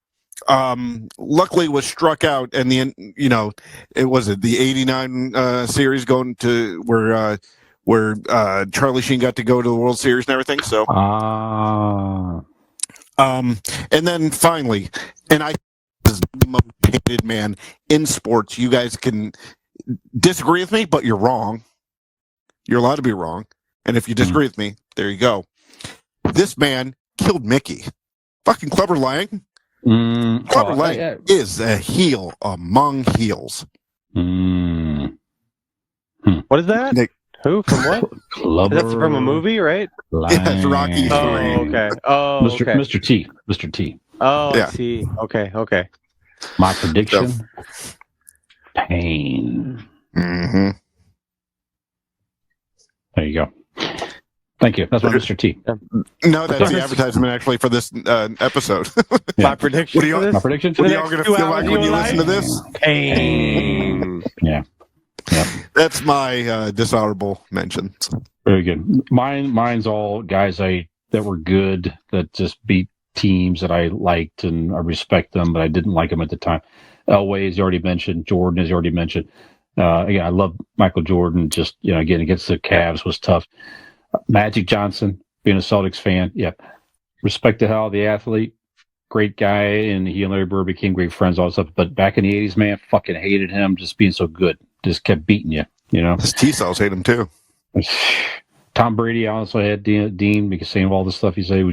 Speaker 4: was struck out, and it was the '89 series going to where Charlie Sheen got to go to the World Series and everything. So, and then finally, and I was the most hated man in sports. You guys can disagree with me, but you're wrong. You're allowed to be wrong. And if you disagree with me, there you go. This man killed Mickey. Fucking Clubber Lang. Clubber Lang is a heel among heels.
Speaker 1: What is that?
Speaker 4: Nick.
Speaker 1: Who? From what? That's from a movie, right?
Speaker 4: Yeah, it's Rocky.
Speaker 1: Oh, okay. Oh, okay.
Speaker 5: Mr. T. Mr. T.
Speaker 1: Oh,
Speaker 4: Yeah.
Speaker 1: I see. Okay.
Speaker 5: My prediction: pain.
Speaker 4: Mm-hmm.
Speaker 5: There you go. Thank you. That's my Mr. T.
Speaker 4: No, that's the advertisement actually for this episode.
Speaker 1: My prediction.
Speaker 4: What are you-
Speaker 5: My prediction:
Speaker 4: What are y'all going to feel like when you listen to this?
Speaker 1: Pain.
Speaker 5: Yeah.
Speaker 4: That's my dishonorable mentions.
Speaker 5: Very good. Mine's all guys that were good, that just beat teams that I liked, and I respect them, but I didn't like them at the time. Elway, as you already mentioned. Jordan, as you already mentioned. Again, I love Michael Jordan. Just, again, against the Cavs was tough. Magic Johnson, being a Celtics fan, respect the hell out of the athlete. Great guy, and he and Larry Bird became great friends, all that stuff. But back in the 80s, man, fucking hated him just being so good. Just kept beating you,
Speaker 4: His T-cells hate him too.
Speaker 5: Tom Brady, I also had Dean because saying all the stuff he said.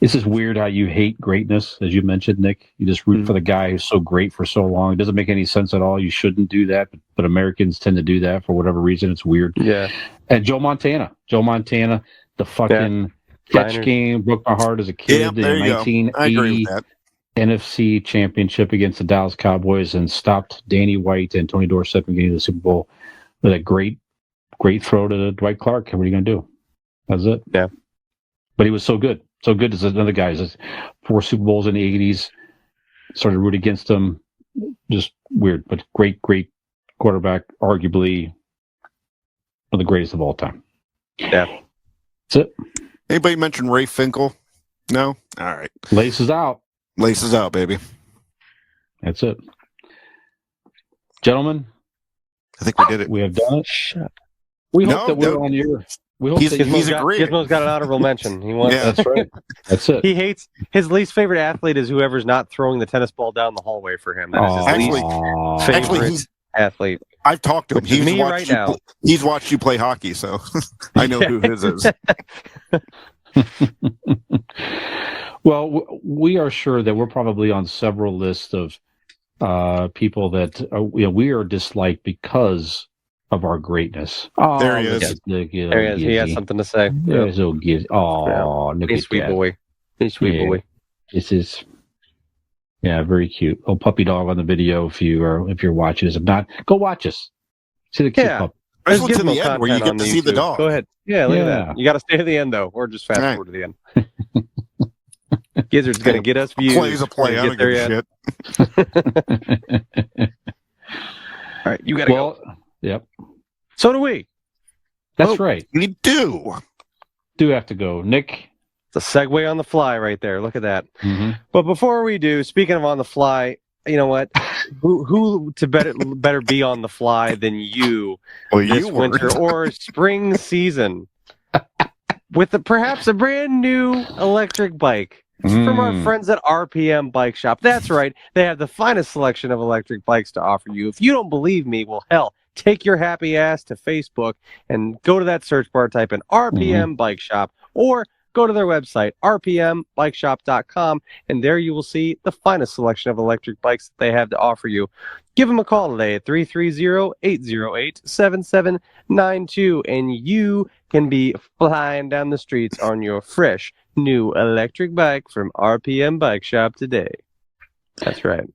Speaker 5: It's just weird how you hate greatness, as you mentioned, Nick. You just root for the guy who's so great for so long. It doesn't make any sense at all. You shouldn't do that, but Americans tend to do that for whatever reason. It's weird.
Speaker 1: Yeah.
Speaker 5: And Joe Montana, the fucking catch game broke my heart as a kid in 1980 NFC Championship against the Dallas Cowboys and stopped Danny White and Tony Dorsett from getting to the Super Bowl with a great throw to Dwight Clark. What are you going to do? That's it. Yeah. But he was so good. So good as another guy. 4 Super Bowls in the 80s. Started to root against him. Just weird, but great quarterback. Arguably one of the greatest of all time.
Speaker 1: Yeah.
Speaker 5: That's it.
Speaker 4: Anybody mention Ray Finkel? No? All right.
Speaker 5: Laces out.
Speaker 4: Laces out, baby.
Speaker 5: That's it. Gentlemen,
Speaker 4: I think we did it.
Speaker 5: we have done it.
Speaker 1: Shut up.
Speaker 5: We hope that we're on your... We hope
Speaker 4: He's
Speaker 5: that
Speaker 4: agreed.
Speaker 1: Gizmo's got an honorable mention. He wants.
Speaker 4: Yeah.
Speaker 5: That's right. That's it.
Speaker 1: He hates his least favorite athlete is whoever's not throwing the tennis ball down the hallway for him. That is his
Speaker 4: Actually-
Speaker 1: least
Speaker 4: Actually,
Speaker 1: favorite athlete.
Speaker 4: I've talked to him.
Speaker 1: Which is me
Speaker 4: watched
Speaker 1: right
Speaker 4: you
Speaker 1: now.
Speaker 4: He's watched you play hockey, so I know who his is.
Speaker 5: Well, we are sure that we're probably on several lists of people that we are disliked because of our greatness. Oh,
Speaker 4: There he is.
Speaker 5: Look at
Speaker 1: There he is. He has
Speaker 5: Gizzy.
Speaker 1: something to say.
Speaker 5: There's old Gizzy. Oh, look
Speaker 1: He's
Speaker 5: at
Speaker 1: sweet
Speaker 5: that.
Speaker 1: boy. He's sweet
Speaker 5: Yeah.
Speaker 1: boy.
Speaker 5: This is, very cute. Little puppy dog on the video if you're watching this. If not, go watch us. See the cute
Speaker 1: Yeah.
Speaker 5: pup.
Speaker 4: I just
Speaker 1: There's
Speaker 4: went to the
Speaker 1: Gizmo
Speaker 4: end where you
Speaker 1: content
Speaker 4: get
Speaker 1: on
Speaker 4: to see the
Speaker 1: YouTube.
Speaker 4: dog.
Speaker 1: Go ahead. Yeah, look at
Speaker 5: Yeah.
Speaker 1: that. You got to stay to the end though, or just fast
Speaker 4: Right.
Speaker 1: forward to the end. Gizzard's gonna get us views.
Speaker 4: Plays a play. I
Speaker 1: Get
Speaker 4: don't give
Speaker 1: there
Speaker 4: a
Speaker 1: yet.
Speaker 4: shit.
Speaker 1: All right, you gotta go.
Speaker 5: Yep.
Speaker 1: So do we.
Speaker 5: That's
Speaker 4: Oh.
Speaker 5: right.
Speaker 4: We do.
Speaker 5: Do have to go. Nick.
Speaker 1: It's a segue on the fly right there. Look at that.
Speaker 5: Mm-hmm.
Speaker 1: But before we do, speaking of on the fly, you know what? who to better be on the fly than you
Speaker 4: Well,
Speaker 1: this
Speaker 4: you were.
Speaker 1: winter or spring season with perhaps a brand new electric bike from our friends at RPM Bike Shop. That's right. They have the finest selection of electric bikes to offer you. If you don't believe me, well, hell, take your happy ass to Facebook and go to that search bar, type in RPM Bike Shop, or go to their website, rpmbikeshop.com, and there you will see the finest selection of electric bikes that they have to offer you. Give them a call today at 330-808-7792, and you can be flying down the streets on your fresh new electric bike from RPM Bike Shop today. That's right.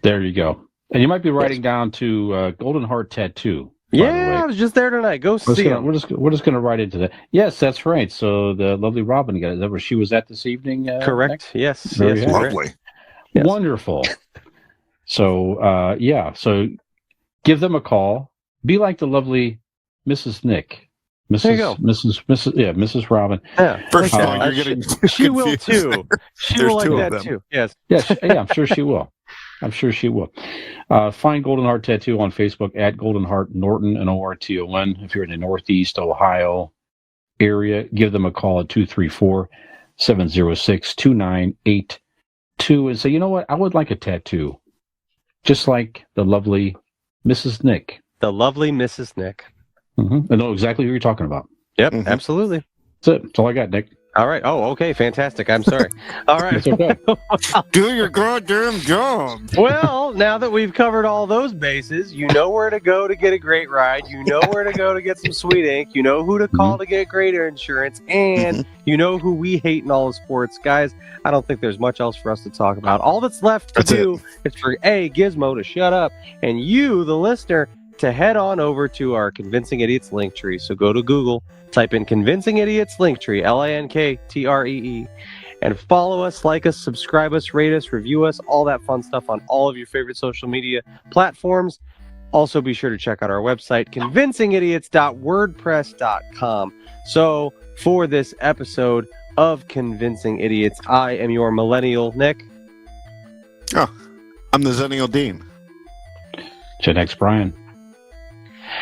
Speaker 5: There you go. And you might be writing down to Golden Heart Tattoo. By the way.
Speaker 1: Yeah, I was just there tonight. Go see them.
Speaker 5: We're just going to write into that. Yes, that's right. So the lovely Robin got it. Is that where she was at this evening?
Speaker 1: Correct.
Speaker 5: Nick?
Speaker 1: Yes.
Speaker 5: Very
Speaker 1: yes, correct.
Speaker 4: Lovely.
Speaker 1: Yes.
Speaker 5: Wonderful. So So give them a call. Be like the lovely Mrs. Nick.
Speaker 1: There you go.
Speaker 5: Mrs. Robin.
Speaker 1: Yeah.
Speaker 4: First of
Speaker 5: Uh,
Speaker 4: all, you're getting
Speaker 1: She will
Speaker 4: confused.
Speaker 1: too. She
Speaker 4: There's
Speaker 1: will like
Speaker 4: two of
Speaker 1: that
Speaker 4: them.
Speaker 1: too. Yes.
Speaker 5: Yeah, I'm sure she will. Find Golden Heart Tattoo on Facebook at Golden Heart Norton, and Norton. If you're in the Northeast Ohio area, give them a call at 234-706-2982 and say, you know what, I would like a tattoo. Just like the lovely Mrs. Nick.
Speaker 1: The lovely Mrs. Nick.
Speaker 5: I know exactly who you're talking about.
Speaker 1: Yep,
Speaker 4: Mhm.
Speaker 1: absolutely.
Speaker 5: That's it. That's all I got, Nick.
Speaker 1: All right. Oh, okay. Fantastic. I'm sorry. All right.
Speaker 5: It's okay.
Speaker 4: Do your goddamn job.
Speaker 1: Well, now that we've covered all those bases, you know where to go to get a great ride. You know where to go to get some sweet ink. You know who to call to get great insurance. And you know who we hate in all of sports. Guys, I don't think there's much else for us to talk about. All that's left to
Speaker 4: That's
Speaker 1: do is for Gizmo to shut up and you, the listener, to head on over to our Convincing Idiots link tree. So go to Google, type in Convincing Idiots link tree, LINKTREE, and follow us, like us, subscribe us, rate us, review us, all that fun stuff on all of your favorite social media platforms. Also, be sure to check out our website, convincingidiots.wordpress.com. So, for this episode of Convincing Idiots, I am your millennial Nick.
Speaker 4: I'm the Zennial Dean.
Speaker 5: Gen X Brian.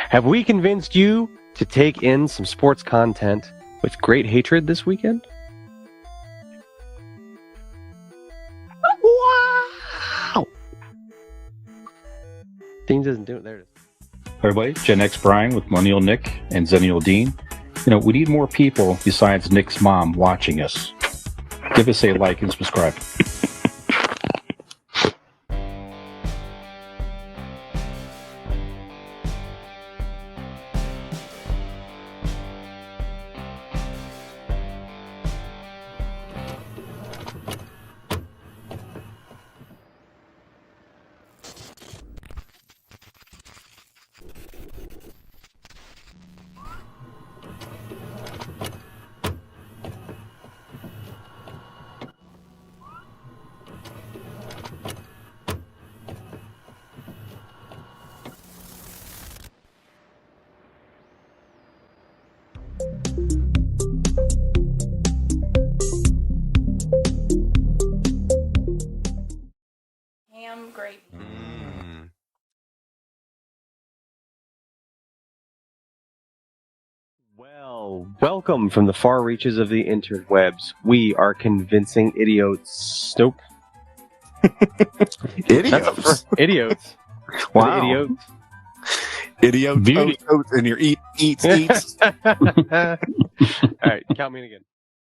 Speaker 1: Have we convinced you to take in some sports content with great hatred this weekend? Wow! Dean doesn't do it. There it is.
Speaker 5: Everybody, Gen X Brian with Millennial Nick and Zennial Dean. You know, we need more people besides Nick's mom watching us. Give us a like and subscribe.
Speaker 7: Ham gravy.
Speaker 1: Well, welcome from the far reaches of the interwebs. We are Convincing Idiots. Nope. That's
Speaker 4: Idiots.
Speaker 1: idiots.
Speaker 4: Wow.
Speaker 1: Idiots.
Speaker 4: Idiots.
Speaker 5: Beauty.
Speaker 4: And your eats.
Speaker 1: All right, count me in again.